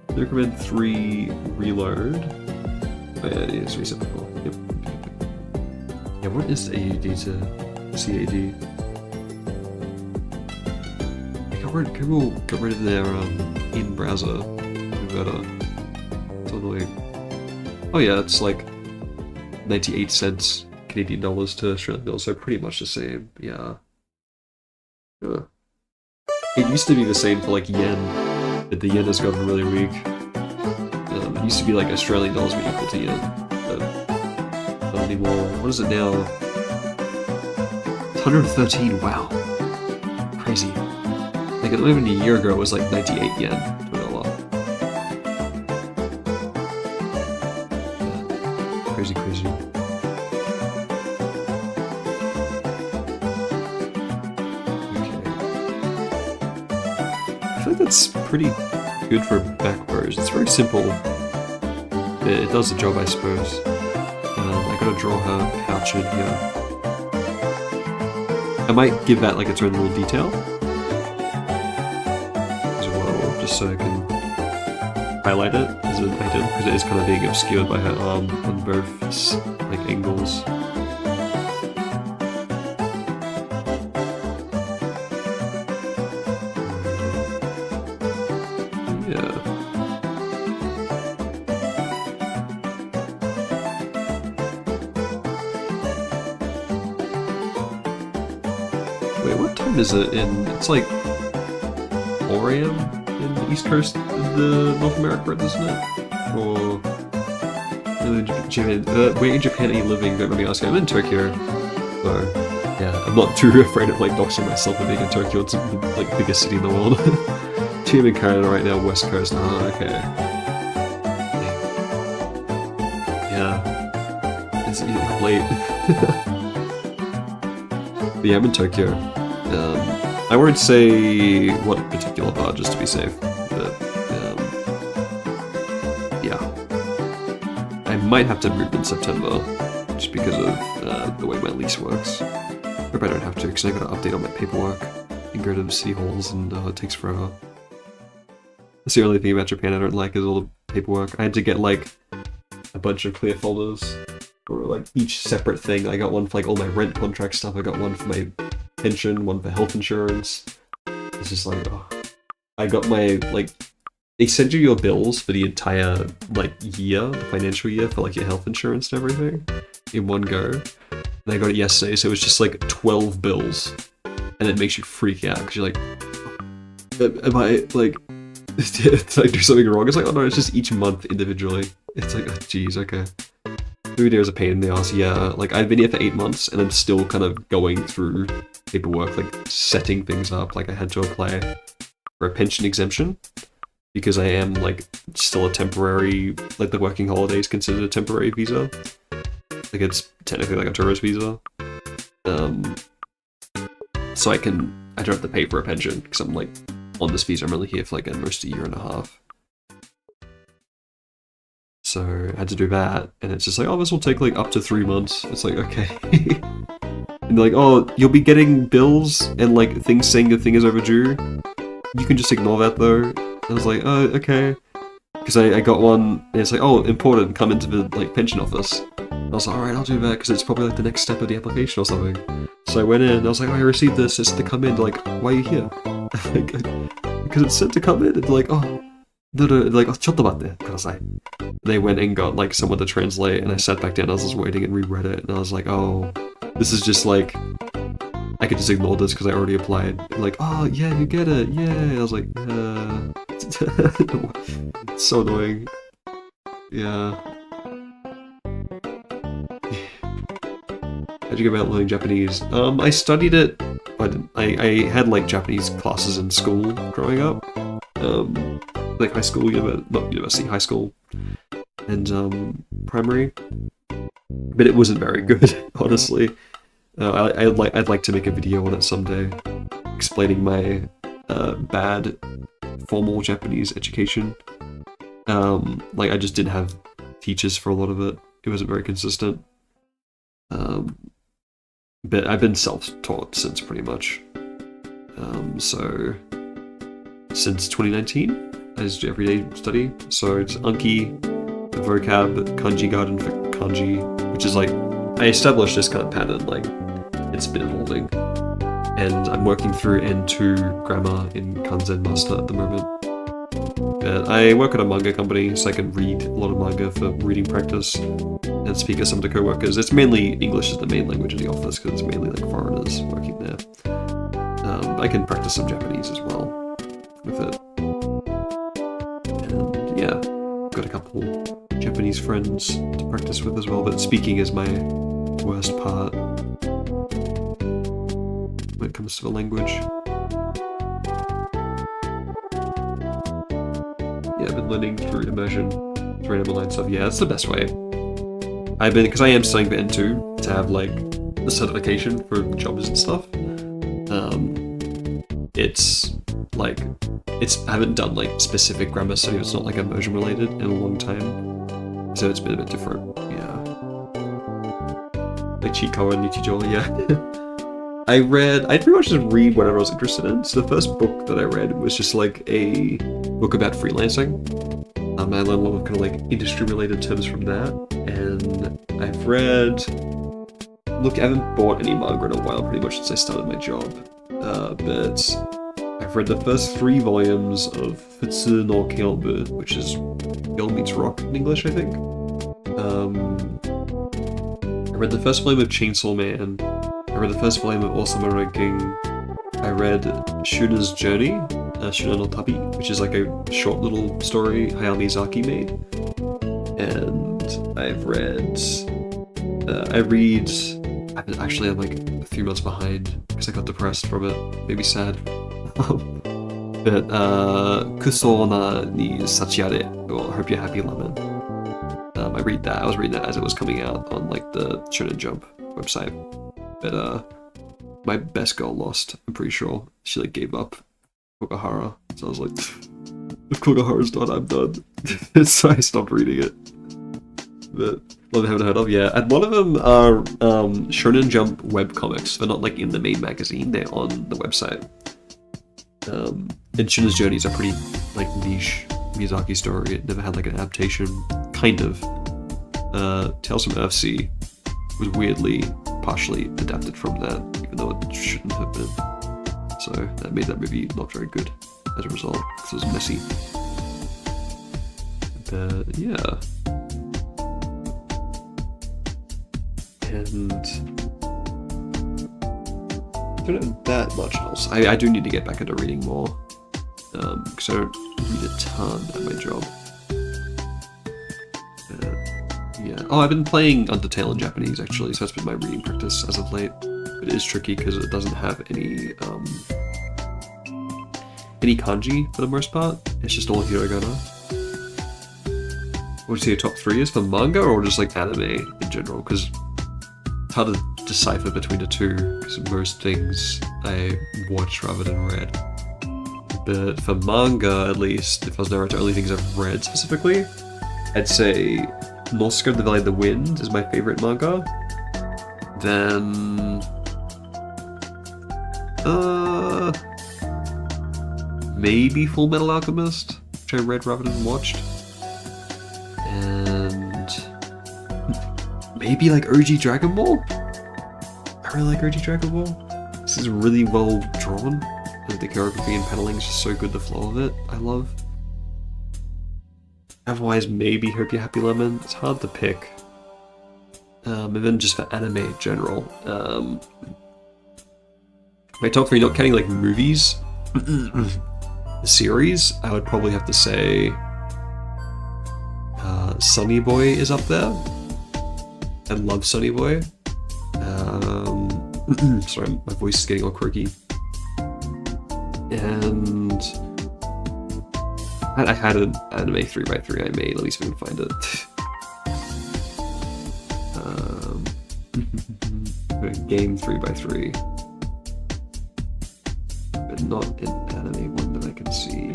I recommend 3 reload. Oh yeah, it's reset before. Yep. Yeah, what is AUD to CAD? Google got rid of their in-browser converter. It's annoying. Oh yeah, it's like 98 cents Canadian dollars to Australian dollars, so pretty much the same. Yeah. It used to be the same for like yen. But the yen has gotten really weak. It used to be like Australian dollars were equal to yen, but not anymore. What is it now? It's 113, wow. Crazy. Like not even a year ago it was like 98 yen to $1. Crazy, crazy. I feel like that's pretty good for back rows. It's very simple. It does the job, I suppose. I gotta draw her pouch in here. I might give that like its own little detail as well, just so I can highlight it as an item, because it is kind of being obscured by her arm on both like angles. Is it in? It's like 4 AM in the East Coast of the North America, isn't it? Or Japan? Where in Japan are you living? Don't mind me asking. I'm in Tokyo, so yeah, I'm not too afraid of like doxing myself for being in Tokyo. It's the like biggest city in the world. I'm in Canada right now, West Coast. Oh, okay. Yeah, it's late. But yeah, I'm in Tokyo. I won't say what particular bar just to be safe, but yeah. I might have to move in September just because of the way my lease works. Hope I don't have to because I gotta update all my paperwork and go to the city halls and it takes forever. That's the only thing about Japan I don't like is all the paperwork. I had to get like a bunch of clear folders for like each separate thing. I got one for like all my rent contract stuff, I got one for my pension, one for health insurance. It's just like, oh. I got my, like, they send you your bills for the entire, like, year, financial year, for, like, your health insurance and everything in one go. And I got it yesterday, so it was just, like, 12 bills. And it makes you freak out, because you're like, am I, like, did I do something wrong? It's like, oh no, it's just each month individually. It's like, oh jeez, okay. Moving there is a pain in the ass, yeah. Like, I've been here for 8 months, and I'm still kind of going through paperwork, like, setting things up. Like, I had to apply for a pension exemption, because I am, like, still a temporary, like, the working holiday is considered a temporary visa. Like, it's technically like a tourist visa. So I don't have to pay for a pension, because I'm, like, on this visa. I'm only here for, like, almost a year and a half. So I had to do that, and it's just like, oh, this will take, like, up to 3 months. It's like, okay. And they're like, oh, you'll be getting bills and, like, things saying the thing is overdue. You can just ignore that, though. I was like, oh, okay. Because I got one, and it's like, oh, important, come into the, like, pension office. And I was like, alright, I'll do that, because it's probably, like, the next step of the application or something. So I went in, and I was like, oh, I received this, it's to come in. They're like, why are you here? Like, because it's said to come in, and they're like, oh, no, like, oh, ちょっと待って kudasai. They went and got, like, someone to translate, and I sat back down, I was just waiting and reread it, and I was like, oh, this is just, like, I could just ignore this because I already applied. Like, oh, yeah, you get it, yeah. I was like, it's so annoying. Yeah. How'd you go about learning Japanese? I studied it. I had, like, Japanese classes in school growing up. Like high school, not university, high school, and primary. But it wasn't very good, honestly. I'd like to make a video on it someday, explaining my bad formal Japanese education. Like, I just didn't have teachers for a lot of it. It wasn't very consistent. But I've been self-taught since, pretty much. So since 2019, I just do everyday study. So it's Anki, vocab, kanji garden for kanji, which is like, I established this kind of pattern, like, it's been evolving. And I'm working through N2 grammar in Kanzen Master at the moment. But I work at a manga company, so I can read a lot of manga for reading practice and speak as some of the co-workers. It's mainly English is the main language in the office, because it's mainly, like, foreigners working there. I can practice some Japanese as well with it. And yeah, got a couple Japanese friends to practice with as well, but speaking is my worst part when it comes to the language. Yeah, I've been learning through immersion, through online stuff. Yeah, that's the best way. Because I am studying for N2 to have, like, the certification for jobs and stuff. It's like, I haven't done, like, specific grammar study. It's not, like, immersion related in a long time, so it's been a bit different. Yeah, like Chikawa and Nichijo. Yeah. I pretty much just read whatever I was interested in. So the first book that I read was just, like, a book about freelancing. I learned a lot of kind of, like, industry-related terms from that. And I've read... Look, I haven't bought any manga in a while, pretty much since I started my job. But I've read the first 3 volumes of Futsu no Keonbu, which is Girl Meets Rock in English, I think. I read the first volume of Chainsaw Man. I read the first volume of Osama Ranking. I read Shuna's Journey, Shuna no Tabi, which is like a short little story Hayao Miyazaki made. And I've read... I'm like a few months behind because I got depressed from it. Made me sad. But Kuso na ni Sachiare, or Hope You're Happy Lemon. I was reading that as it was coming out on, like, the Shonen Jump website. But my best girl lost, I'm pretty sure. She, like, gave up Kokahara. So I was like, if Kokahara's done, I'm done. So I stopped reading it. But one I haven't heard of, yeah. And one of them are Shonen Jump webcomics. They're not, like, in the main magazine, they're on the website. And Shuna's Journey is a pretty, like, niche Miyazaki story. It never had, like, an adaptation, kind of. Tales from Earthsea was weirdly partially adapted from that, even though it shouldn't have been. So that made that movie not very good as a result, because it was messy. But yeah. And I don't know that much else. I do need to get back into reading more, because I don't read a ton at my job. Yeah. Oh, I've been playing Undertale in Japanese actually, so that's been my reading practice as of late. But it is tricky because it doesn't have any kanji for the most part. It's just all hiragana. What would you say your top 3 is for manga or just like anime in general? Because it's hard to decipher between the two, because most things I watch rather than read. But for manga, at least, if I was narrowing to only things I've read specifically, I'd say Nosuke and the Valley of the Wind is my favorite manga. Then maybe Full Metal Alchemist, which I read rather than watched. And maybe like OG Dragon Ball? I really like OG Dragon Ball. This is really well drawn. The choreography and paneling is just so good, the flow of it, I love. Otherwise, maybe Hope You're Happy Lemon. It's hard to pick. And then just for anime in general. My top 3, not counting like movies, the series, I would probably have to say Sunny Boy is up there. I love Sunny Boy. Sorry, my voice is getting all croaky. And I had an anime 3x3 I made, let me see if I can find it. Game 3x3. But not an anime one that I can see.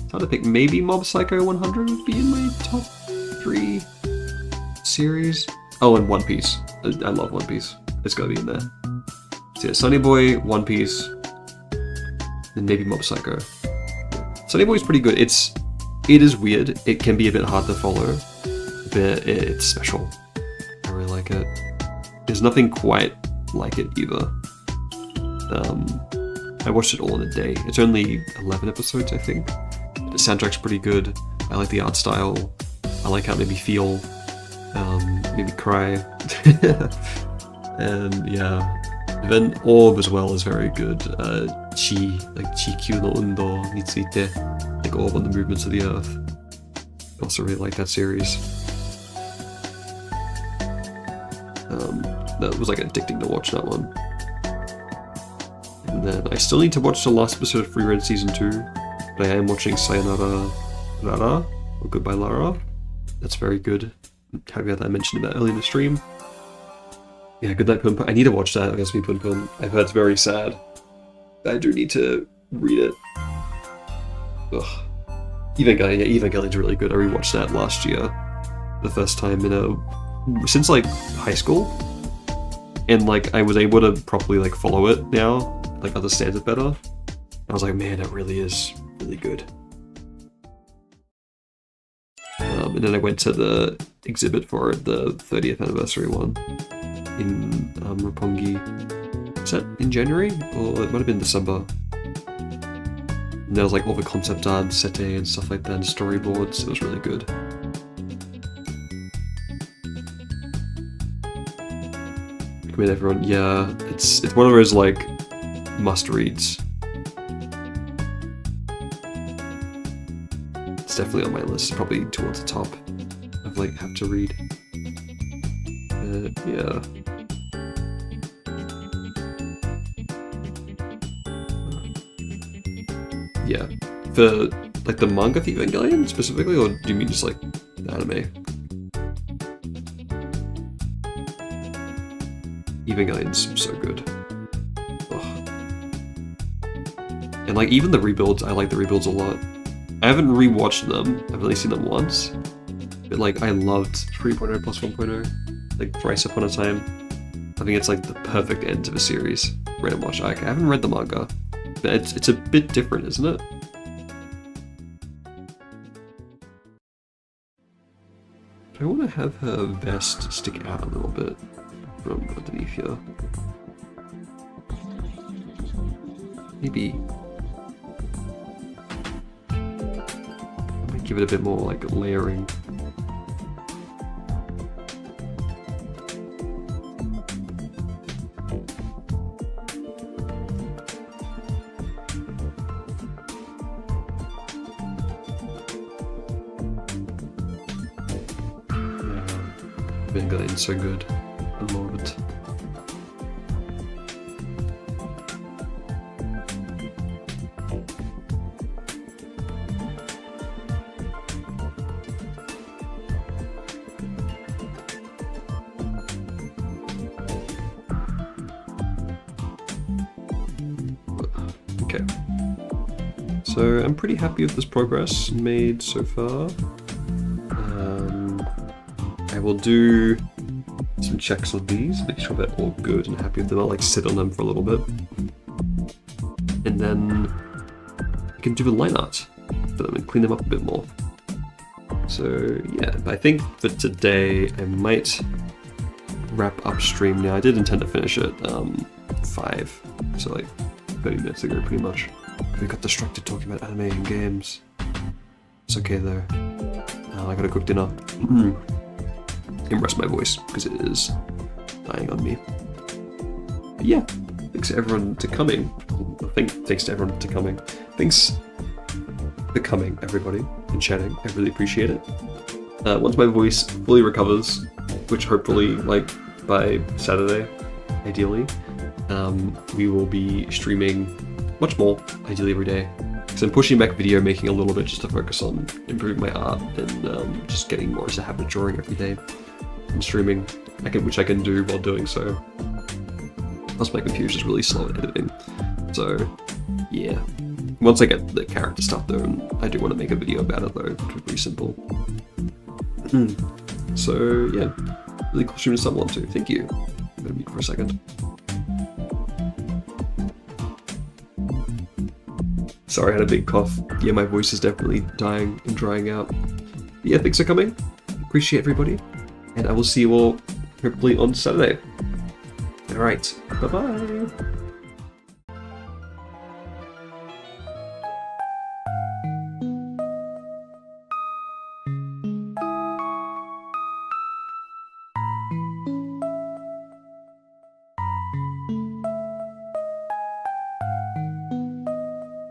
It's hard to pick. Maybe Mob Psycho 100 would be in my top 3 series. Oh, and One Piece. I love One Piece. It's gotta be in there. So yeah, Sunny Boy, One Piece, and maybe Mob Psycho. Yeah. Sunny Boy's pretty good. It is weird. It can be a bit hard to follow, but it's special. I really like it. There's nothing quite like it either. I watched it all in a day. It's only 11 episodes, I think. The soundtrack's pretty good. I like the art style. I like how it made me feel. Made me cry. And yeah. And then Orb as well is very good. Chikyu no undo ni tsuite, like Orb on the movements of the earth. I also really like that series. That was like addicting to watch that one. And then I still need to watch the last episode of Free Red Season 2, but I am watching Sayonara Rara, or Goodbye Lara. That's very good. Caveat that I mentioned about earlier in the stream. Yeah, Good Night Pum Pum. I need to watch that, Against Me Pum Pum. I've heard it's very sad. I do need to read it. Ugh. Evangelion's really good. I rewatched that last year. The first time since like high school. And like I was able to properly like follow it now, like understand it better. I was like, man, it really is really good. And then I went to the exhibit for the 30th anniversary one in Roppongi. Was that in January? Or it might have been December. And there was like all the concept art, sete and stuff like that, and storyboards. It was really good. Recommend everyone. Yeah, it's one of those like must-reads. It's definitely on my list, probably towards the top of like have to read. Yeah. Yeah. For like the manga for Evangelion specifically, or do you mean just like anime? Evangelion's so good. Ugh. And like even the rebuilds, I like the rebuilds a lot. I haven't rewatched them, I've only seen them once. But like I loved 3.0 plus 1.0, like Thrice Upon a Time. I think it's like the perfect end to the series. Read and watch. I haven't read the manga, but it's a bit different, isn't it? I want to have her vest stick out a little bit from underneath here. Maybe give it a bit more like layering. Been getting so good. I love it. Okay. So I'm pretty happy with this progress made so far. I will do some checks on these, make sure they're all good and happy with them. I'll like sit on them for a little bit. And then I can do the line art for them and clean them up a bit more. So yeah, I think for today I might wrap up stream now. I did intend to finish at 5, so like 30 minutes ago pretty much. We got distracted talking about anime and games. It's okay though. I gotta cook dinner. And rest my voice because it is dying on me. But yeah, thanks to everyone to coming. Thanks to everyone to coming. Thanks for coming, everybody, and chatting. I really appreciate it. Once my voice fully recovers, which hopefully like by Saturday, ideally, we will be streaming much more, ideally every day. So I'm pushing back video making a little bit just to focus on improving my art and just getting more as a habit of drawing every day. And streaming, which I can do while doing so. Plus my computer's just really slow at editing. So, yeah. Once I get the character stuff though, I do want to make a video about it though, which is pretty simple. So, yeah. Really cool stream to stumble onto. Thank you. I'm gonna mute for a second. Sorry, I had a big cough. Yeah, my voice is definitely dying and drying out. But yeah, thanks for coming. Appreciate everybody. And I will see you all hopefully on Saturday. Alright, bye-bye!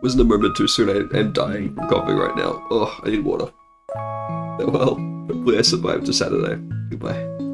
Wasn't a moment too soon, I am dying from coughing right now. Oh, I need water. Well, hopefully I survive to Saturday. Goodbye.